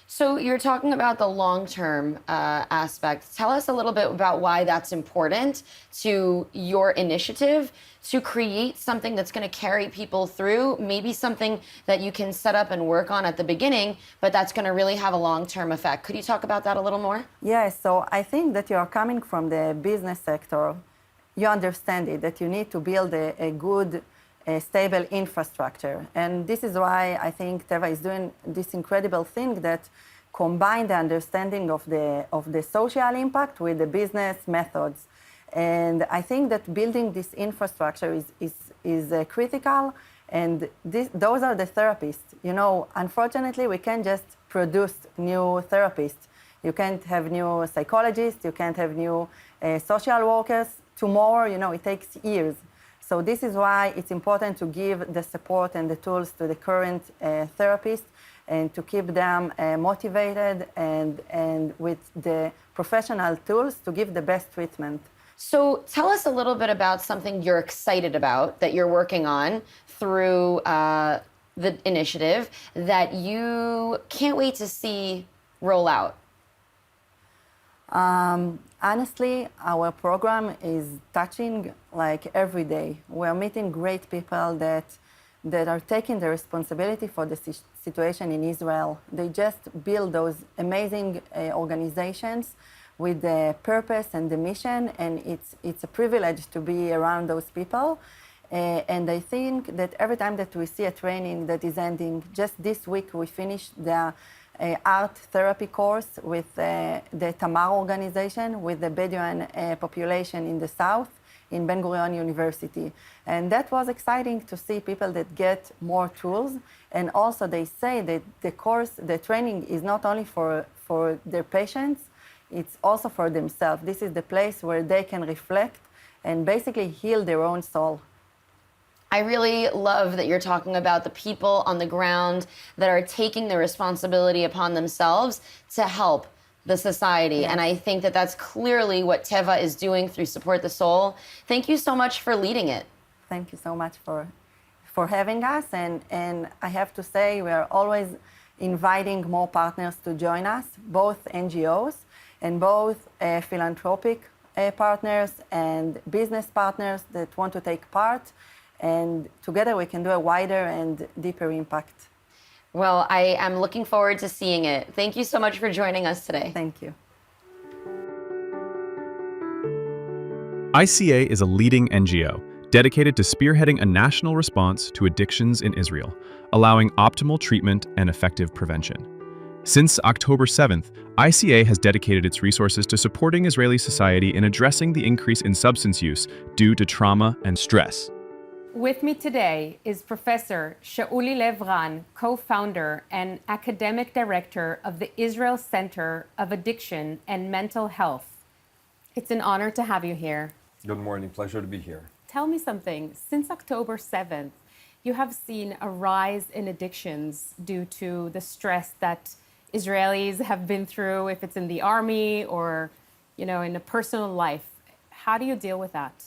So you're talking about the long-term aspect. Tell us a little bit about why that's important to your initiative to create something that's going to carry people through, maybe something that you can set up and work on at the beginning, but that's going to really have a long-term effect. Could you talk about that a little more? Yes, so I think that you are coming from the business sector. You understand it, that you need to build a good, stable infrastructure. And this is why I think Teva is doing this incredible thing that combine the understanding of the social impact with the business methods. And I think that building this infrastructure is critical, and those are the therapists. You know, unfortunately, we can't just produce new therapists. You can't have new psychologists, you can't have new social workers. Tomorrow, you know, it takes years. So this is why it's important to give the support and the tools to the current therapists and to keep them motivated and with the professional tools to give the best treatment. So tell us a little bit about something you're excited about that you're working on through the initiative that you can't wait to see roll out. Honestly, our program is touching like every day. We're meeting great people that are taking the responsibility for the situation in Israel. They just build those amazing organizations with the purpose and the mission, and it's a privilege to be around those people. And I think that every time that we see a training that is ending, just this week we finished the art therapy course with the Tamar organization with the Bedouin population in the south in Ben Gurion University. And that was exciting to see people that get more tools. And also they say that the training is not only for their patients, it's also for themselves. This is the place where they can reflect and basically heal their own soul. I really love that you're talking about the people on the ground that are taking the responsibility upon themselves to help the society. Yes. And I think that that's clearly what Teva is doing through Support the Soul. Thank you so much for leading it. Thank you so much for having us. And I have to say, we are always inviting more partners to join us, both NGOs and both philanthropic partners and business partners that want to take part. And together we can do a wider and deeper impact. Well, I am looking forward to seeing it. Thank you so much for joining us today. Thank you. ICA is a leading NGO dedicated to spearheading a national response to addictions in Israel, allowing optimal treatment and effective prevention. Since October 7th, ICA has dedicated its resources to supporting Israeli society in addressing the increase in substance use due to trauma and stress. With me today is Professor Noy Leyb, co-founder and academic director of the Israel Center of Addiction and Mental Health. It's an honor to have you here. Good morning, pleasure to be here. Tell me something. Since October 7th, you have seen a rise in addictions due to the stress that Israelis have been through, if it's in the army or, you know, in a personal life. How do you deal with that?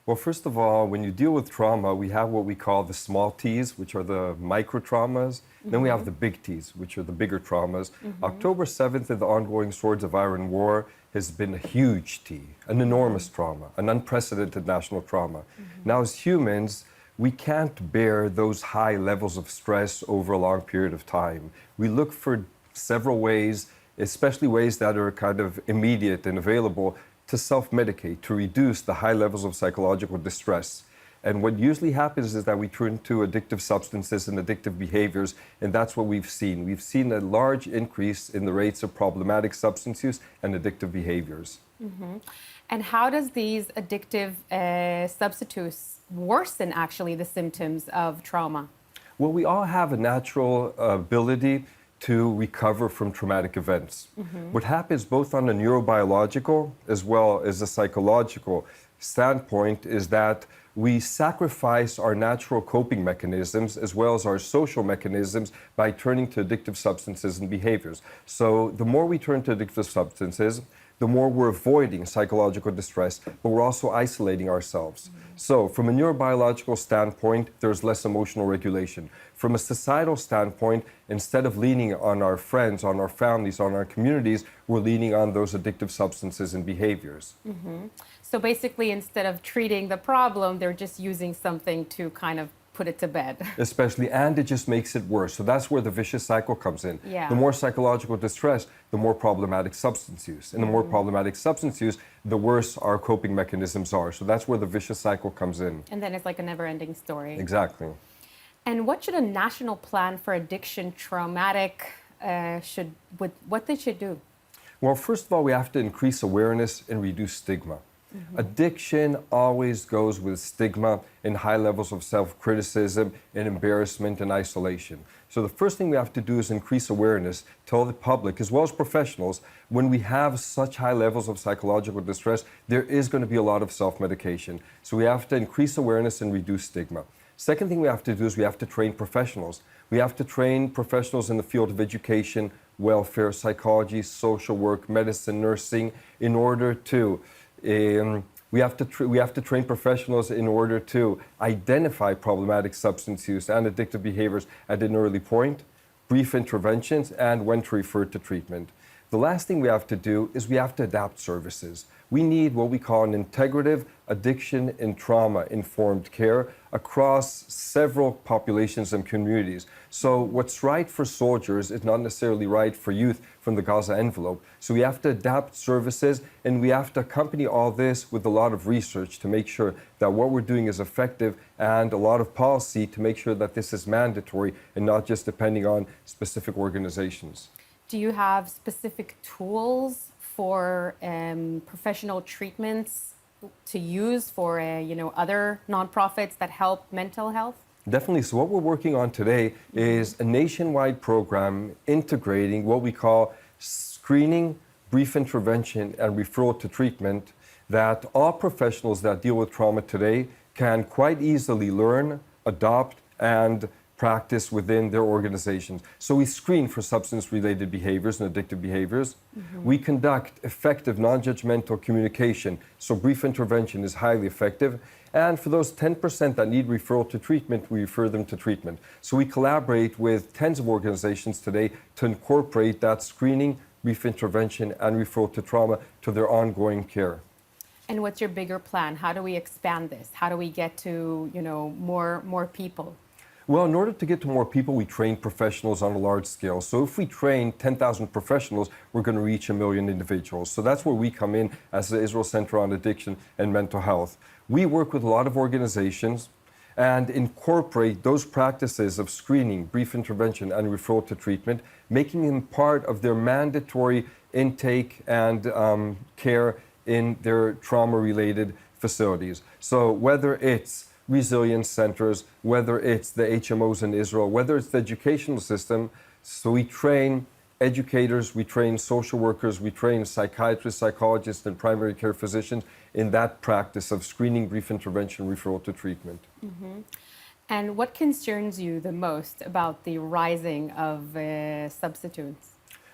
Well, first of all, when you deal with trauma, we have what we call the small T's, which are the micro traumas. Then we have the big T's, which are the bigger traumas. October 7th and the ongoing Swords of Iron War has been a huge T, an enormous trauma, an unprecedented national trauma. Now, as humans, we can't bear those high levels of stress over a long period of time. We look for several ways, especially ways that are kind of immediate and available, to self-medicate, to reduce the high levels of psychological distress. And what usually happens is that we turn to addictive substances and addictive behaviors, and that's what we've seen. We've seen a large increase in the rates of problematic substance use and addictive behaviors. And how does these addictive substitutes worsen actually the symptoms of trauma? Well, we all have a natural ability to recover from traumatic events. What happens both on a neurobiological as well as a psychological standpoint is that we sacrifice our natural coping mechanisms as well as our social mechanisms by turning to addictive substances and behaviors. So the more we turn to addictive substances, the more we're avoiding psychological distress, but we're also isolating ourselves. So from a neurobiological standpoint, there's less emotional regulation. From a societal standpoint, instead of leaning on our friends, on our families, on our communities, we're leaning on those addictive substances and behaviors. So basically, instead of treating the problem, they're just using something to kind of put it to bed. Especially, and it just makes it worse. So that's where the vicious cycle comes in. Yeah. The more psychological distress, the more problematic substance use. And the more problematic substance use, the worse our coping mechanisms are. So that's where the vicious cycle comes in. And then it's like a never-ending story. Exactly. And what should a national plan for addiction traumatic what they should do? Well, first of all, we have to increase awareness and reduce stigma. Addiction always goes with stigma and high levels of self-criticism and embarrassment and isolation. So the first thing we have to do is increase awareness, tell the public as well as professionals, when we have such high levels of psychological distress, there is going to be a lot of self-medication. So we have to increase awareness and reduce stigma. Second thing we have to do is we have to train professionals. We have to train professionals in the field of education, welfare, psychology, social work, medicine, nursing, in order to we have to train professionals in order to identify problematic substance use and addictive behaviors at an early point, brief interventions, and when to refer to treatment. The last thing we have to do is we have to adapt services. We need what we call an integrative addiction and trauma informed care across several populations and communities. So what's right for soldiers is not necessarily right for youth from the Gaza envelope. So we have to adapt services, and we have to accompany all this with a lot of research to make sure that what we're doing is effective, and a lot of policy to make sure that this is mandatory and not just depending on specific organizations. Do you have specific tools for professional treatments to use for other nonprofits that help mental health? Definitely. So what we're working on today is a nationwide program integrating what we call screening, brief intervention, and referral to treatment that all professionals that deal with trauma today can quite easily learn, adopt, and practice within their organizations. So we screen for substance-related behaviors and addictive behaviors. We conduct effective non-judgmental communication, so brief intervention is highly effective. And for those 10% that need referral to treatment, we refer them to treatment. So we collaborate with tens of organizations today to incorporate that screening, brief intervention, and referral to trauma to their ongoing care. And what's your bigger plan? How do we expand this? How do we get to more people? Well, in order to get to more people, we train professionals on a large scale. So if we train 10,000 professionals, we're going to reach 1 million individuals. So that's where we come in as the Israel Center on Addiction and Mental Health. We work with a lot of organizations and incorporate those practices of screening, brief intervention, and referral to treatment, making them part of their mandatory intake and care in their trauma-related facilities. So whether it's resilience centers, whether it's the HMOs in Israel, whether it's the educational system. So we train educators, we train social workers, we train psychiatrists, psychologists, and primary care physicians in that practice of screening, brief intervention, referral to treatment. And what concerns you the most about the rising of substitutes?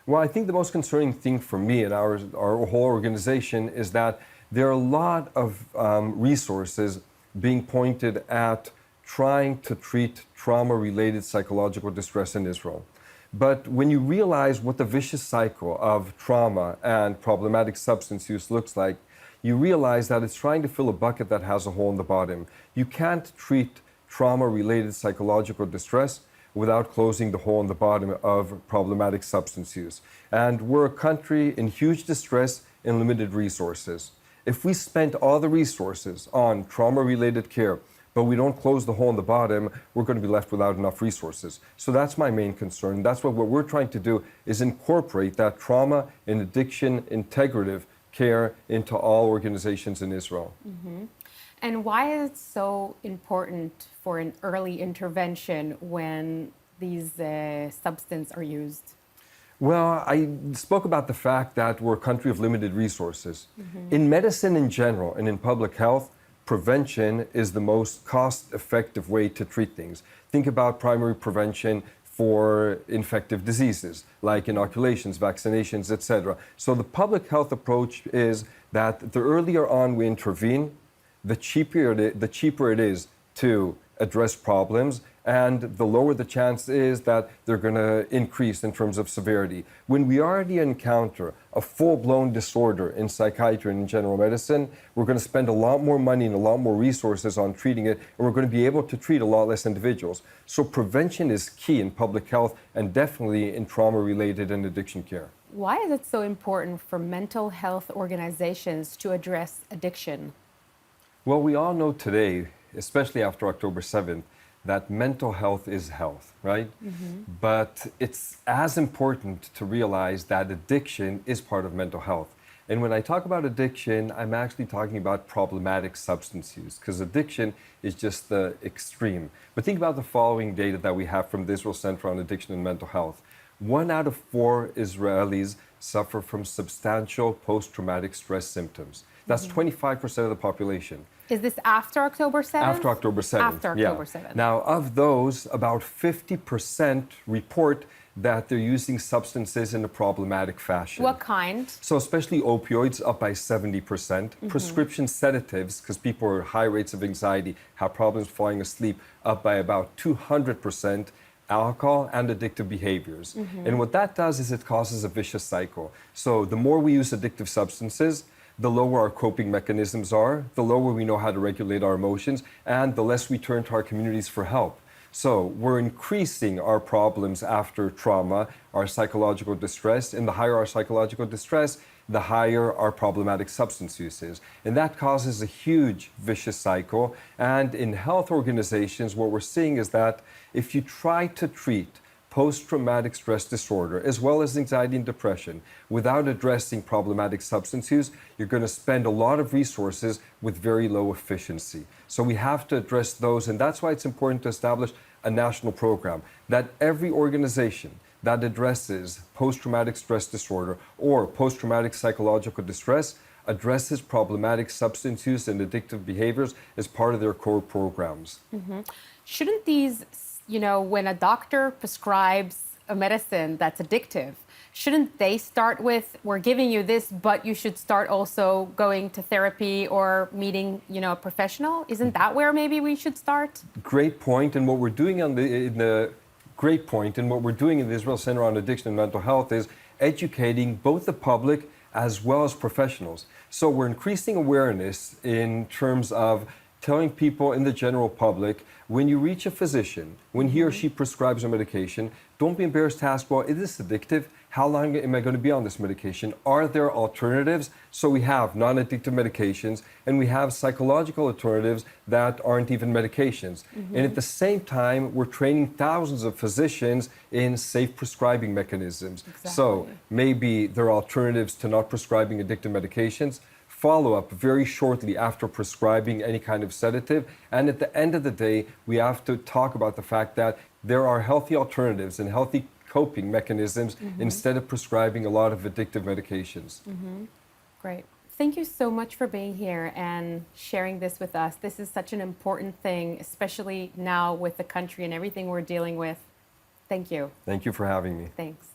Well, I think the most concerning thing for me and our whole organization is that there are a lot of resources being pointed at trying to treat trauma-related psychological distress in Israel. But when you realize what the vicious cycle of trauma and problematic substance use looks like, you realize that it's trying to fill a bucket that has a hole in the bottom. You can't treat trauma-related psychological distress without closing the hole in the bottom of problematic substance use. And we're a country in huge distress and limited resources. If we spent all the resources on trauma-related care, but we don't close the hole in the bottom, we're going to be left without enough resources. So that's my main concern. That's what we're trying to do, is incorporate that trauma and addiction integrative care into all organizations in Israel. And why is it so important for an early intervention when these substances are used? Well, I spoke about the fact that we're a country of limited resources. In medicine in general and in public health, prevention is the most cost-effective way to treat things. Think about primary prevention, for infective diseases like inoculations, vaccinations, etc. So the public health approach is that the earlier on we intervene, the cheaper it is to address problems, and the lower the chance is that they're going to increase in terms of severity. When we already encounter a full-blown disorder in psychiatry and in general medicine, we're going to spend a lot more money and a lot more resources on treating it, and we're going to be able to treat a lot less individuals. So prevention is key in public health and definitely in trauma-related and addiction care. Why is it so important for mental health organizations to address addiction? Well, we all know today, especially after October 7th, that mental health is health, right? But it's as important to realize that addiction is part of mental health. And when I talk about addiction, I'm actually talking about problematic substance use, because addiction is just the extreme. But think about the following data that we have from the Israel Center on Addiction and Mental Health. 1 out of 4 Israelis suffer from substantial post-traumatic stress symptoms. That's 25% of the population. Is this after October 7th? After October 7th. After October 7th. Now, of those, about 50% report that they're using substances in a problematic fashion. What kind? So especially opioids, up by 70%. Prescription sedatives, because people are high rates of anxiety, have problems falling asleep, up by about 200%. Alcohol and addictive behaviors. And what that does is it causes a vicious cycle. So the more we use addictive substances, the lower our coping mechanisms are, the lower we know how to regulate our emotions, and the less we turn to our communities for help. So we're increasing our problems after trauma, our psychological distress, and the higher our psychological distress, the higher our problematic substance use is. And that causes a huge vicious cycle. And in health organizations, what we're seeing is that if you try to treat post-traumatic stress disorder, as well as anxiety and depression, without addressing problematic substance use, you're going to spend a lot of resources with very low efficiency. So we have to address those, and that's why it's important to establish a national program, that every organization that addresses post-traumatic stress disorder or post-traumatic psychological distress addresses problematic substance use and addictive behaviors as part of their core programs. Shouldn't these, when a doctor prescribes a medicine that's addictive, shouldn't they start with, we're giving you this, but you should start also going to therapy or meeting, a professional? Isn't that where maybe we should start? Great point. And what we're doing in the Israel Center on Addiction and Mental Health is educating both the public as well as professionals. So we're increasing awareness in terms of telling people in the general public, when you reach a physician, when he or she prescribes a medication, don't be embarrassed to ask, well, is this addictive? How long am I going to be on this medication? Are there alternatives? So we have non-addictive medications, and we have psychological alternatives that aren't even medications. And at the same time, we're training thousands of physicians in safe prescribing mechanisms. So maybe there are alternatives to not prescribing addictive medications, follow-up very shortly after prescribing any kind of sedative. And at the end of the day, we have to talk about the fact that there are healthy alternatives and healthy coping mechanisms instead of prescribing a lot of addictive medications. Great. Thank you so much for being here and sharing this with us. This is such an important thing, especially now with the country and everything we're dealing with. Thank you. Thank you for having me. Thanks.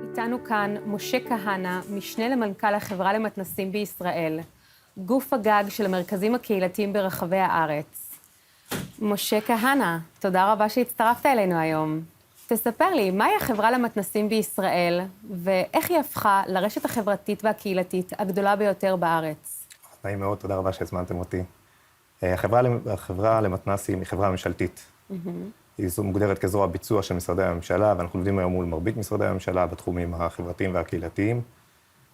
איתנו כאן משה כהנא, משנה למנכ"ל החברה למתנסים בישראל, גוף הגג של המרכזים הקהילתיים ברחבי הארץ. משה כהנא, תודה רבה שהצטרפת אלינו היום. תספר לי, מהי החברה למתנסים בישראל, ואיך היא הפכה לרשת החברתית והקהילתית הגדולה ביותר בארץ? נעים מאוד, תודה רבה שהזמנתם אותי. החברה למתנסים היא חברה ממשלתית. היא מוגדרת כזרוע ביצוע של משרדי הממשלה, ואנחנו עובדים היום מול מרבית משרדי הממשלה בתחומים החברתיים והקהילתיים.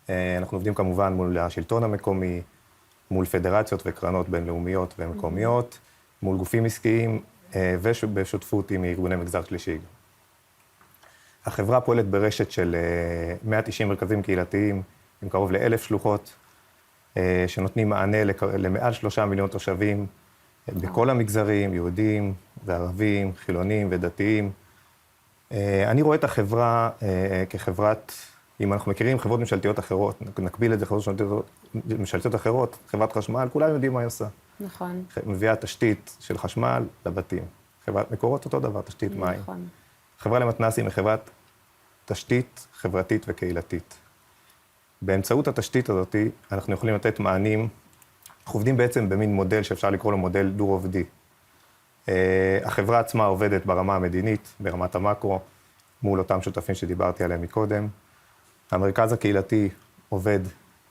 אנחנו עובדים כמובן מול השלטון המקומי, מול פדרציות וקרנות בינלאומיות ומקומיות, מול גופים עסקיים ובשותפות עם ארגוני מגזר שלישי. החברה פועלת ברשת של 190 מרכזים קהילתיים עם קרוב ל1,000 שלוחות, שנותנים מענה למעל 3 מיליון תושבים בכל המגזרים, יהודים וערבים, חילונים ודתיים. אני רואה את החברה כחברת, אם אנחנו מכירים חברות ממשלתיות אחרות, נקביל את זה חברות ממשלתיות אחרות, חברת חשמל, כולם יודעים מה היא עושה. נכון. מביאה תשתית של חשמל לבתים. חברת מקורות אותו דבר, תשתית מים. נכון. חברה למתנ"סים היא חברת תשתית חברתית וקהילתית. באמצעות התשתית הזאת אנחנו יכולים לתת מענים, אנחנו עובדים בעצם במין מודל שאפשר לקרוא לו מודל דו-עובדי. החברה עצמה עובדת ברמה המדינית, ברמת המקרו, מול אותם שותפים שדיברתי עליהם מקודם. המרכז הקהילתי עובד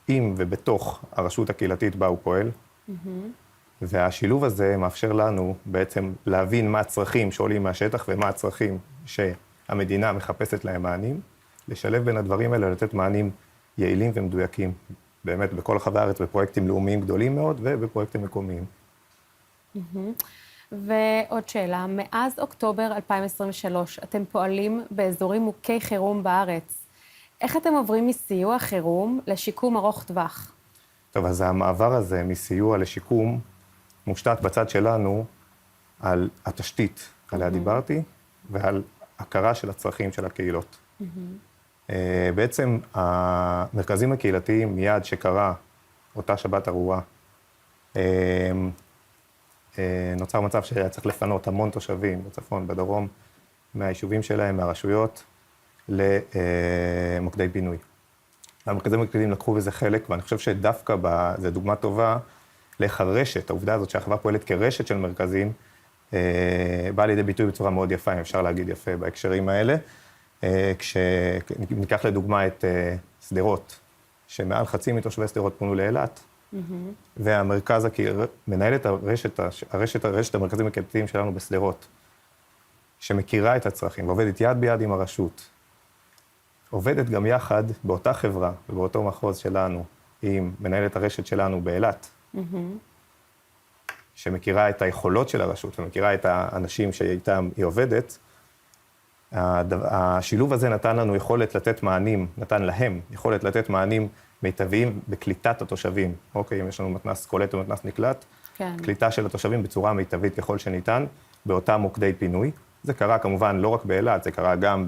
עם ובתוך הרשות הקהילתית בה הוא פועל, והשילוב הזה מאפשר לנו בעצם להבין מה הצרכים שעולים מהשטח ומה הצרכים שהמדינה מחפשת להם מענים, לשלב בין הדברים האלה, לתת מענים יעילים ומדויקים, באמת בכל רחבי הארץ, בפרויקטים לאומיים גדולים מאוד ובפרויקטים מקומיים. ועוד שאלה, מאז אוקטובר 2023 אתם פועלים באזורים מוכי חירום בארץ. איך אתם עוברים מסיוע חירום לשיקום ארוך טווח? טוב, אז המעבר הזה מסיוע לשיקום מושתת בצד שלנו על התשתית, עליה דיברתי, ועל הכרה של הצרכים של הקהילות. בעצם המרכזים הקהילתיים, מיד שקרה אותה שבת ארורה, נוצר מצב שהיה צריך לפנות המון תושבים בצפון, בדרום, מהיישובים שלהם, מהרשויות, למוקדי פינוי. המרכזים הקהילתיים לקחו בזה חלק, ואני חושב שדווקא זו דוגמה טובה לאיך הרשת, העובדה הזאת שהחברה פועלת כרשת של מרכזים, באה לידי ביטוי בצורה מאוד יפה, אם אפשר להגיד יפה בהקשרים האלה. כשניקח לדוגמה את שדרות, שמעל חצי מתושבי שדרות פונו לאילת, והמרכז, מנהלת הרשת המרכזים הקהילתיים שלנו בשדרות, שמכירה את הצרכים ועובדת יד ביד עם הרשות, עובדת גם יחד באותה חברה ובאותו מחוז שלנו, עם מנהלת הרשת שלנו באילת, שמכירה את היכולות של הרשות ומכירה את האנשים שאיתם היא עובדת, השילוב הזה נתן לנו יכולת לתת מענים, נתן להם יכולת לתת מענים מיטביים בקליטת התושבים. אוקיי, אם יש לנו מתנ"ס קולט ומתנ"ס נקלט, כן. קליטה של התושבים בצורה מיטבית ככל שניתן, באותם מוקדי פינוי. זה קרה כמובן לא רק באילת, זה קרה גם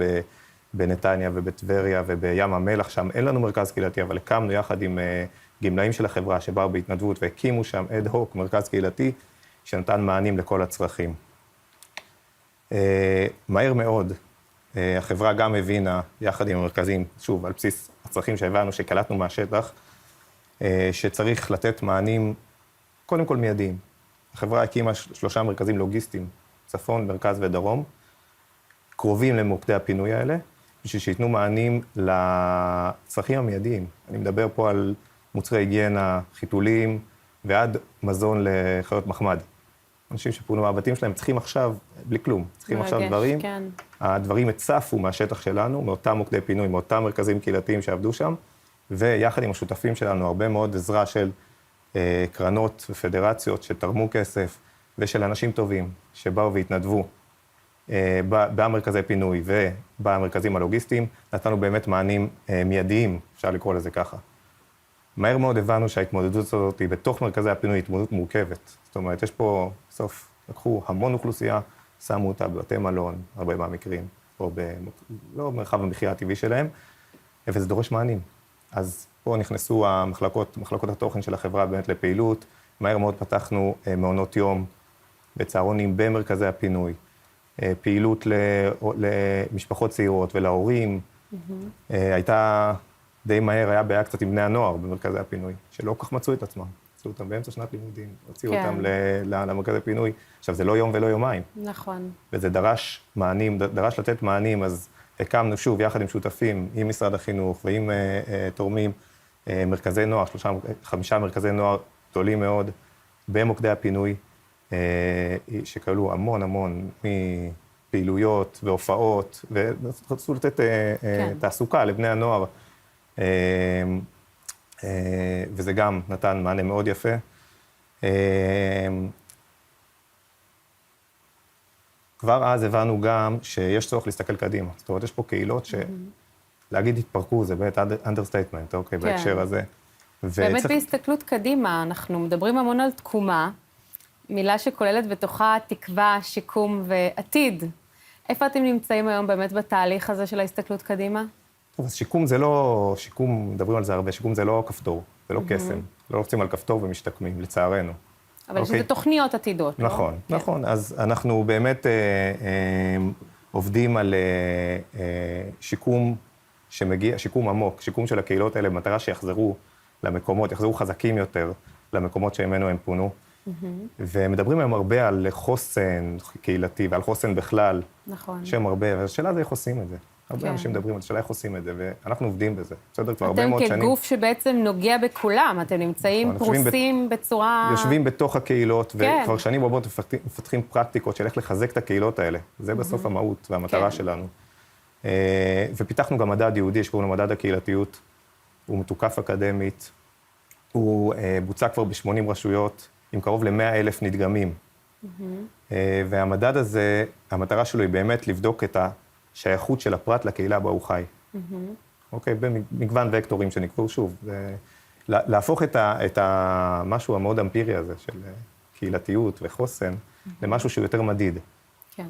בנתניה ובטבריה ובים המלח, שם אין לנו מרכז קהילתי, אבל הקמנו יחד עם גמלאים של החברה שבאו בהתנדבות והקימו שם אד הוק, מרכז קהילתי, שנתן מענים לכל הצרכים. מהר מאוד, החברה גם הבינה, יחד עם המרכזים, שוב, על בסיס הצרכים שהבנו, שקלטנו מהשטח, שצריך לתת מענים, קודם כל מיידיים. החברה הקימה 3 מרכזים לוגיסטיים, צפון, מרכז ודרום, קרובים למוקדי הפינוי האלה, בשביל שיתנו מענים לצרכים המיידיים. אני מדבר פה על מוצרי היגיינה, חיתולים, ועד מזון לחיות מחמד. אנשים שפונו מהבתים שלהם צריכים עכשיו, בלי כלום, צריכים עכשיו דברים. כן. הדברים הצפו מהשטח שלנו, מאותם מוקדי פינוי, מאותם מרכזים קהילתיים שעבדו שם, ויחד עם השותפים שלנו, הרבה מאוד עזרה של קרנות ופדרציות שתרמו כסף, ושל אנשים טובים שבאו והתנדבו במרכזי פינוי ובמרכזים הלוגיסטיים, נתנו באמת מענים מיידיים, אפשר לקרוא לזה ככה. מהר מאוד הבנו שההתמודדות הזאת היא בתוך מרכזי הפינוי היא התמודדות מורכבת. זאת אומרת, יש פה, בסוף, לקחו המון אוכלוסייה, שמו אותה בבתי מלון, הרבה מהמקרים, או לא במרחב המחיה הטבעי שלהם, וזה דורש מענים. אז פה נכנסו מחלקות התוכן של החברה באמת לפעילות, מהר מאוד פתחנו מעונות יום בצהרונים במרכזי הפינוי, פעילות למשפחות צעירות ולהורים, הייתה די מהר, היה בעיה קצת עם בני הנוער במרכזי הפינוי, שלא כל כך מצאו את עצמם. הוציאו אותם באמצע שנת לימודים, הוציאו אותם למרכזי פינוי. עכשיו, זה לא יום ולא יומיים. נכון. וזה דרש מענים, דרש לתת מענים, אז הקמנו שוב, יחד עם שותפים, עם משרד החינוך ועם תורמים, מרכזי נוער, 5 מרכזי נוער גדולים מאוד, במוקדי הפינוי, שכללו המון מפעילויות והופעות, ורצו לתת תעסוקה לבני הנוער. וזה גם נתן מענה מאוד יפה. כבר אז הבנו גם שיש צורך להסתכל קדימה. זאת אומרת, יש פה קהילות שלהגיד התפרקו, זה באמת understatement, אוקיי, בהקשר הזה. באמת בהסתכלות קדימה, אנחנו מדברים המון על תקומה, מילה שכוללת בתוכה תקווה, שיקום ועתיד. איפה אתם נמצאים היום באמת בתהליך הזה של ההסתכלות קדימה? טוב, אז שיקום זה לא, מדברים על זה הרבה, שיקום זה לא כפתור, זה לא קסם. לא לוחצים על כפתור ומשתקמים, לצערנו. אבל שזה תוכניות עתידות, לא? נכון, נכון. אז אנחנו באמת עובדים על שיקום שמגיע, שיקום עמוק, שיקום של הקהילות האלה, במטרה שיחזרו למקומות, יחזרו חזקים יותר למקומות שממנו הם פונו. ומדברים היום הרבה על חוסן קהילתי ועל חוסן בכלל. נכון. שם הרבה, והשאלה זה איך עושים את זה. הרבה אנשים מדברים על זה, השאלה איך עושים את זה, ואנחנו עובדים בזה. בסדר, כבר הרבה מאוד שנים. אתם כגוף שבעצם נוגע בכולם, אתם נמצאים פרוסים בצורה... יושבים בתוך הקהילות, וכבר שנים רבות מפתחים פרקטיקות של איך לחזק את הקהילות האלה. זה בסוף המהות והמטרה שלנו. ופיתחנו גם מדד יהודי, שקוראים לו מדד הקהילתיות. הוא מתוקף אקדמית, הוא בוצע כבר ב-80 רשויות, עם קרוב ל-100,000 נדגמים. והמדד הזה, המטרה שלו היא באמת לבדוק את השייכות של הפרט לקהילה בה הוא חי. אוקיי, במגוון וקטורים שנקבעו שוב. להפוך את המשהו המאוד אמפירי הזה של קהילתיות וחוסן, למשהו שהוא יותר מדיד. כן.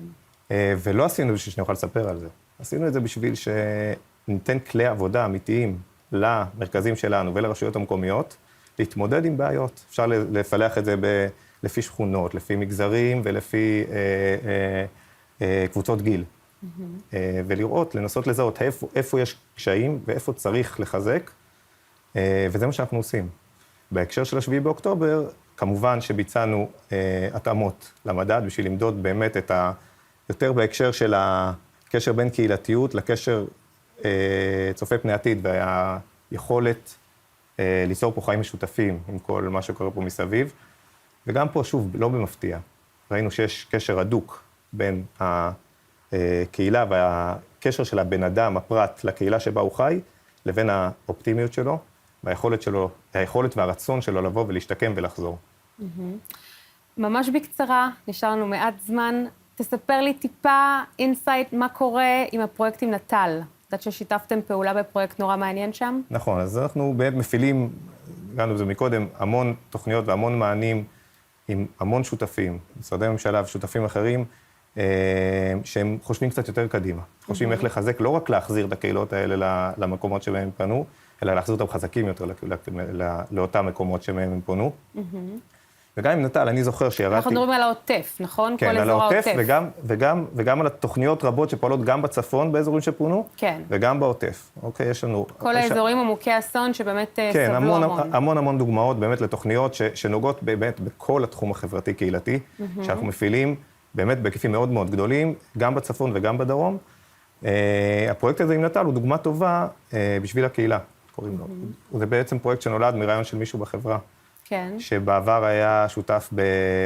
ולא עשינו את זה בשביל שנוכל לספר על זה. עשינו את זה בשביל שניתן כלי עבודה אמיתיים למרכזים שלנו ולרשויות המקומיות, להתמודד עם בעיות. אפשר לפלח את זה לפי שכונות, לפי מגזרים ולפי קבוצות גיל. ולראות, לנסות לזהות איפה יש קשיים ואיפה צריך לחזק, וזה מה שאנחנו עושים. בהקשר של 7 באוקטובר, כמובן שביצענו התאמות למדד בשביל למדוד באמת יותר בהקשר של הקשר בין קהילתיות לקשר צופה פני עתיד, והיכולת ליצור פה חיים משותפים עם כל מה שקורה פה מסביב. וגם פה, שוב, לא במפתיע. ראינו שיש קשר הדוק בין הקהילה והקשר של הבן אדם, הפרט, לקהילה שבה הוא חי, לבין האופטימיות שלו, והיכולת שלו, היכולת והרצון שלו לבוא ולהשתקם ולחזור. ממש בקצרה, נשאר לנו מעט זמן. תספר לי טיפה אינסייט מה קורה עם הפרויקט עם נטל. יודעת ששיתפתם פעולה בפרויקט נורא מעניין שם? נכון, אז אנחנו באמת מפעילים, הגענו לזה מקודם, המון תוכניות והמון מענים עם המון שותפים, משרדי ממשלה ושותפים אחרים, שהם חושבים קצת יותר קדימה. חושבים איך לחזק, לא רק להחזיר את הקהילות האלה למקומות שבהם הם פנו, אלא להחזיר אותם חזקים יותר לאותם מקומות שבהם הם פנו. וגם עם נטל, אני זוכר שירדתי... אנחנו מדברים על העוטף, נכון? כן, על העוטף, וגם על התוכניות רבות שפועלות גם בצפון באזורים שפונו, וגם בעוטף. אוקיי, יש לנו... כל האזורים המוכי אסון שבאמת סבלו המון. המון דוגמאות באמת לתוכניות שנוגעות באמת בכל התחום החברתי-קהילתי, שאנחנו מפעילים באמת בהיקפים מאוד מאוד גדולים, גם בצפון וגם בדרום. הפרויקט הזה עם נטל הוא דוגמה טובה בשביל הקהילה, קוראים לו. זה בעצם פרויקט שנולד מרעיון של מישהו בחברה. כן. שבעבר היה שותף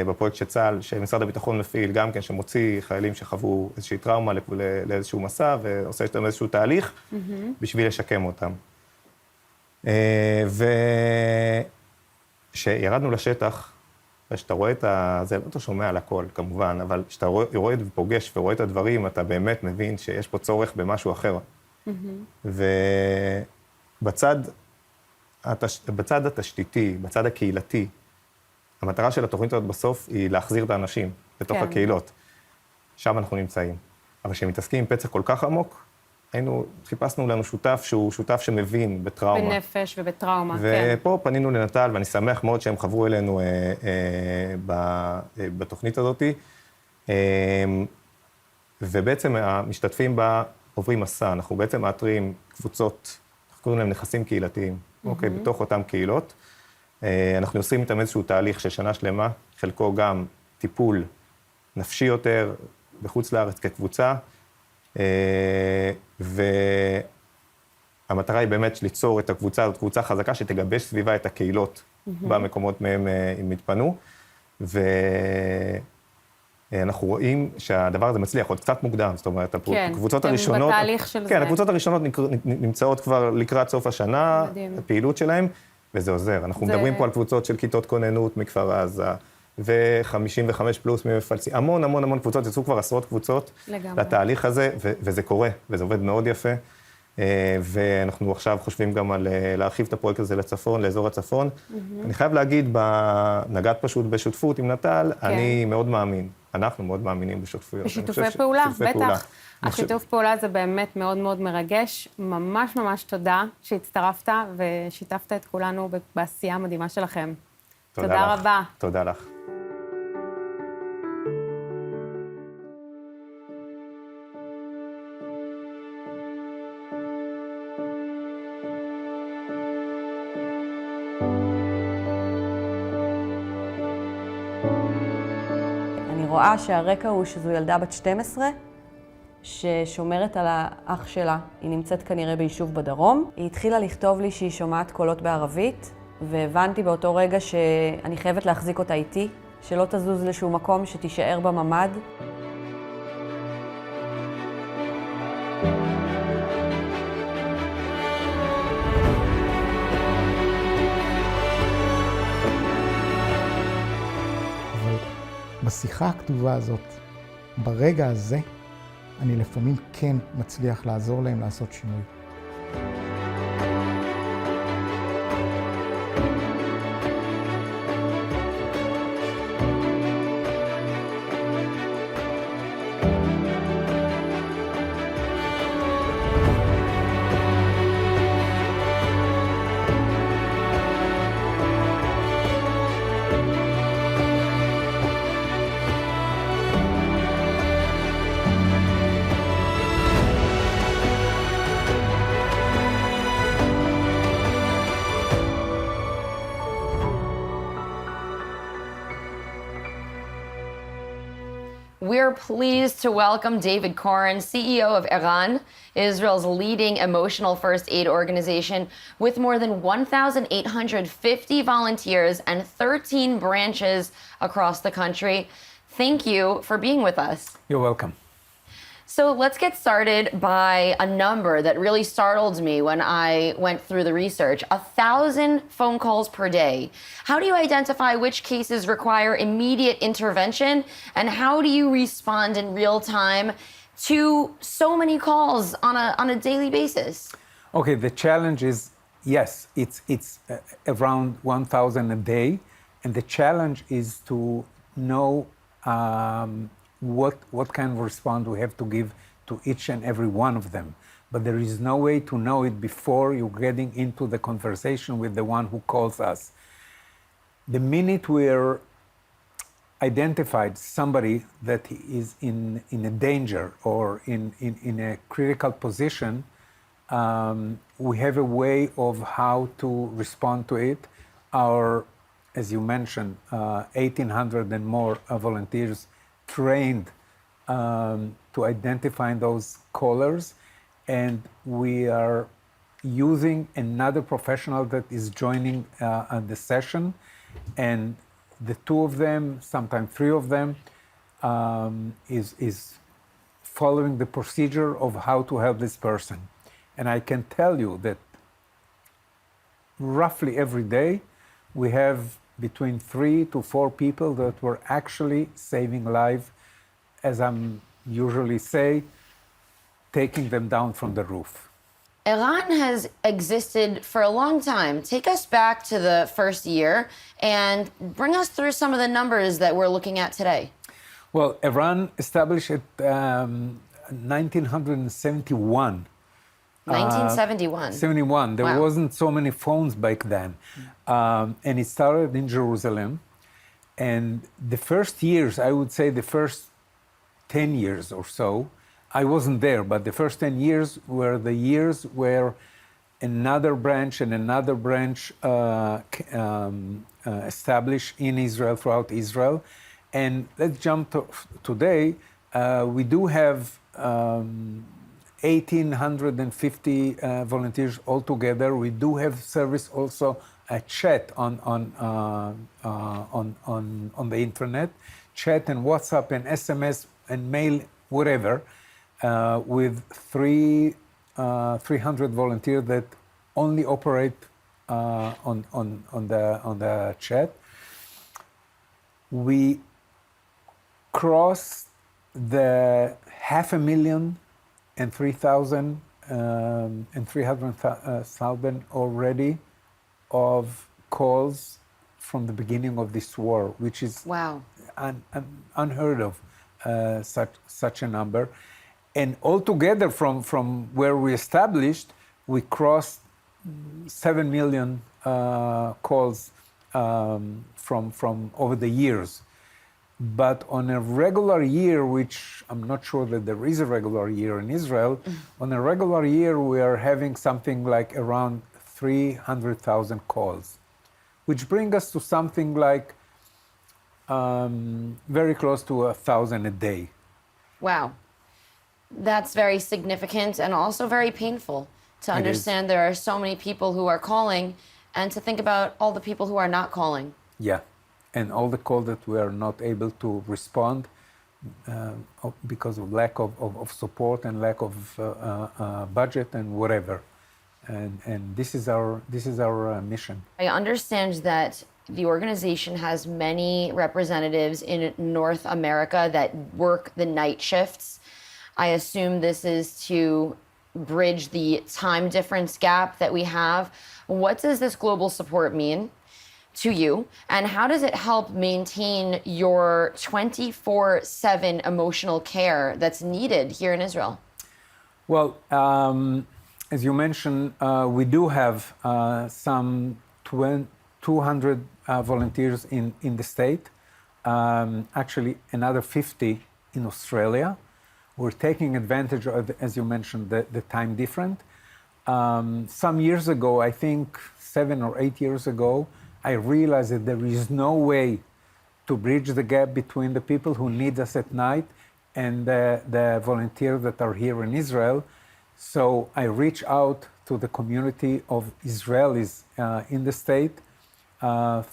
בפרויקט שצה"ל, שמשרד הביטחון מפעיל גם כן, שמוציא חיילים שחוו איזושהי טראומה לאיזשהו מסע, ועושה איתם איזשהו תהליך בשביל לשקם אותם. וכשירדנו לשטח, ושאתה רואה את זה, לא אתה שומע על הכל כמובן, אבל כשאתה רואה ופוגש ורואה את הדברים, אתה באמת מבין שיש פה צורך במשהו אחר. בצד התשתיתי, בצד הקהילתי, המטרה של התוכנית הזאת בסוף היא להחזיר את האנשים לתוך הקהילות. שם אנחנו נמצאים. אבל כשמתעסקים עם פצע כל כך עמוק, חיפשנו לנו שותף שהוא שותף שמבין בטראומה. בנפש ובטראומה, כן. ופה פנינו לנטל, ואני שמח מאוד שהם חברו אלינו בתוכנית הזאת. ובעצם המשתתפים בה עוברים מסע. אנחנו בעצם מאתרים קבוצות, אנחנו קוראים להם נכסים קהילתיים. אוקיי, בתוך אותם קהילות. אנחנו עושים איתם איזשהו תהליך של שנה שלמה, חלקו גם טיפול נפשי יותר בחוץ לארץ כקבוצה, והמטרה היא באמת ליצור את הקבוצה הזאת, קבוצה חזקה שתגבש סביבה את הקהילות במקומות מהם הם התפנו, ואנחנו רואים שהדבר הזה מצליח עוד קצת מוקדם, זאת אומרת, הקבוצות הראשונות... כן, בתהליך של זה. כן, הקבוצות הראשונות נמצאות כבר לקראת סוף השנה, הפעילות שלהם, וזה עוזר. אנחנו מדברים פה על קבוצות של כיתות כוננות מכפר עזה, ו-55 פלוס ממפלסים, המון קבוצות, יצאו כבר עשרות קבוצות לתהליך הזה, וזה קורה, וזה עובד מאוד יפה. ואנחנו עכשיו חושבים גם על להרחיב את הפרויקט הזה לצפון, לאזור הצפון. אני חייב להגיד, נגעת פשוט בשותפות עם נטל, אני מאוד מאמין, אנחנו מאוד מאמינים בשותפויות. בשיתופי פעולה, בטח. השיתוף פעולה זה באמת מאוד מאוד מרגש. ממש תודה שהצטרפת ושיתפת את כולנו בעשייה המדהימה שלכם. תודה רבה. תודה לך. אני רואה שהרקע הוא שזו ילדה בת 12 ששומרת על האח שלה. היא נמצאת כנראה ביישוב בדרום. היא התחילה לכתוב לי שהיא שומעת קולות בערבית, והבנתי באותו רגע שאני חייבת להחזיק אותה איתי, שלא תזוז לשום מקום, שתישאר בממ"ד. בשיחה הכתובה הזאת, ברגע הזה, אני לפעמים כן מצליח לעזור להם לעשות שינוי. We're pleased to welcome David Koren, CEO of Eran, Israel's leading emotional first aid organization with more than 1,850 volunteers and 13 branches across the country. Thank you for being with us. You're welcome. So let's get started by a number that really startled me when I went through the research. 1,000 phone calls per day. How do you identify which cases require immediate intervention, and how do you respond in real time to so many calls on a daily basis? Okay, the challenge is, yes, it's around 1,000 a day, and the challenge is to know what kind of response we have to give to each and every one of them. But there is no way to know it before you're getting into the conversation with the one who calls us. The minute we're identified somebody that is in a danger or in a critical position, we have a way of how to respond to it. Our, as you mentioned, 1,800 and more volunteers trained to identify those callers, and we are using another professional that is joining the session, and the two of them, sometimes three of them, is following the procedure of how to help this person. And I can tell you that roughly every day we have between 3 to 4 people that were actually saving lives, as I'm usually say, taking them down from the roof. Eran has existed for a long time. Take us back to the first year and bring us through some of the numbers that we're looking at today. Well, Eran established in 1971. 1971. 71. There Wow. wasn't so many phones back then. And it started in Jerusalem. And the first years, I would say the first 10 years or so, I wasn't there, but the first 10 years were the years where another branch and another branch established in Israel, throughout Israel. And let's jump to today. We do have 1,850 volunteers altogether. We do have service also a chat on the internet, chat and WhatsApp and SMS and mail, whatever, with 300 volunteers that only operate on the chat. We crossed the 500,000 and 3,000 and 300,000 already of calls from the beginning of this war, which is wow, unheard of, such a number. And altogether, from where we established, we crossed 7 million calls from over the years. But on a regular year, which I'm not sure that there is a regular year in Israel, on a regular year we are having something like around 300,000 calls, which bring us to something like very close to 1,000 a day. Wow. That's very significant and also very painful to understand there are so many people who are calling and to think about all the people who are not calling. Yeah, and all the calls that we are not able to respond because of lack of support and lack of budget and whatever. And this is our mission. I understand that the organization has many representatives in North America that work the night shifts. I assume this is to bridge the time difference gap that we have. What does this global support mean to you, and how does it help maintain your 24/7 emotional care that's needed here in Israel? Well, as you mentioned, we do have some 200 volunteers in the state, actually another 50 in Australia. We're taking advantage of, as you mentioned, the time difference. Some years ago, I think 7 or 8 years ago, I realized that there is no way to bridge the gap between the people who need us at night and the volunteers that are here in Israel. So I reached out to the community of Israelis in the state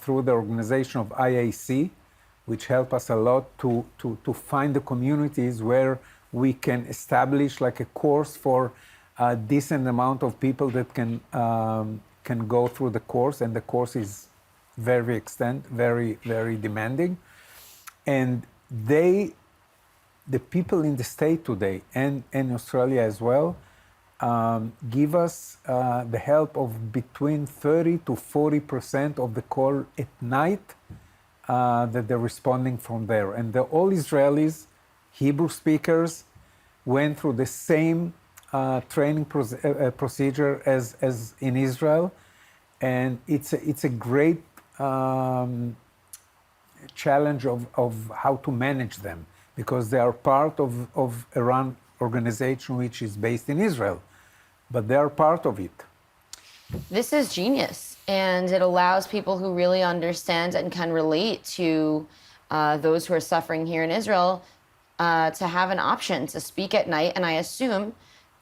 through the organization of IAC, which helped us a lot to find the communities where we can establish like a course for a decent amount of people that can go through the course, and the course is very very demanding. And the people in the state today and in Australia as well give us the help of between 30 to 40% of the call at night that they're responding from there. And the all Israelis, Hebrew speakers, went through the same training procedure as in Israel, and it's a great challenge of how to manage them, because they are part of Iran organization which is based in Israel, but they are part of it. This is genius, and it allows people who really understand and can relate to those who are suffering here in Israel to have an option to speak at night. And I assume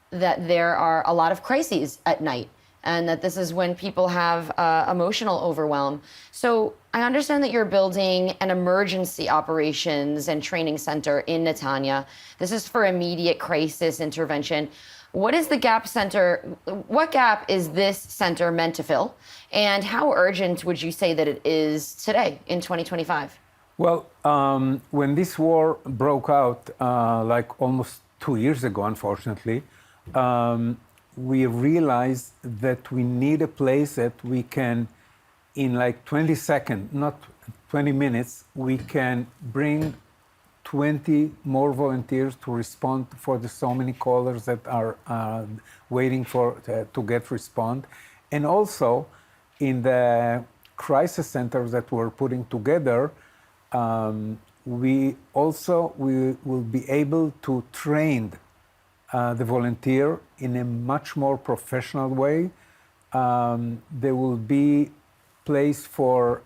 that there are a lot of crises at night, and that this is when people have emotional overwhelm. So I understand that you're building an emergency operations and training center in Netanya. This is for immediate crisis intervention. What is the GAP Center? What gap is this center meant to fill? And how urgent would you say that it is today in 2025? Well, when this war broke out, like almost 2 years ago, unfortunately, we realized that we need a place that we can, in like 20 seconds, not 20 minutes, we can bring 20 more volunteers to respond for the so many callers that are waiting to get respond. And also in the crisis centers that we're putting together, we will be able to train the volunteer in a much more professional way. There will be place for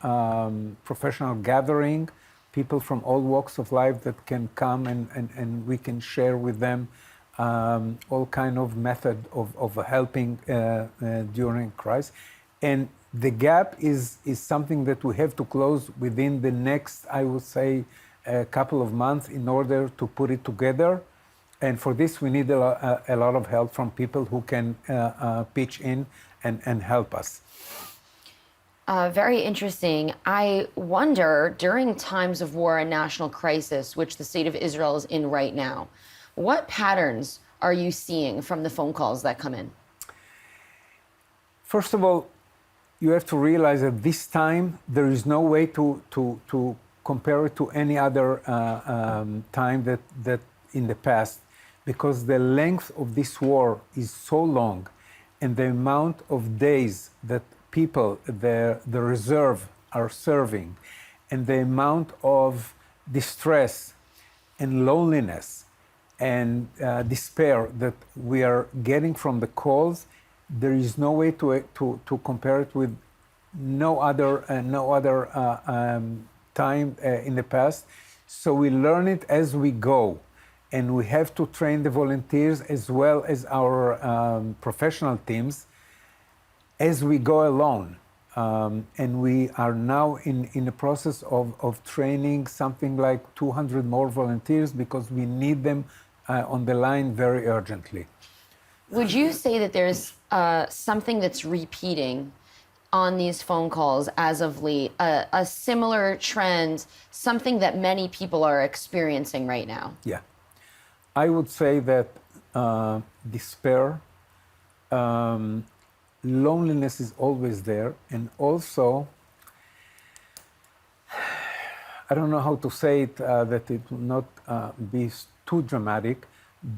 professional gathering, people from all walks of life that can come and we can share with them all kind of method of helping during crisis. And the gap is something that we have to close within the next, I would say, a couple of months in order to put it together. And for this, we need a lot of help from people who can pitch in and help us. Very interesting. I wonder, during times of war and national crisis, which the state of Israel is in right now, what patterns are you seeing from the phone calls that come in? First of all, you have to realize that this time there is no way to compare it to any other time that in the past, because the length of this war is so long, and the amount of days that people, the reserve, are serving, and the amount of distress and loneliness and despair that we are getting from the calls, there is no way to compare it with no other time in the past. So we learn it as we go. And we have to train the volunteers as well as our professional teams as we go along. And we are now in the process of training something like 200 more volunteers because we need them on the line very urgently. Would you say that there's something that's repeating on these phone calls as of late, a similar trend, something that many people are experiencing right now? Yeah. I would say that despair, loneliness is always there, and also, I don't know how to say it, that it will not be too dramatic,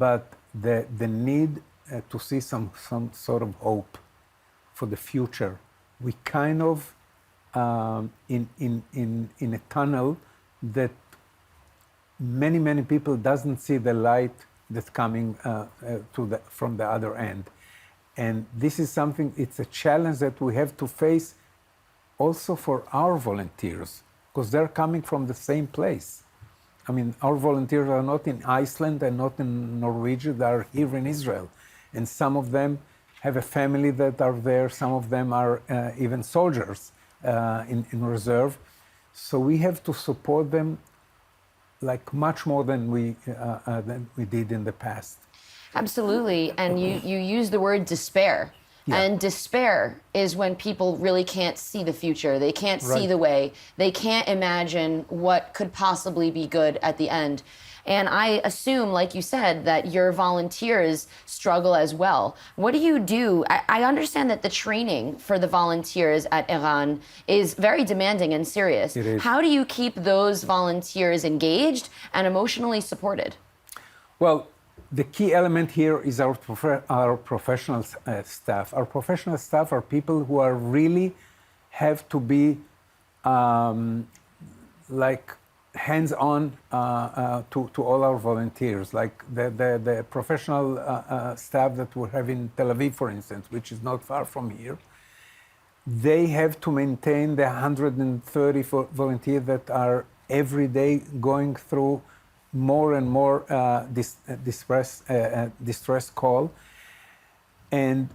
but the need to see some sort of hope for the future. We kind of in a tunnel that many people doesn't see the light that's coming from the other end. And this is something, it's a challenge that we have to face also for our volunteers, because they're coming from the same place. I mean, our volunteers are not in Iceland and not in Norway, they are here in Israel. And some of them have a family that are there, some of them are even soldiers in reserve. So we have to support them like much more than we did in the past. Absolutely, and you use the word despair. Yeah. And despair is when people really can't see the future. They can't see the way. They can't imagine what could possibly be good at the end. And I assume, like you said, that your volunteers struggle as well. What do you do? I understand that the training for the volunteers at Iran is very demanding and serious. It is. How do you keep those volunteers engaged and emotionally supported? Well, the key element here is our professional staff. Our professional staff are people who are really have to be like hands-on to all our volunteers, like the professional staff that we have in Tel Aviv, for instance, which is not far from here. They have to maintain the 130 volunteers that are every day going through more and more distress call. And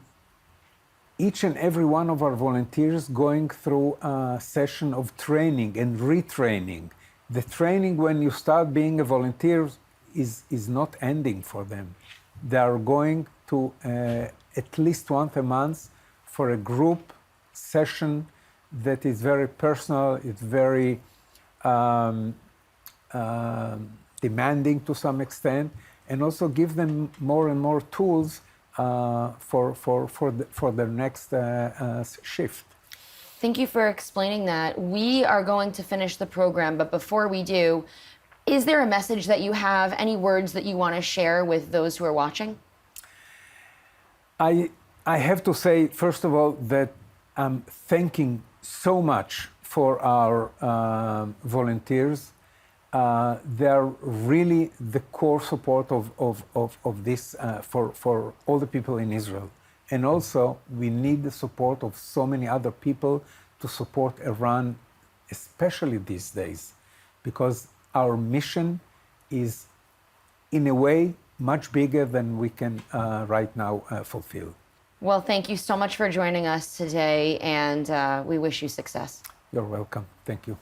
each and every one of our volunteers going through a session of training and retraining. The training when you start being a volunteer is not ending for them. They are going to at least once a month for a group session that is very personal, it's very demanding to some extent, and also give them more and more tools for their next shift. Thank you for explaining that. We are going to finish the program, but before we do, is there a message that you have, any words that you want to share with those who are watching? I have to say, first of all, that I'm thanking so much for our volunteers. They're really the core support of this for all the people in Israel. And also, we need the support of so many other people to support Iran, especially these days, because our mission is, in a way, much bigger than we can right now fulfill. Well, thank you so much for joining us today, and we wish you success. You're welcome. Thank you.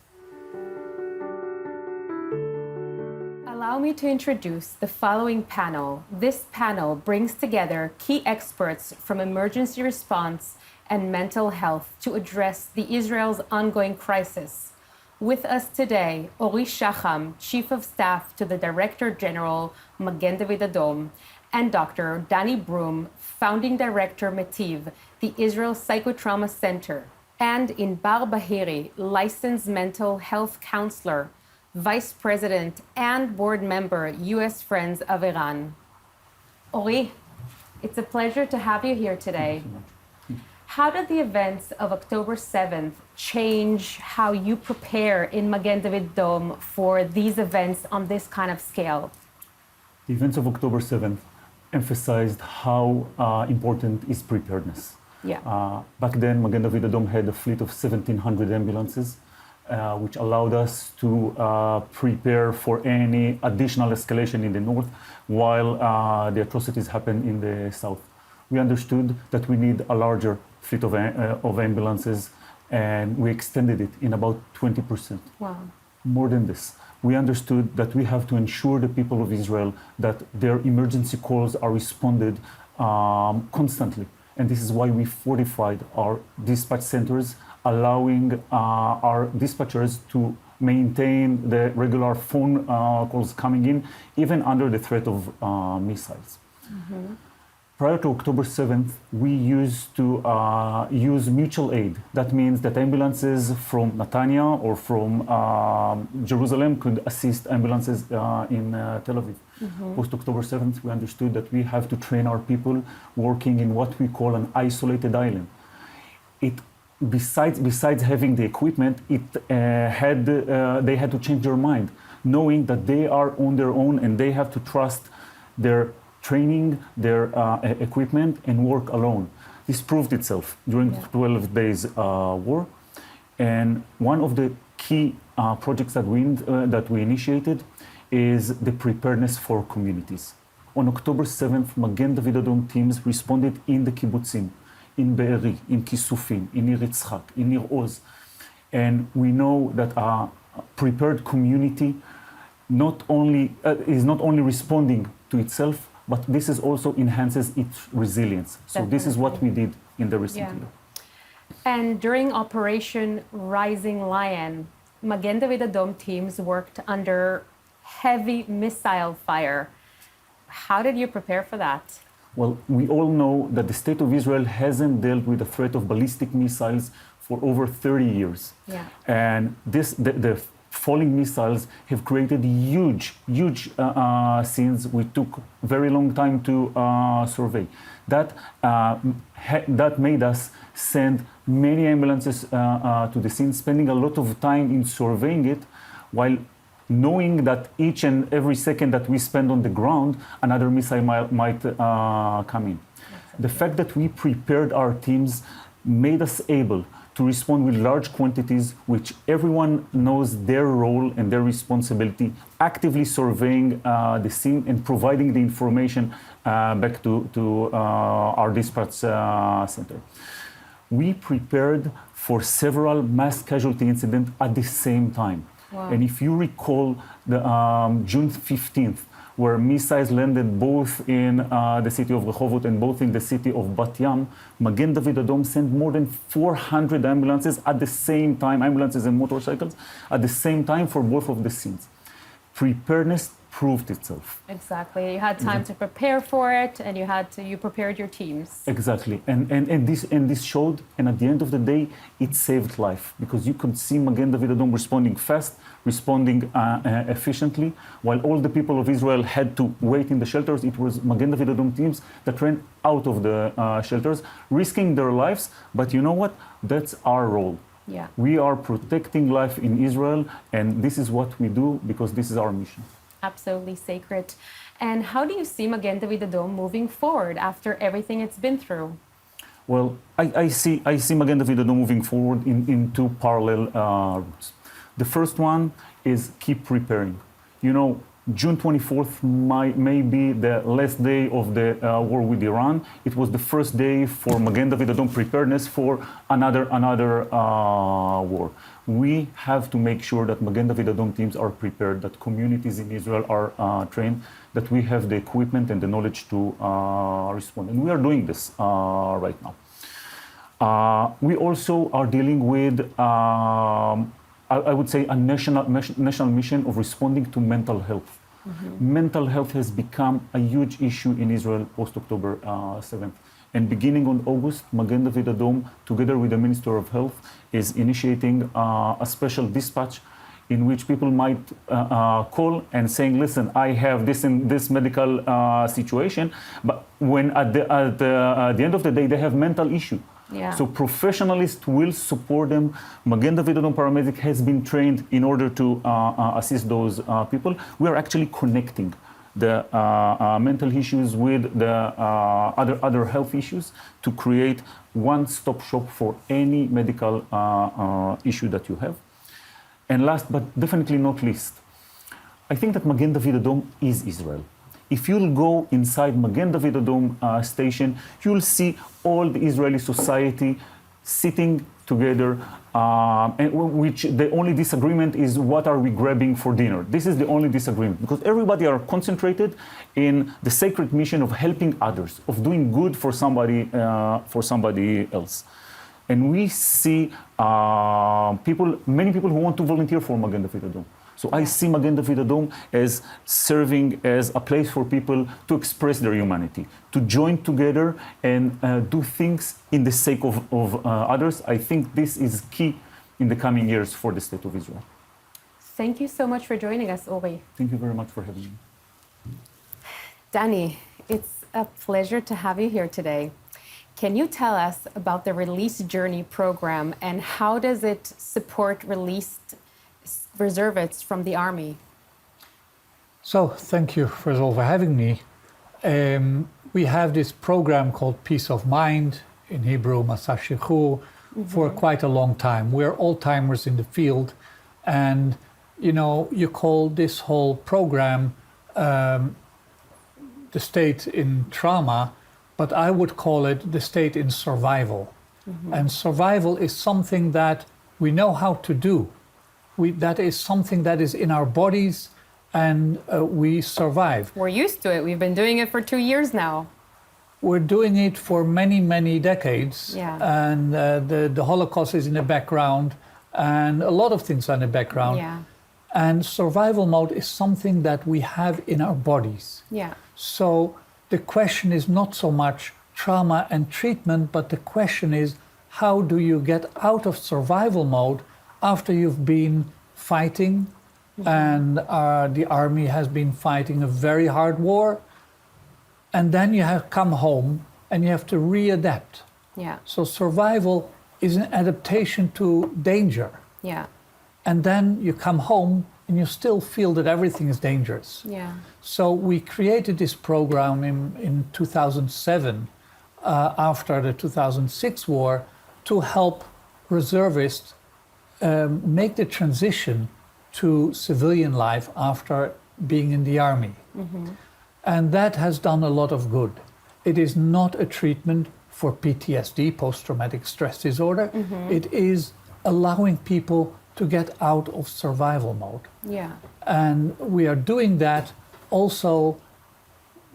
Allow me to introduce the following panel. This panel brings together key experts from emergency response and mental health to address the Israel's ongoing crisis. With us today, Ori Shacham, Chief of Staff to the Director General, Magen David Adom, and Dr. Danny Brom, Founding Director, Metiv, the Israel Psychotrauma Center, and Inbar Bahiri, Licensed Mental Health Counselor, Vice President and Board Member, U.S. Friends of Iran. Ori, it's a pleasure to have you here today. How did the events of October 7th change how you prepare in Magen David Adom for these events on this kind of scale? The events of October 7th emphasized how important is preparedness. Yeah. Back then, Magen David Adom had a fleet of 1,700 ambulances which allowed us to prepare for any additional escalation in the north while the atrocities happen in the south. We understood that we need a larger fleet of ambulances, and we extended it in about 20%. Wow. More than this. We understood that we have to ensure the people of Israel that their emergency calls are responded constantly. And this is why we fortified our dispatch centers, allowing our dispatchers to maintain the regular phone calls coming in, even under the threat of missiles. Mm-hmm. Prior to October 7th, we used to use mutual aid. That means that ambulances from Netanya or from Jerusalem could assist ambulances in Tel Aviv. Mm-hmm. Post-October 7th, we understood that we have to train our people working in what we call an isolated island. Besides having the equipment, they had to change their mind, knowing that they are on their own and they have to trust their training, their equipment, and work alone. This proved itself during the 12 days war. And one of the key projects that we initiated is the preparedness for communities. On October 7th, Magen David Adom teams responded in the kibbutzim, in Be'eri, in Kisufim, in Nir Yitzchak, in Nir Oz. And we know that a prepared community is not only responding to itself, but this is also enhances its resilience. So Definitely. This is what we did in the recent year. And during Operation Rising Lion, Magen David Adom teams worked under heavy missile fire. How did you prepare for that? Well, we all know that the state of Israel hasn't dealt with the threat of ballistic missiles for over 30 years. Yeah. And the falling missiles have created huge scenes which took very long time to survey. That made us send many ambulances to the scene, spending a lot of time in surveying it, while knowing that each and every second that we spend on the ground, another missile might come in. The fact that we prepared our teams made us able to respond with large quantities, which everyone knows their role and their responsibility, actively surveying the scene and providing the information back to our dispatch center. We prepared for several mass casualty incidents at the same time. Wow. And if you recall the June 15th, where missiles landed both in the city of Rehovot and both in the city of Bat Yam, Magen David Adom sent more than 400 ambulances at the same time, ambulances and motorcycles, at the same time for both of the scenes. Preparedness proved itself. Exactly. You had time to prepare for it, and you prepared your teams. Exactly. And this showed, and at the end of the day, it saved life, because you could see Magen David Adom responding fast, responding efficiently, while all the people of Israel had to wait in the shelters. It was Magen David Adom teams that ran out of the shelters, risking their lives. But you know what? That's our role. Yeah. We are protecting life in Israel, and this is what we do because this is our mission. Absolutely sacred. And how do you see Magen David Adom moving forward after everything it's been through? Well, I see Magen David Adom moving forward in two parallel routes. The first one is keep preparing. You know, June 24th may be the last day of the war with Iran. It was the first day for Magen David Adom preparedness for another war. We have to make sure that Magen David Adom teams are prepared, that communities in Israel are trained, that we have the equipment and the knowledge to respond. And we are doing this right now. We also are dealing with I would say a national mission of responding to mental health. Mm-hmm. Mental health has become a huge issue in Israel post-October 7th. And beginning on August, Magen David Adom, together with the Minister of Health, is initiating a special dispatch in which people might call and saying, listen, I have this medical situation, but when at the end of the day, they have mental issue. Yeah. So professionalists will support them. Magen David Adom paramedic has been trained in order to assist those people. We are actually connecting the mental issues with the other health issues to create one-stop shop for any medical issue that you have. And last but definitely not least, I think that Magen David Adom is Israel. If you'll go inside Magen David Adom station, you'll see all the Israeli society sitting together, and which the only disagreement is what are we grabbing for dinner. This is the only disagreement, because everybody are concentrated in the sacred mission of helping others, of doing good for somebody else. And we see many people who want to volunteer for Magen David Adom. So I see Magen David Adom as serving as a place for people to express their humanity, to join together and do things in the sake of others. I think this is key in the coming years for the State of Israel. Thank you so much for joining us, Ori. Thank you very much for having me. Danny, it's a pleasure to have you here today. Can you tell us about the Release Journey program and how does it support released reservists from the Army? So, thank you, first of all, for having me. We have this program called Peace of Mind, in Hebrew, Masa Shichur, for quite a long time. We're old-timers in the field, and, you call this whole program the state in trauma, but I would call it the state in survival. And survival is something that we know how to do. That is something that is in our bodies, and we survive. We're used to it. We've been doing it for 2 years now. We're doing it for many, many decades. Yeah. And the Holocaust is in the background, and a lot of things are in the background. Yeah. And survival mode is something that we have in our bodies. Yeah. So the question is not so much trauma and treatment, but the question is, how do you get out of survival mode after you've been fighting, and the army has been fighting a very hard war, and then you have come home and you have to readapt. Yeah. So survival is an adaptation to danger. Yeah. And then you come home and you still feel that everything is dangerous. Yeah. So we created this program in 2007, after the 2006 war, to help reservists make the transition to civilian life after being in the army. And that has done a lot of good. It is not a treatment for PTSD, post-traumatic stress disorder. It is allowing people to get out of survival mode. Yeah. And we are doing that also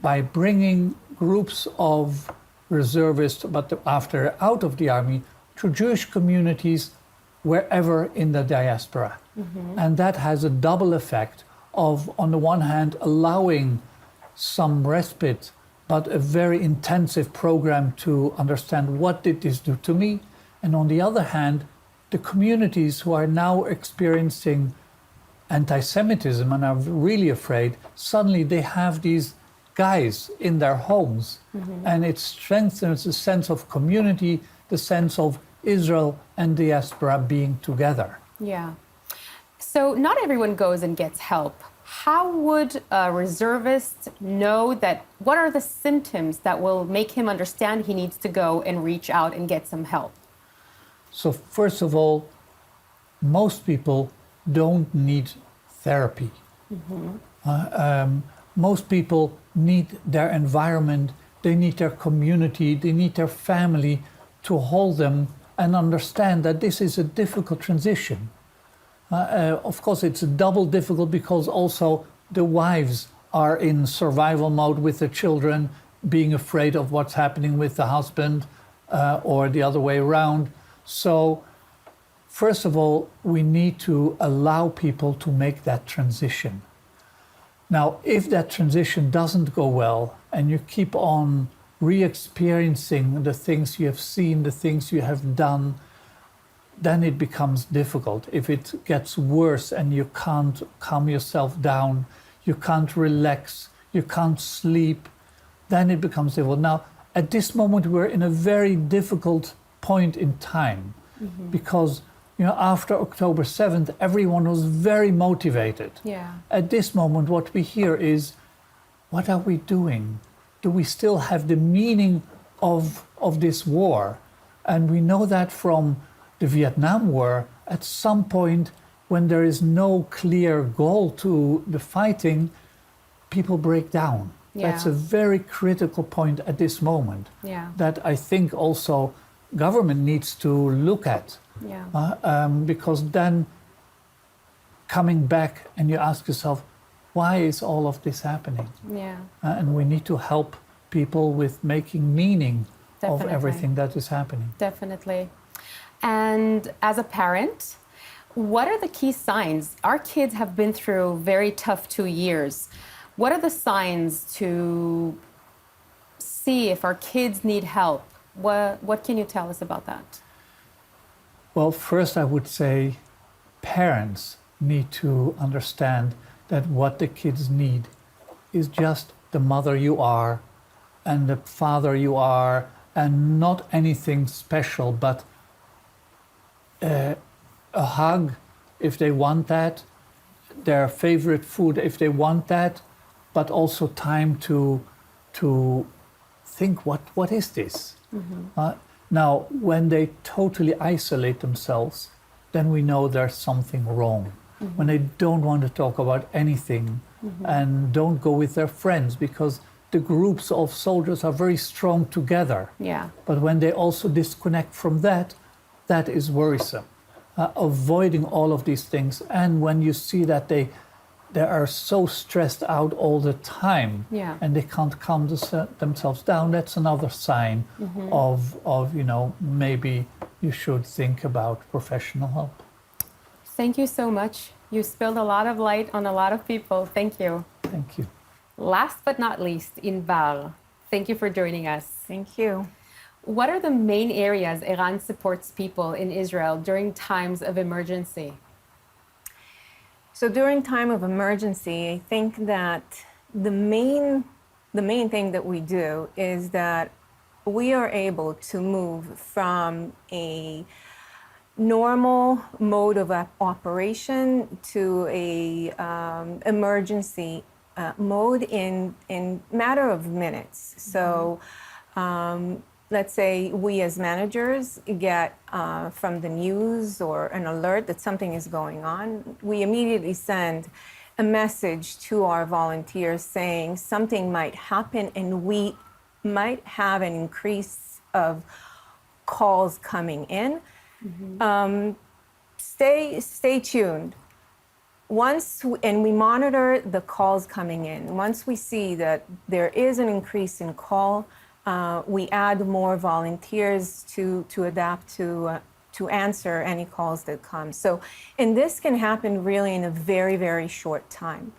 by bringing groups of reservists, but after out of the army, to Jewish communities wherever in the diaspora. And that has a double effect of, on the one hand, allowing some respite, but a very intensive program to understand what did this do to me. And on the other hand, the communities who are now experiencing anti-Semitism and are really afraid, suddenly they have these guys in their homes. And it strengthens the sense of community, the sense of Israel and diaspora being together. Yeah. So not everyone goes and gets help. How would a reservist know that, what are the symptoms that will make him understand he needs to go and reach out and get some help? So first of all, most people don't need therapy. Most people need their environment, they need their community, they need their family to hold them and understand that this is a difficult transition. Of course, it's double difficult because also the wives are in survival mode with the children, being afraid of what's happening with the husband, or the other way around. So, first of all, we need to allow people to make that transition. Now, if that transition doesn't go well and you keep on re-experiencing the things you have seen, the things you have done, then it becomes difficult. If it gets worse and you can't calm yourself down, you can't relax, you can't sleep, then it becomes difficult. Now, at this moment, we're in a very difficult point in time because, after October 7th, everyone was very motivated. Yeah. At this moment, what we hear is, what are we doing? Do we still have the meaning of this war? And we know that from the Vietnam War, at some point, when there is no clear goal to the fighting, people break down. Yeah. That's a very critical point at this moment. Yeah. That I think also government needs to look at. Yeah. Because then coming back and you ask yourself, why is all of this happening? Yeah. And we need to help people with making meaning Definitely. of everything that is happening. Definitely. And as a parent, what are the key signs? Our kids have been through very tough 2 years. What are the signs to see if our kids need help? What can you tell us about that? Well, first I would say parents need to understand that what the kids need is just the mother you are and the father you are, and not anything special, but a hug if they want that, their favorite food if they want that, but also time to think, what is this? Now, when they totally isolate themselves, then we know there's something wrong. When they don't want to talk about anything and don't go with their friends, because the groups of soldiers are very strong together. Yeah. But when they also disconnect from that, that is worrisome. Avoiding all of these things, and when you see that they are so stressed out all the time, Yeah. and they can't calm themselves down, that's another sign of maybe you should think about professional help. Thank you so much. You spilled a lot of light on a lot of people. Thank you. Thank you. Last but not least, Inbar, thank you for joining us. Thank you. What are the main areas Iran supports people in Israel during times of emergency? So during time of emergency, I think that the main thing that we do is that we are able to move from a normal mode of operation to a emergency mode in matter of minutes. So let's say we as managers get from the news or an alert that something is going on, we immediately send a message to our volunteers saying something might happen and we might have an increase of calls coming in. Stay tuned. And we monitor the calls coming in. Once we see that there is an increase in call, we add more volunteers to adapt to answer any calls that come. So, and this can happen really in a very, very short time.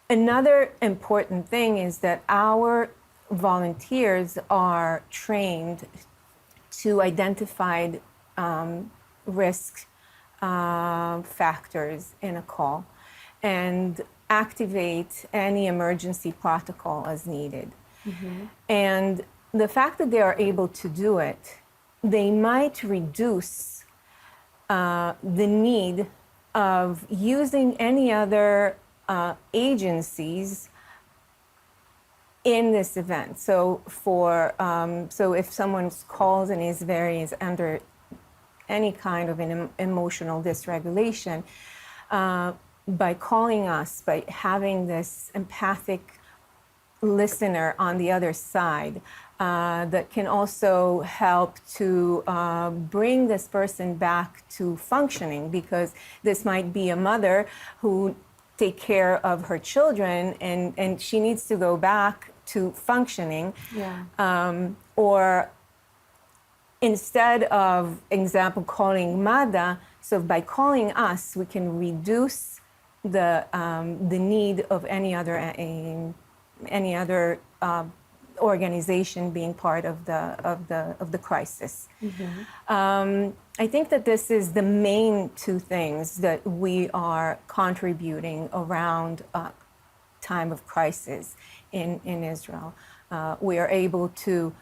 Another important thing is that our volunteers are trained to identify risk factors in a call and activate any emergency protocol as needed. And the fact that they are able to do it, they might reduce the need of using any other agencies in this event. So so if someone's calls and is under any kind of an emotional dysregulation, by calling us, by having this empathic listener on the other side, that can also help to bring this person back to functioning, because this might be a mother who take care of her children and she needs to go back to functioning. Or instead of, example, calling MADA, so by calling us, we can reduce the need of any other organization being part of the crisis. I think that this is the main two things that we are contributing around time of crisis in Israel. We are able to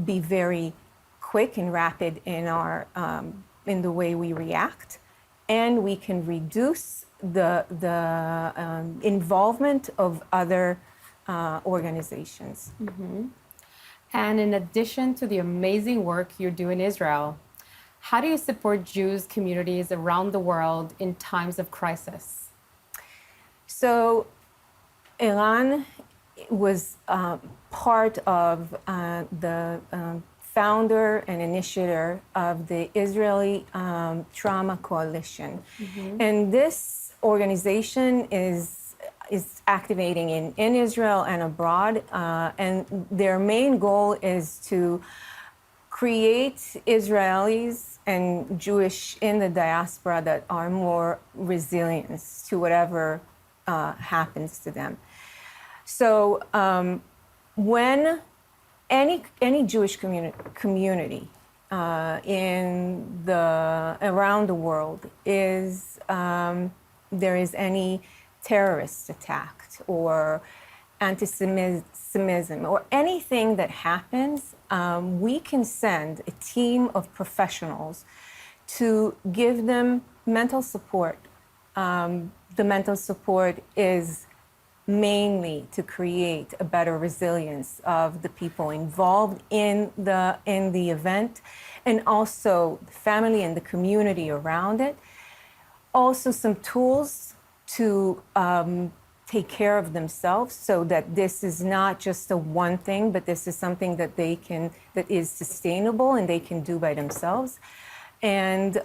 be very quick and rapid in our in the way we react, and we can reduce the involvement of other organizations. And in addition to the amazing work you do in Israel, How do you support Jews communities around the world in times of crisis? So Iran was part of the founder and initiator of the Israeli Trauma Coalition. And this organization is activating in Israel and abroad. And their main goal is to create Israelis and Jewish in the diaspora that are more resilient to whatever happens to them. So when any Jewish community around the world there is any terrorist attack or anti-Semitism or anything that happens, we can send a team of professionals to give them mental support. The mental support is mainly to create a better resilience of the people involved in the event, and also the family and the community around it. Also some tools to take care of themselves, so that this is not just a one thing, but this is something that that is sustainable and they can do by themselves. And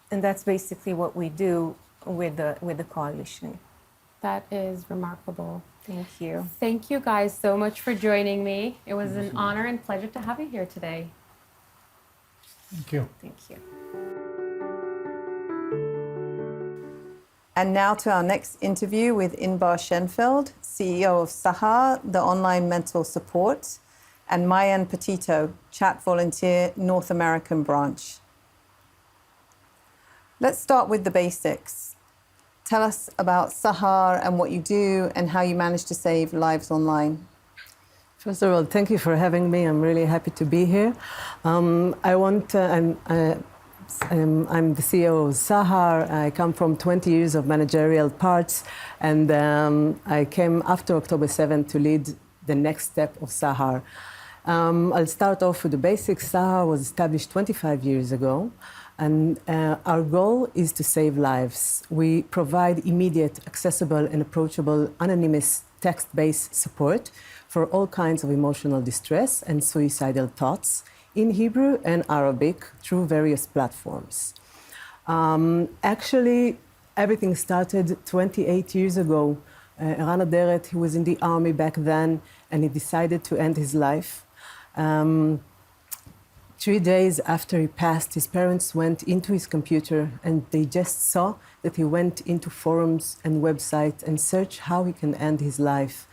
that's basically what we do with the coalition. That is remarkable. Thank you. Thank you guys so much for joining me. It was an honor and pleasure to have you here today. Thank you. Thank you. And now to our next interview with Inbar Shenfeld, CEO of Sahar, the online mental support, and Mayan Petito, chat volunteer, North American branch. Let's start with the basics. Tell us about Sahar and what you do and how you manage to save lives online. First of all, thank you for having me. I'm really happy to be here. I'm the CEO of Sahar. I come from 20 years of managerial parts, and I came after October 7th to lead the next step of Sahar. I'll start off with the basics. Sahar was established 25 years ago, and our goal is to save lives. We provide immediate, accessible, and approachable, anonymous, text-based support for all kinds of emotional distress and suicidal thoughts in Hebrew and Arabic through various platforms. Actually, everything started 28 years ago. Eran Aderet, he was in the army back then, and he decided to end his life. 3 days after he passed, his parents went into his computer and they just saw that he went into forums and websites and searched how he can end his life.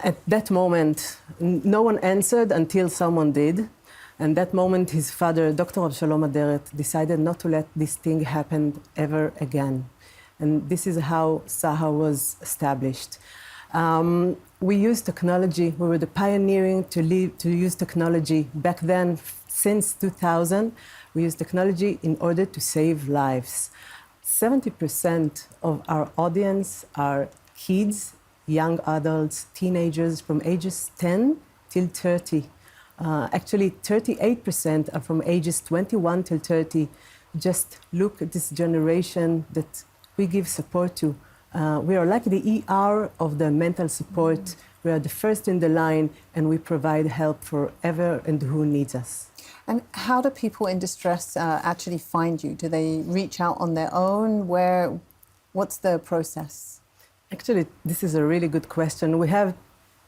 At that moment, no one answered until someone did. And that moment, his father, Dr. Avshalom Aderet, decided not to let this thing happen ever again. And this is how Sahar was established. We used technology. We were the pioneering to use technology. Back then, since 2000, we used technology in order to save lives. 70% of our audience are kids, young adults, teenagers from ages 10 till 30. Actually, 38% are from ages 21 till 30. Just look at this generation that we give support to. We are like the ER of the mental support. We are the first in the line, and we provide help for ever and who needs us. And how do people in distress actually find you? Do they reach out on their own? What's the process? Actually, this is a really good question. We have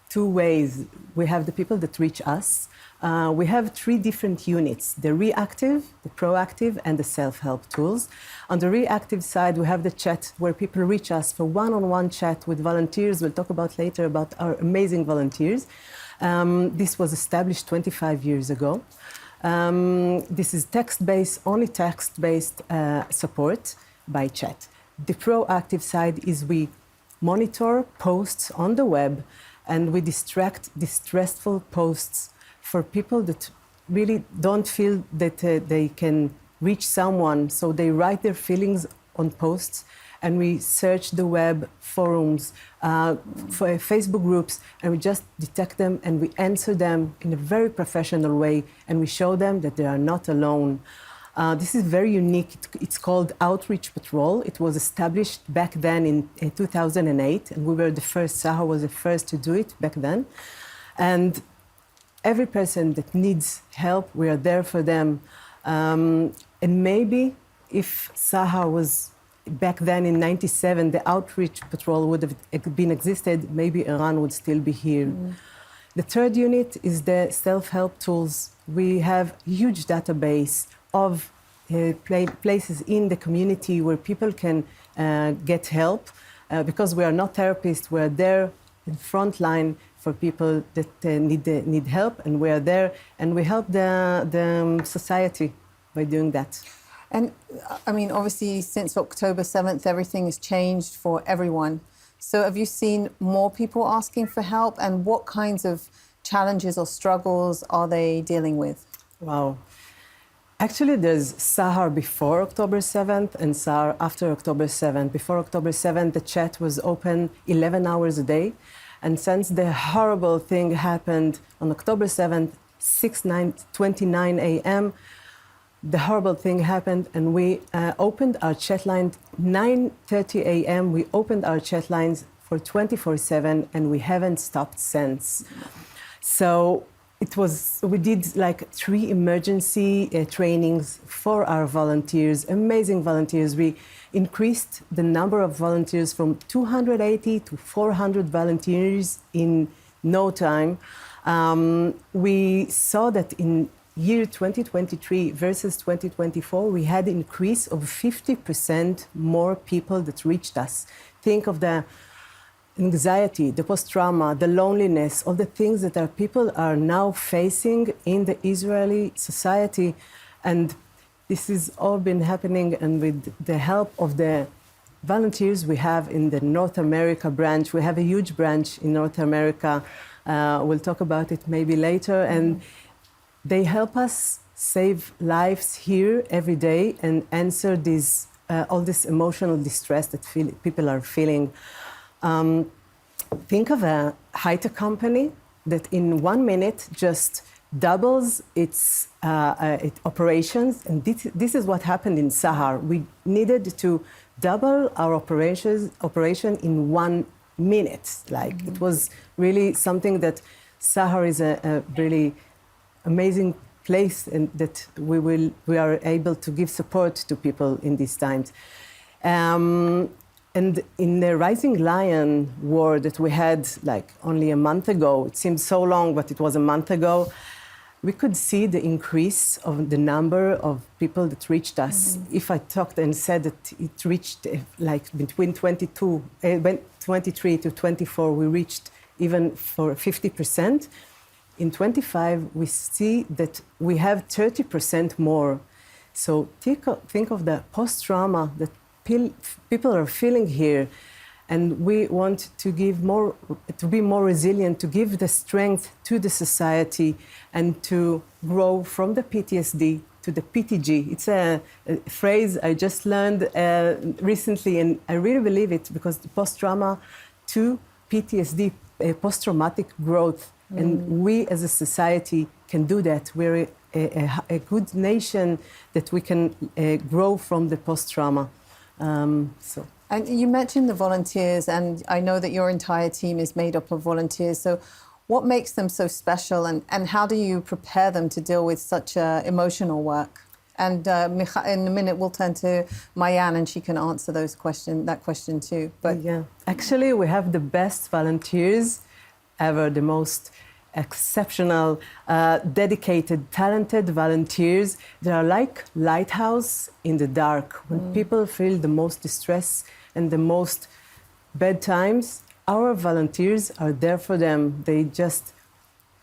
two ways. We have the people that reach us. We have 3 different units: the reactive, the proactive, and the self-help tools. On the reactive side, we have the chat, where people reach us for one-on-one chat with volunteers. We'll talk about later about our amazing volunteers. This was established 25 years ago. This is text-based, only text-based support by chat. The proactive side is we monitor posts on the web, and we distract distressful posts for people that really don't feel that they can reach someone. So they write their feelings on posts, and we search the web, forums, for Facebook groups, and we just detect them and we answer them in a very professional way, and we show them that they are not alone. This is very unique. It's called Outreach Patrol. It was established back then in 2008, and we were the first, Sahar was the first to do it back then. And every person that needs help, we are there for them. And maybe if Sahar was back then in 97, the Outreach Patrol would have been existed, maybe Iran would still be here. The third unit is the self-help tools. We have a huge database of places in the community where people can get help. Because we are not therapists, we are there in front line for people that need help, and we are there and we help the society by doing that. And I mean, obviously, since October 7th, everything has changed for everyone. So have you seen more people asking for help, and what kinds of challenges or struggles are they dealing with? Wow. Actually, there's Sahar before October 7th and Sahar after October 7th. Before October 7th, the chat was open 11 hours a day. And since the horrible thing happened on October 7th, 6:29 a.m., the horrible thing happened, and we opened our chat line 9:30 a.m. We opened our chat lines for 24/7, and we haven't stopped since. So we did like 3 emergency trainings for our volunteers, amazing volunteers. We increased the number of volunteers from 280 to 400 volunteers in no time. We saw that in year 2023 versus 2024, we had an increase of 50% more people that reached us. Think of the anxiety, the post-trauma, the loneliness, all the things that our people are now facing in the Israeli society. And this has all been happening, and with the help of the volunteers we have in the North America branch. We have a huge branch in North America. We'll talk about it maybe later. And they help us save lives here every day and answer all this emotional distress that people are feeling. Think of a high-tech company that in 1 minute just doubles its operations, and this is what happened in Sahar. We needed to double our operation in 1 minute. It was really something that Sahar is a really amazing place, and that we are able to give support to people in these times. And in the Rising Lion war that we had only a month ago, it seems so long, but it was a month ago, we could see the increase of the number of people that reached us. Mm-hmm. If I talked and said that it reached between 23 to 24, we reached even for 50%. In 25, we see that we have 30% more. So think of the post-trauma that people are feeling here, and we want to be more resilient, to give the strength to the society, and to grow from the PTSD to the PTG. It's a phrase I just learned recently, and I really believe it, because the post-trauma to PTSD, post-traumatic growth, and we as a society can do that. We're a good nation that we can grow from the post-trauma. And you mentioned the volunteers, and I know that your entire team is made up of volunteers. So what makes them so special, and how do you prepare them to deal with such emotional work? And Michal, in a minute, we'll turn to Mayan, and she can answer that question too. But yeah, actually, we have the best volunteers ever, the most exceptional, dedicated, talented volunteers. They are like lighthouse in the dark. When people feel the most distress and the most bad times, our volunteers are there for them. They just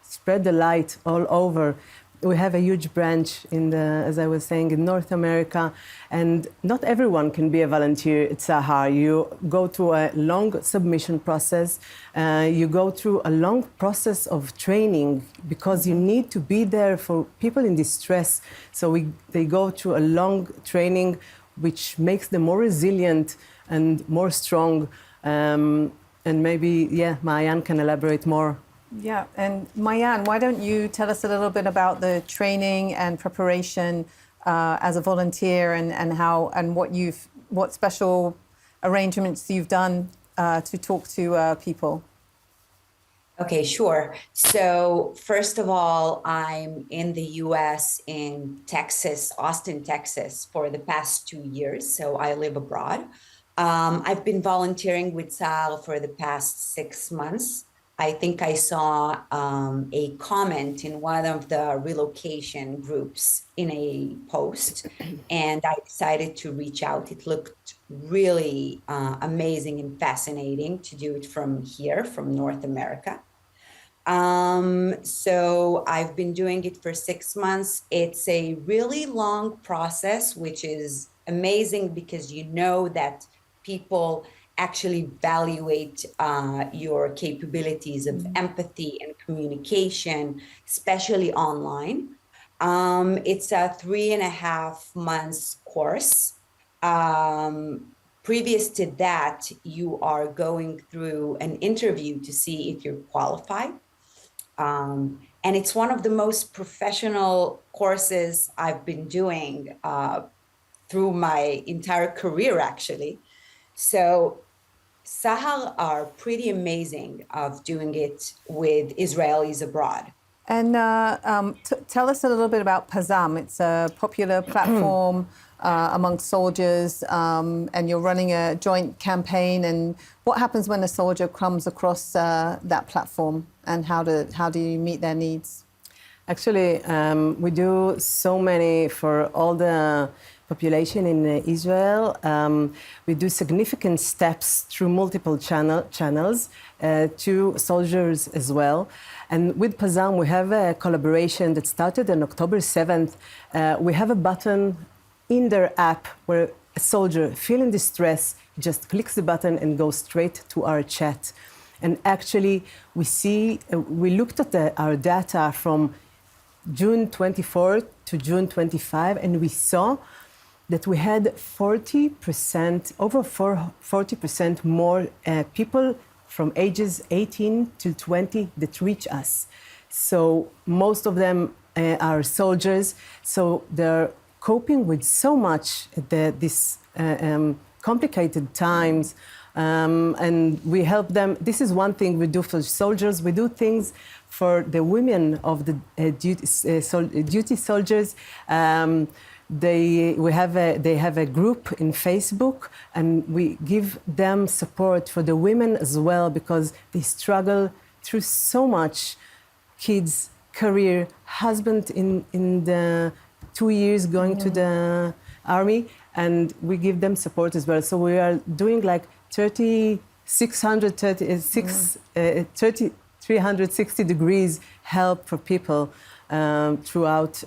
spread the light all over. We have a huge branch as I was saying, in North America, and not everyone can be a volunteer at Sahar. You go through a long submission process. You go through a long process of training, because you need to be there for people in distress. So they go through a long training which makes them more resilient and more strong. And maybe, Maayan can elaborate more. Yeah, and Maayan, why don't you tell us a little bit about the training and preparation as a volunteer and what special arrangements you've done to talk to people? Okay, sure. So first of all, I'm in the US in Texas, Austin, Texas, for the past 2 years. So I live abroad. I've been volunteering with Tzahal for the past 6 months. I think I saw a comment in one of the relocation groups in a post, and I decided to reach out. It looked really amazing and fascinating to do it from here, from North America. So I've been doing it for 6 months. It's a really long process, which is amazing because you know that people actually evaluate your capabilities of empathy and communication, especially online. It's a 3.5 months course. Previous to that, you are going through an interview to see if you're qualified. And it's one of the most professional courses I've been doing through my entire career, actually. So Sahar are pretty amazing of doing it with Israelis abroad. And tell us a little bit about Pazam. It's a popular platform among soldiers, and you're running a joint campaign. And what happens when a soldier comes across that platform, and how do you meet their needs? Actually, we do so many for all the population in Israel. We do significant steps through multiple channels to soldiers as well. And with Pazam, we have a collaboration that started on October 7th. We have a button in their app where a soldier feeling distress just clicks the button and goes straight to our chat. And actually, we looked at our data from June 24 to June 25, and we saw that we had 40%, over 40% more people from ages 18 to 20 that reach us. So most of them are soldiers, so they're coping with so much these complicated times, and we help them. This is one thing we do for soldiers. We do things for the women of the duty soldiers. They have a group in Facebook, and we give them support for the women as well, because they struggle through so much. Kids, career, husband in the 2 years going to the army, and we give them support as well. So we are doing like 360 degrees help for people throughout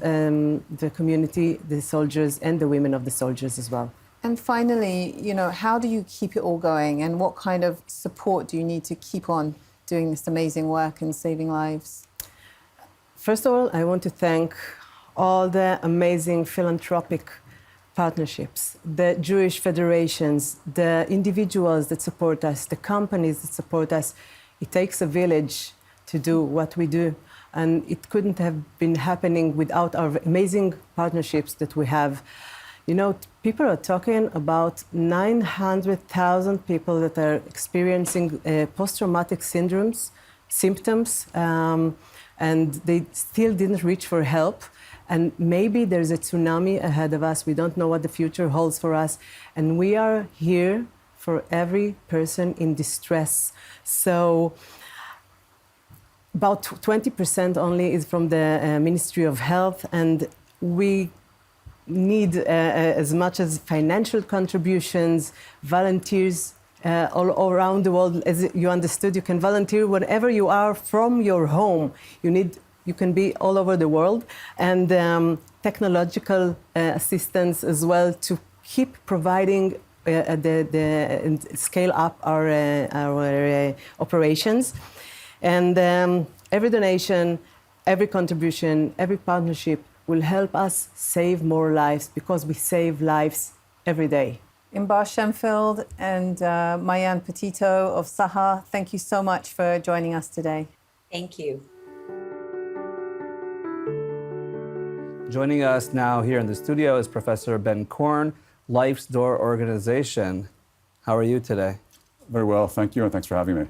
the community, the soldiers and the women of the soldiers as well. And finally, how do you keep it all going, and what kind of support do you need to keep on doing this amazing work and saving lives? First of all, I want to thank all the amazing philanthropic partnerships, the Jewish federations, the individuals that support us, the companies that support us. It takes a village to do what we do, and it couldn't have been happening without our amazing partnerships that we have. People are talking about 900,000 people that are experiencing post-traumatic symptoms, and they still didn't reach for help. And maybe there's a tsunami ahead of us. We don't know what the future holds for us. And we are here for every person in distress. So about 20% only is from the Ministry of Health, and we need as much as financial contributions, volunteers all around the world. As you understood, you can volunteer wherever you are from your home. You can be all over the world, and technological assistance as well to keep providing and scale up our operations. And every donation, every contribution, every partnership will help us save more lives, because we save lives every day. Inbar Shenfeld and Mayan Petito of Sahar, thank you so much for joining us today. Thank you. Joining us now here in the studio is Professor Ben Korn, Life's Door Organization. How are you today? Very well, thank you, and thanks for having me.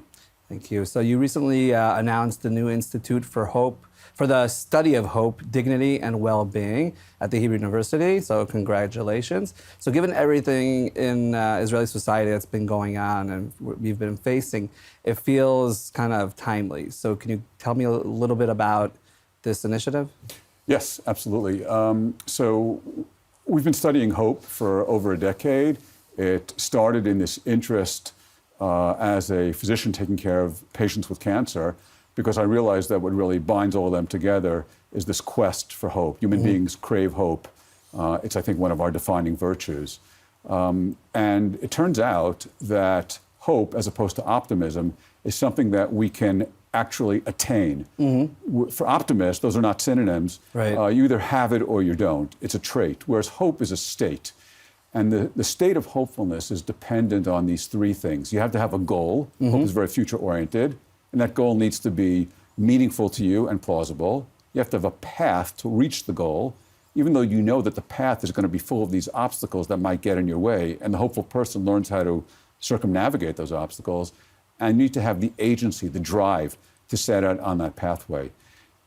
Thank you. So you recently announced the new Institute for Hope, for the study of hope, dignity, and well-being at the Hebrew University. So congratulations. So given everything in Israeli society that's been going on and we've been facing, it feels kind of timely. So can you tell me a little bit about this initiative? Yes, absolutely. So we've been studying hope for over a decade. It started in this interest as a physician taking care of patients with cancer, because I realized that what really binds all of them together is this quest for hope. Human beings crave hope. It's, I think, one of our defining virtues. And it turns out that hope, as opposed to optimism, is something that we can actually attain. For optimists, those are not synonyms. Right. You either have it or you don't. It's a trait, whereas hope is a state. And the state of hopefulness is dependent on these three things. You have to have a goal. Hope is very future-oriented. And that goal needs to be meaningful to you and plausible. You have to have a path to reach the goal, even though you know that the path is going to be full of these obstacles that might get in your way. And the hopeful person learns how to circumnavigate those obstacles. And you need to have the agency, the drive to set out on that pathway.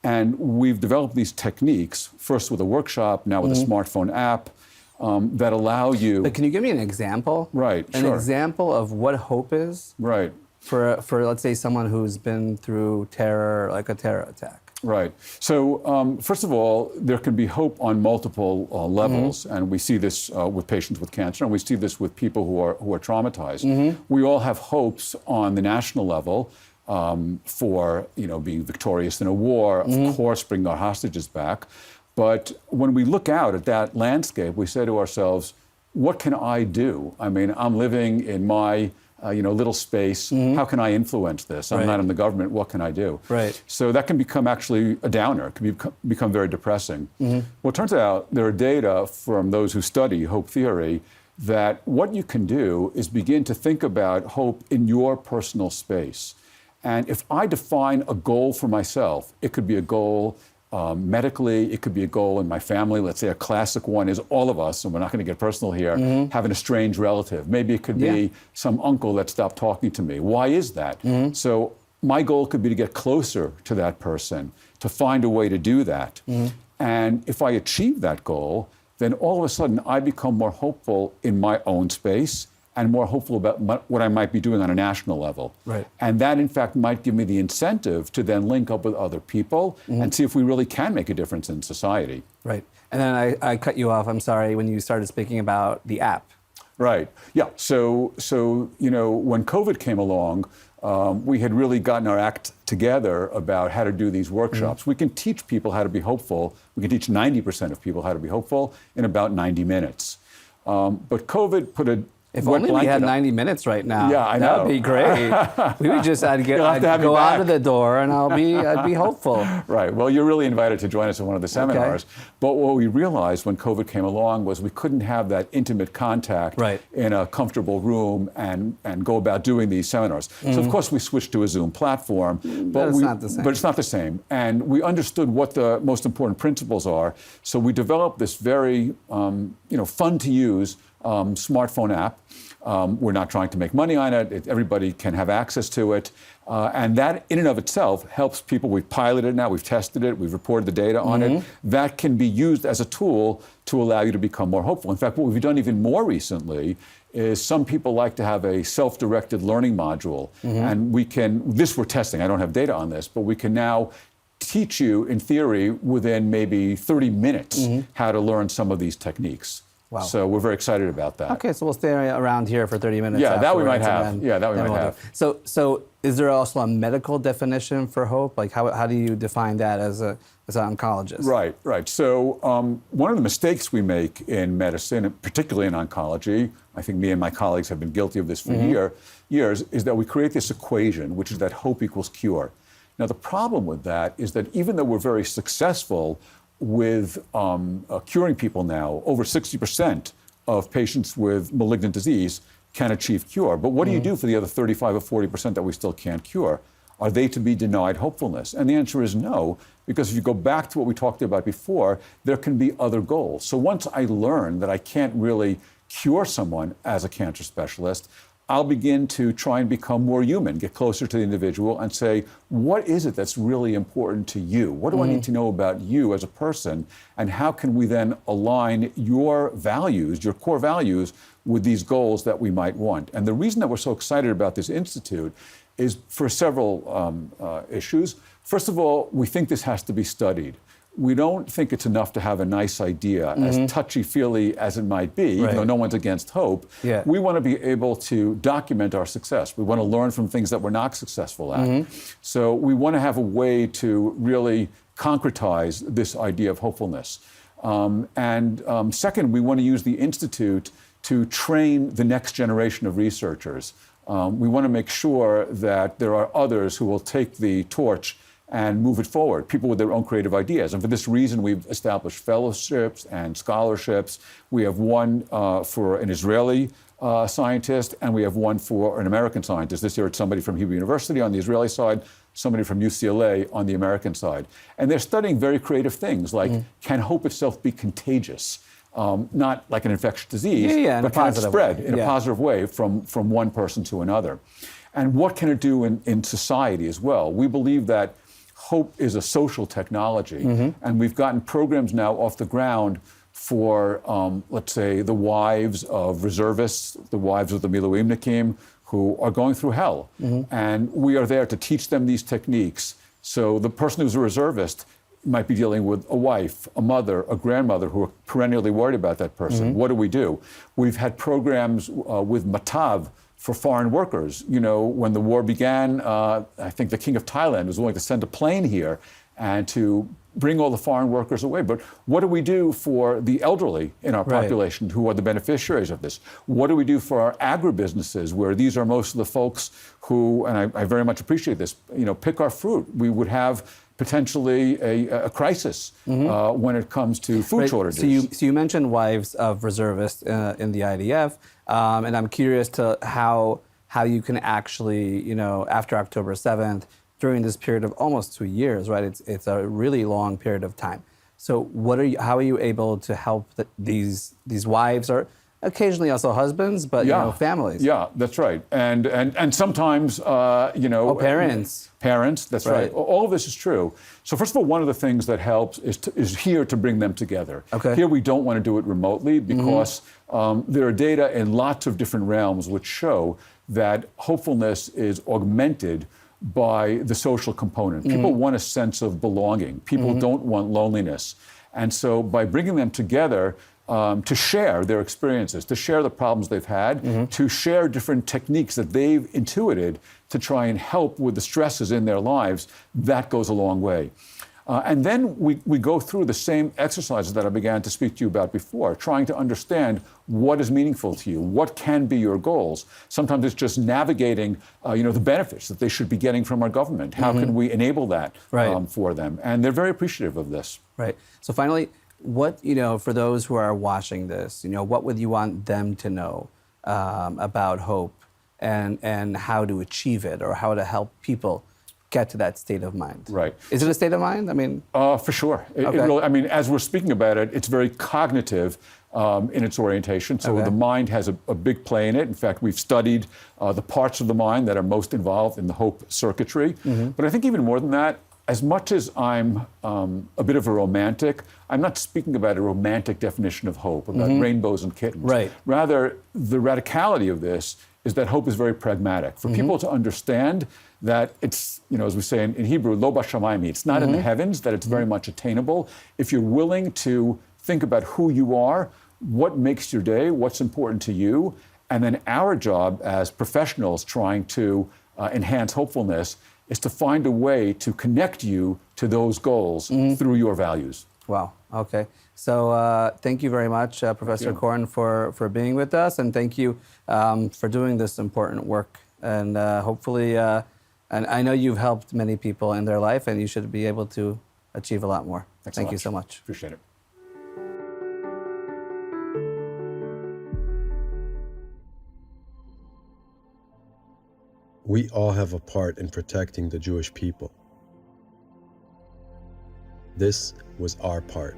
And we've developed these techniques, first with a workshop, now with a smartphone app, that allow you... But can you give me an example? Right, An example of what hope is? Right. For let's say, someone who's been through terror, like a terror attack. Right. So, first of all, there can be hope on multiple levels, and we see this with patients with cancer, and we see this with people who are traumatized. We all have hopes on the national level for being victorious in a war, of course, bring our hostages back. But when we look out at that landscape, we say to ourselves, "What can I do? I mean, I'm living in my little space. How can I influence this? I'm not in the government. What can I do?" Right. So that can become actually a downer. It can become very depressing. Well, it turns out there are data from those who study hope theory that what you can do is begin to think about hope in your personal space. And if I define a goal for myself, it could be a goal medically, it could be a goal in my family. Let's say a classic one is all of us, and we're not going to get personal here, having a strange relative. Maybe it could be some uncle that stopped talking to me. Why is that? So my goal could be to get closer to that person, to find a way to do that. And if I achieve that goal, then all of a sudden I become more hopeful in my own space and more hopeful about what I might be doing on a national level. Right. And that, in fact, might give me the incentive to then link up with other people and see if we really can make a difference in society. Right. And then I cut you off, I'm sorry, when you started speaking about the app. Right. Yeah. So when COVID came along, we had really gotten our act together about how to do these workshops. We can teach people how to be hopeful. We can teach 90% of people how to be hopeful in about 90 minutes. But COVID put a If only we had 90 minutes right now. Yeah, I know. That would be great. We would just, I'd go out of the door and I'd be hopeful. Right. Well, you're really invited to join us at one of the seminars. Okay. But what we realized when COVID came along was we couldn't have that intimate contact in a comfortable room and go about doing these seminars. So of course we switched to a Zoom platform. But it's not the same. But it's not the same. And we understood what the most important principles are. So we developed this very fun to use smartphone app. We're not trying to make money on it. Everybody can have access to it. And that in and of itself helps people. We've piloted it now. We've tested it. We've reported the data on it. That can be used as a tool to allow you to become more hopeful. In fact, what we've done even more recently is some people like to have a self-directed learning module. And we're testing. I don't have data on this, but we can now teach you, in theory, within maybe 30 minutes how to learn some of these techniques. Wow. So we're very excited about that. Okay, so we'll stay around here for 30 minutes. Yeah, that we might afterwards, have. So is there also a medical definition for hope? Like how do you define that as an oncologist? Right. So one of the mistakes we make in medicine, particularly in oncology, I think me and my colleagues have been guilty of this for years, is that we create this equation, which is that hope equals cure. Now, the problem with that is that even though we're very successful with curing people now, over 60% of patients with malignant disease can achieve cure. But what do you do for the other 35 or 40% that we still can't cure? Are they to be denied hopefulness? And the answer is no, because if you go back to what we talked about before, there can be other goals. So once I learn that I can't really cure someone as a cancer specialist, I'll begin to try and become more human, get closer to the individual and say, what is it that's really important to you? What do I need to know about you as a person? And how can we then align your values, your core values, with these goals that we might want? And the reason that we're so excited about this institute is for several issues. First of all, we think this has to be studied. We don't think it's enough to have a nice idea, as touchy-feely as it might be, even though no one's against hope. Yeah. We want to be able to document our success. We want to learn from things that we're not successful at. So we want to have a way to really concretize this idea of hopefulness. Second, we want to use the Institute to train the next generation of researchers. We want to make sure that there are others who will take the torch and move it forward, people with their own creative ideas. And for this reason, we've established fellowships and scholarships. We have one for an Israeli scientist, and we have one for an American scientist. This year, it's somebody from Hebrew University on the Israeli side, somebody from UCLA on the American side. And they're studying very creative things, like can hope itself be contagious? Not like an infectious disease, but can it spread in a positive way from one person to another? And what can it do in society as well? We believe that hope is a social technology, and we've gotten programs now off the ground for, let's say, the wives of reservists, the wives of the Miluimnikim, who are going through hell. And we are there to teach them these techniques. So the person who's a reservist might be dealing with a wife, a mother, a grandmother who are perennially worried about that person. What do? We've had programs with Metiv for foreign workers. You know, when the war began, I think the King of Thailand was willing to send a plane here and to bring all the foreign workers away. But what do we do for the elderly in our population who are the beneficiaries of this? What do we do for our agribusinesses, where these are most of the folks who, and I very much appreciate this, you know, pick our fruit. We would have potentially a crisis when it comes to food shortages. So you mentioned wives of reservists in the IDF, and I'm curious to how you can actually, you know, after October 7th, during this period of almost 2 years, right? It's a really long period of time. So how are you able to help these wives, or occasionally also husbands, but you know, families? Yeah, that's right. And sometimes, you know... parents. Parents, that's right. All of this is true. So first of all, one of the things that helps is here to bring them together. Here we don't want to do it remotely because there are data in lots of different realms which show that hopefulness is augmented by the social component. People want a sense of belonging. People don't want loneliness. And so by bringing them together, to share their experiences, to share the problems they've had, to share different techniques that they've intuited to try and help with the stresses in their lives, that goes a long way. And then we go through the same exercises that I began to speak to you about before, trying to understand what is meaningful to you, what can be your goals. Sometimes it's just navigating, you know, the benefits that they should be getting from our government. How can we enable that for them? And they're very appreciative of this. Right. So finally, what, you know, for those who are watching this, you know, what would you want them to know about hope and how to achieve it, or how to help people get to that state of mind? Right. Is it a state of mind? I mean... for sure. It really, I mean, as we're speaking about it, it's very cognitive in its orientation. So the mind has a big play in it. In fact, we've studied the parts of the mind that are most involved in the hope circuitry. But I think even more than that, as much as I'm a bit of a romantic, I'm not speaking about a romantic definition of hope, about rainbows and kittens. Rather, the radicality of this is that hope is very pragmatic. For people to understand that it's, you know, as we say in Hebrew, lo bashamayim, it's not in the heavens, that it's very much attainable. If you're willing to think about who you are, what makes your day, what's important to you, and then our job as professionals trying to enhance hopefulness is to find a way to connect you to those goals through your values. Wow, okay. So thank you very much, Professor Korn, for being with us, and thank you for doing this important work. And hopefully, and I know you've helped many people in their life, and you should be able to achieve a lot more. Thank you so much. Appreciate it. We all have a part in protecting the Jewish people. This was our part.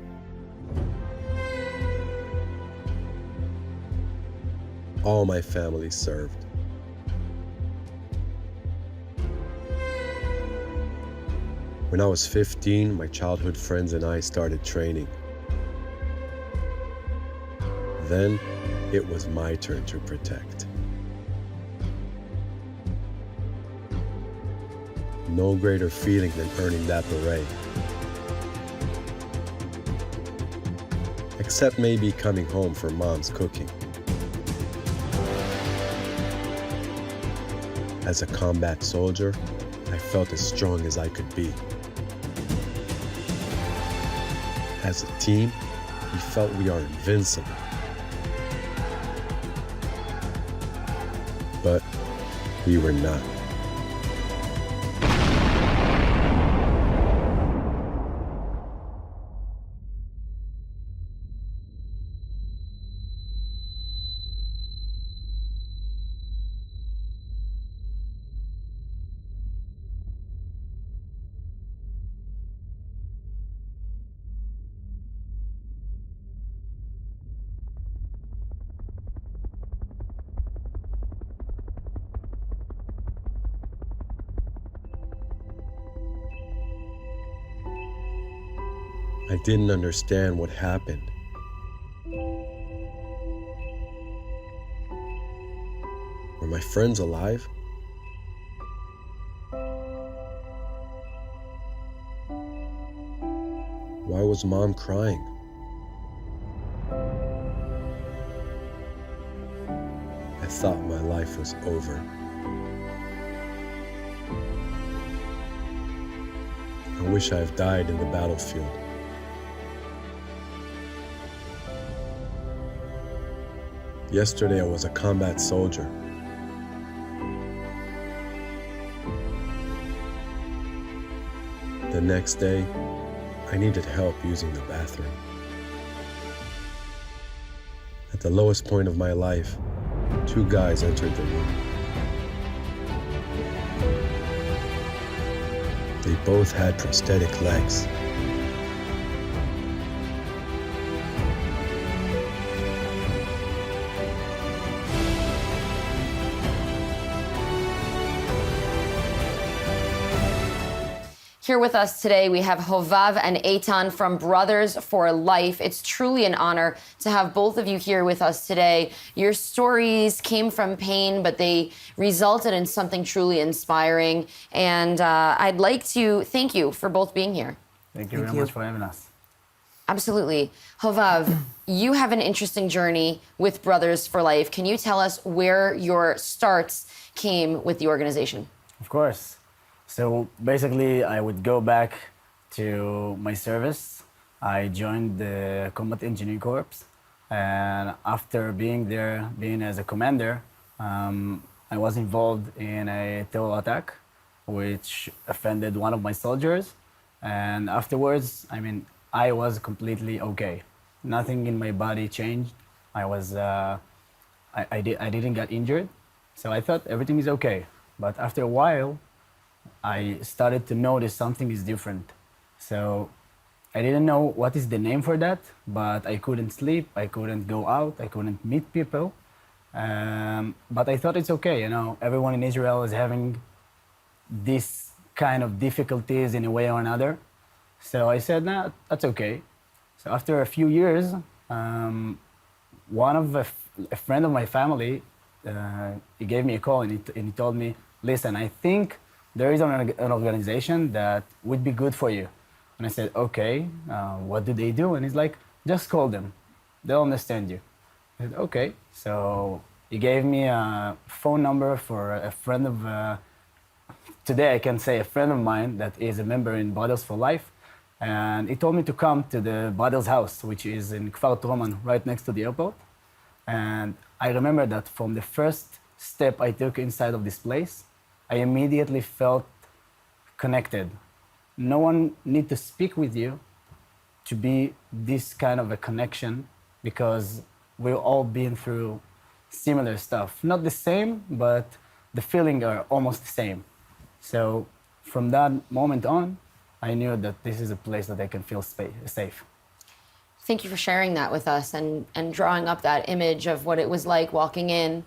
All my family served. When I was 15, my childhood friends and I started training. Then, it was my turn to protect. No greater feeling than earning that beret. Except maybe coming home for mom's cooking. As a combat soldier, I felt as strong as I could be. As a team, we felt we are invincible. But we were not. I didn't understand what happened. Were my friends alive? Why was Mom crying? I thought my life was over. I wish I've died in the battlefield. Yesterday I was a combat soldier. The next day, I needed help using the bathroom. At the lowest point of my life, two guys entered the room. They both had prosthetic legs. Here with us today, we have Hovav and Eitan from Brothers for Life. It's truly an honor to have both of you here with us today. Your stories came from pain, but they resulted in something truly inspiring. And I'd like to thank you for both being here. Thank you very much for having us. Absolutely. Hovav, you have an interesting journey with Brothers for Life. Can you tell us where your starts came with the organization? Of course. So basically, I would go back to my service. I joined the Combat Engineering Corps, and after being there, being as a commander, I was involved in a terror attack, which offended one of my soldiers. And afterwards, I was completely okay. Nothing in my body changed. I didn't get injured, so I thought everything is okay. But after a while, I started to notice something is different. So I didn't know what is the name for that, but I couldn't sleep, I couldn't go out, I couldn't meet people. But I thought it's okay, everyone in Israel is having this kind of difficulties in a way or another. So I said, nah, that's okay. So after a few years, a friend of my family, he gave me a call and he told me, listen, I think there is an organization that would be good for you. And I said, okay, what do they do? And he's like, just call them. They'll understand you. I said, okay. So he gave me a phone number for a friend of, today I can say a friend of mine that is a member in Brothers for Life. And he told me to come to the Brothers house, which is in Kfar Troman, right next to the airport. And I remember that from the first step I took inside of this place, I immediately felt connected. No one need to speak with you to be this kind of a connection, because we've all been through similar stuff. Not the same, but the feeling are almost the same. So from that moment on, I knew that this is a place that I can feel safe. Thank you for sharing that with us and drawing up that image of what it was like walking in.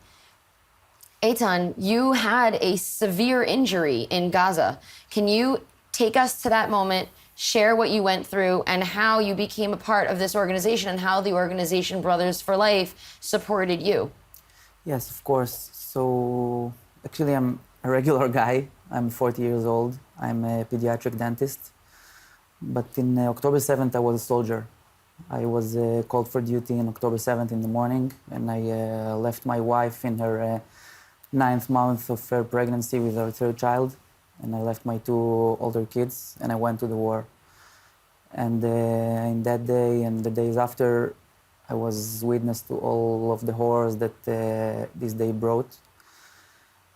Eitan, you had a severe injury in Gaza. Can you take us to that moment, share what you went through, and how you became a part of this organization and how the organization Brothers for Life supported you? Yes, of course. So actually, I'm a regular guy. I'm 40 years old. I'm a pediatric dentist. But in October 7th, I was a soldier. I was called for duty on October 7th in the morning, and I left my wife in her 9th month of her pregnancy with her 3rd child, and I left my 2 older kids, and I went to the war. And in that day and the days after, I was witness to all of the horrors that this day brought.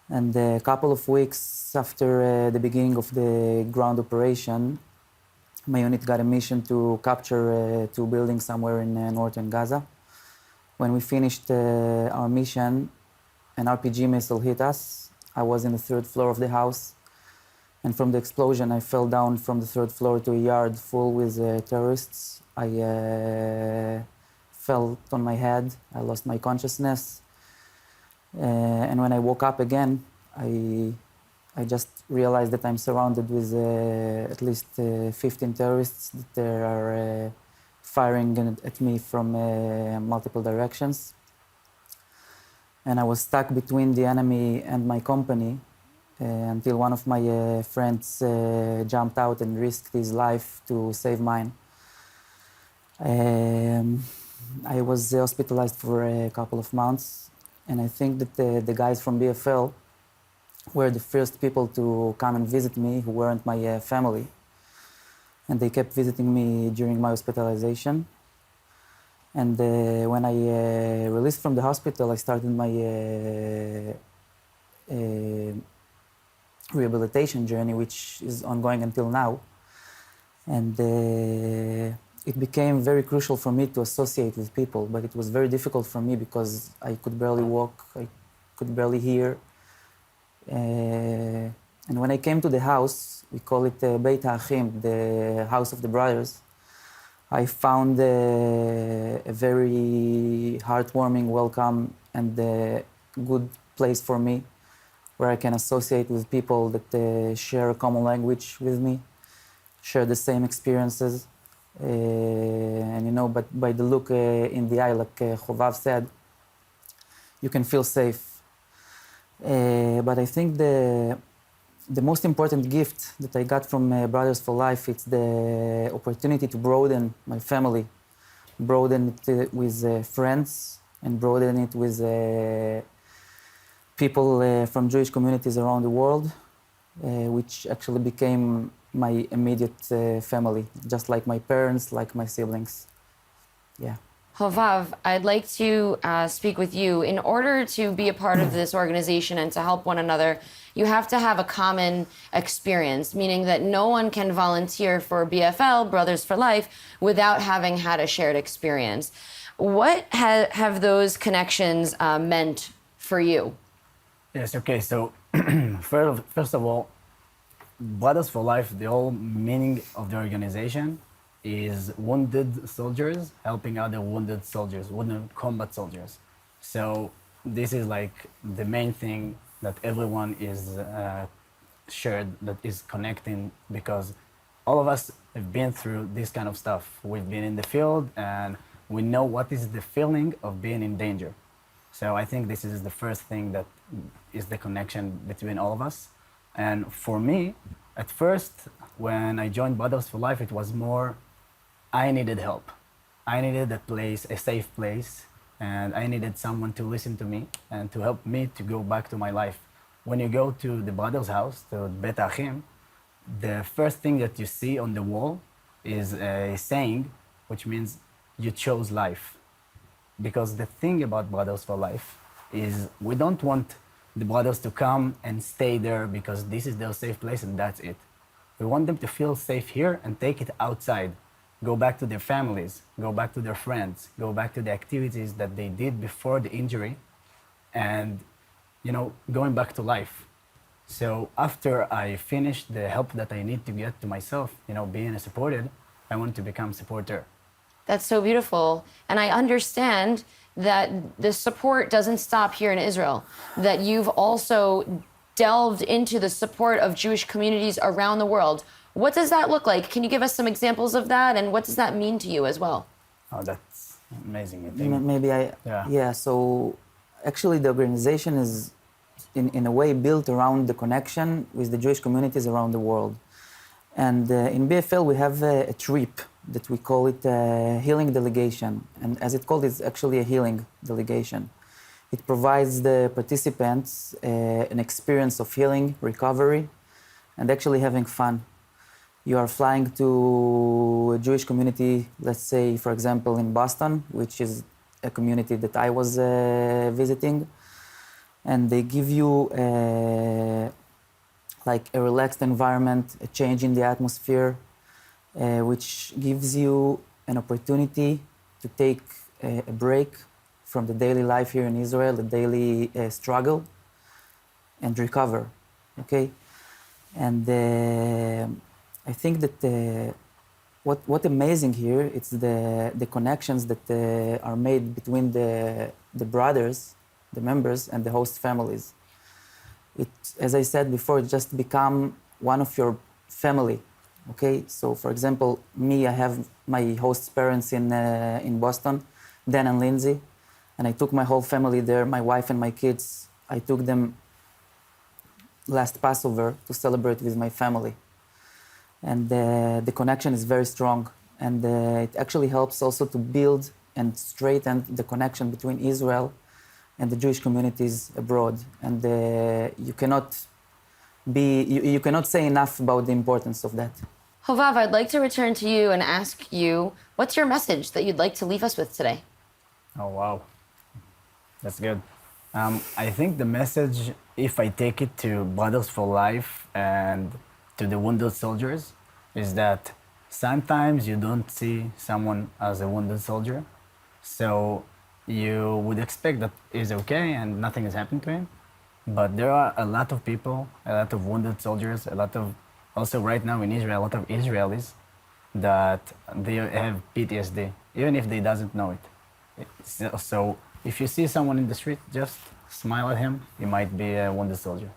And a couple of weeks after the beginning of the ground operation, my unit got a mission to capture 2 buildings somewhere in northern Gaza. When we finished our mission, an RPG missile hit us. I was in the 3rd floor of the house. And from the explosion, I fell down from the 3rd floor to a yard full with terrorists. I fell on my head. I lost my consciousness. And when I woke up again, I just realized that I'm surrounded with at least 15 terrorists that are firing at me from multiple directions. And I was stuck between the enemy and my company until one of my friends jumped out and risked his life to save mine. I was hospitalized for a couple of months, and I think that the guys from BFL were the first people to come and visit me who weren't my family. And they kept visiting me during my hospitalization. And when I released from the hospital, I started my rehabilitation journey, which is ongoing until now. And it became very crucial for me to associate with people, but it was very difficult for me because I could barely walk, I could barely hear. And when I came to the house, we call it Beit Haim, the house of the brothers, I found a very heartwarming welcome and a good place for me where I can associate with people that share a common language with me, share the same experiences. And you know, but by the look in the eye, like Chovav said, you can feel safe. But I think the most important gift that I got from Brothers for Life, it's the opportunity to broaden my family, broaden it with friends, and broaden it with people from Jewish communities around the world, which actually became my immediate family, just like my parents, like my siblings. Yeah. Hovav, I'd like to speak with you. In order to be a part of this organization and to help one another, you have to have a common experience, meaning that no one can volunteer for BFL, Brothers for Life, without having had a shared experience. What have those connections meant for you? Yes, okay, so first of all, Brothers for Life, the whole meaning of the organization is wounded soldiers helping other wounded soldiers, wounded combat soldiers. So this is like the main thing that everyone is shared, that is connecting, because all of us have been through this kind of stuff. We've been in the field and we know what is the feeling of being in danger. So I think this is the first thing that is the connection between all of us. And for me, at first, when I joined Brothers for Life, it was more, I needed help. I needed a place, a safe place, and I needed someone to listen to me and to help me to go back to my life. When you go to the Brothers' house, to Beit Haim, the first thing that you see on the wall is a saying, which means you chose life. Because the thing about Brothers for Life is we don't want the brothers to come and stay there because this is their safe place and that's it. We want them to feel safe here and take it outside. Go back to their families, go back to their friends, go back to the activities that they did before the injury, and going back to life. So after I finished the help that I need to get to myself, being supported, I want to become supporter. That's so beautiful. And I understand that the support doesn't stop here in Israel, that you've also delved into the support of Jewish communities around the world. What does that look like? Can you give us some examples of that? And what does that mean to you as well? Oh, that's amazing. I think. Maybe yeah, so actually the organization is in a way built around the connection with the Jewish communities around the world. And in BFL we have a trip that we call it a healing delegation. And as it's called, it's actually a healing delegation. It provides the participants an experience of healing, recovery, and actually having fun. You are flying to a Jewish community, let's say, for example, in Boston, which is a community that I was visiting, and they give you like a relaxed environment, a change in the atmosphere, which gives you an opportunity to take a break from the daily life here in Israel, the daily struggle, and recover, okay? And I think that what amazing here, it's the connections that are made between the brothers, the members, and the host families. It, as I said before, it just become one of your family, okay? So, for example, me, I have my host's parents in Boston, Dan and Lindsay, and I took my whole family there, my wife and my kids. I took them last Passover to celebrate with my family. And the connection is very strong. And it actually helps also to build and straighten the connection between Israel and the Jewish communities abroad. And you cannot say enough about the importance of that. Hovav, I'd like to return to you and ask you, what's your message that you'd like to leave us with today? Oh, wow. That's good. I think the message, if I take it to Brothers for Life and to the wounded soldiers, is that sometimes you don't see someone as a wounded soldier. So you would expect that he's okay and nothing has happened to him. But there are a lot of people, a lot of wounded soldiers, also right now in Israel, a lot of Israelis that they have PTSD, even if they doesn't know it. So if you see someone in the street, just smile at him. He might be a wounded soldier.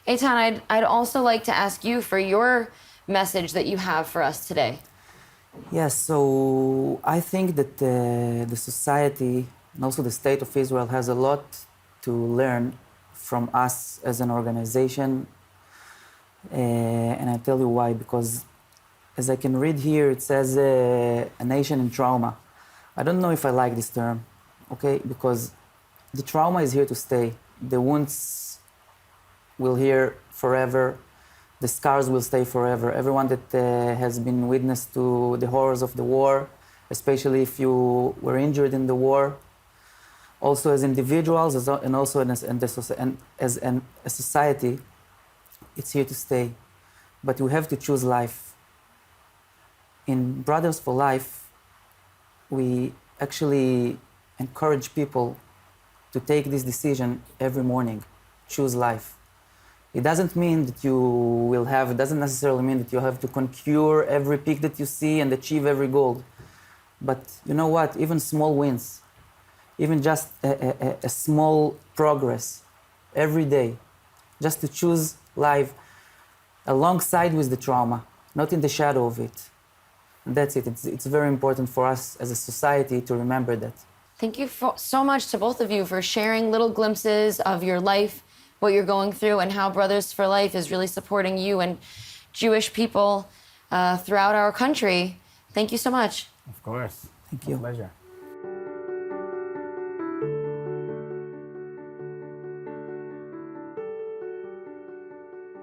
Eitan, I'd also like to ask you for your message that you have for us today. Yes, so I think that the society and also the state of Israel has a lot to learn from us as an organization. And I'll tell you why, because as I can read here, it says a nation in trauma. I don't know if I like this term, okay? Because the trauma is here to stay. The wounds will here forever. The scars will stay forever. Everyone that has been witness to the horrors of the war, especially if you were injured in the war, also as individuals and also as a society, it's here to stay. But you have to choose life. In Brothers for Life, we actually encourage people to take this decision every morning, choose life. It doesn't mean that it doesn't necessarily mean that you have to conquer every peak that you see and achieve every goal. But you know what, even small wins, even just a small progress every day, just to choose life alongside with the trauma, not in the shadow of it. And that's it. It's very important for us as a society to remember that. Thank you so much to both of you for sharing little glimpses of your life, what you're going through, and how Brothers for Life is really supporting you and Jewish people throughout our country. Thank you so much. Of course. Thank you. My pleasure.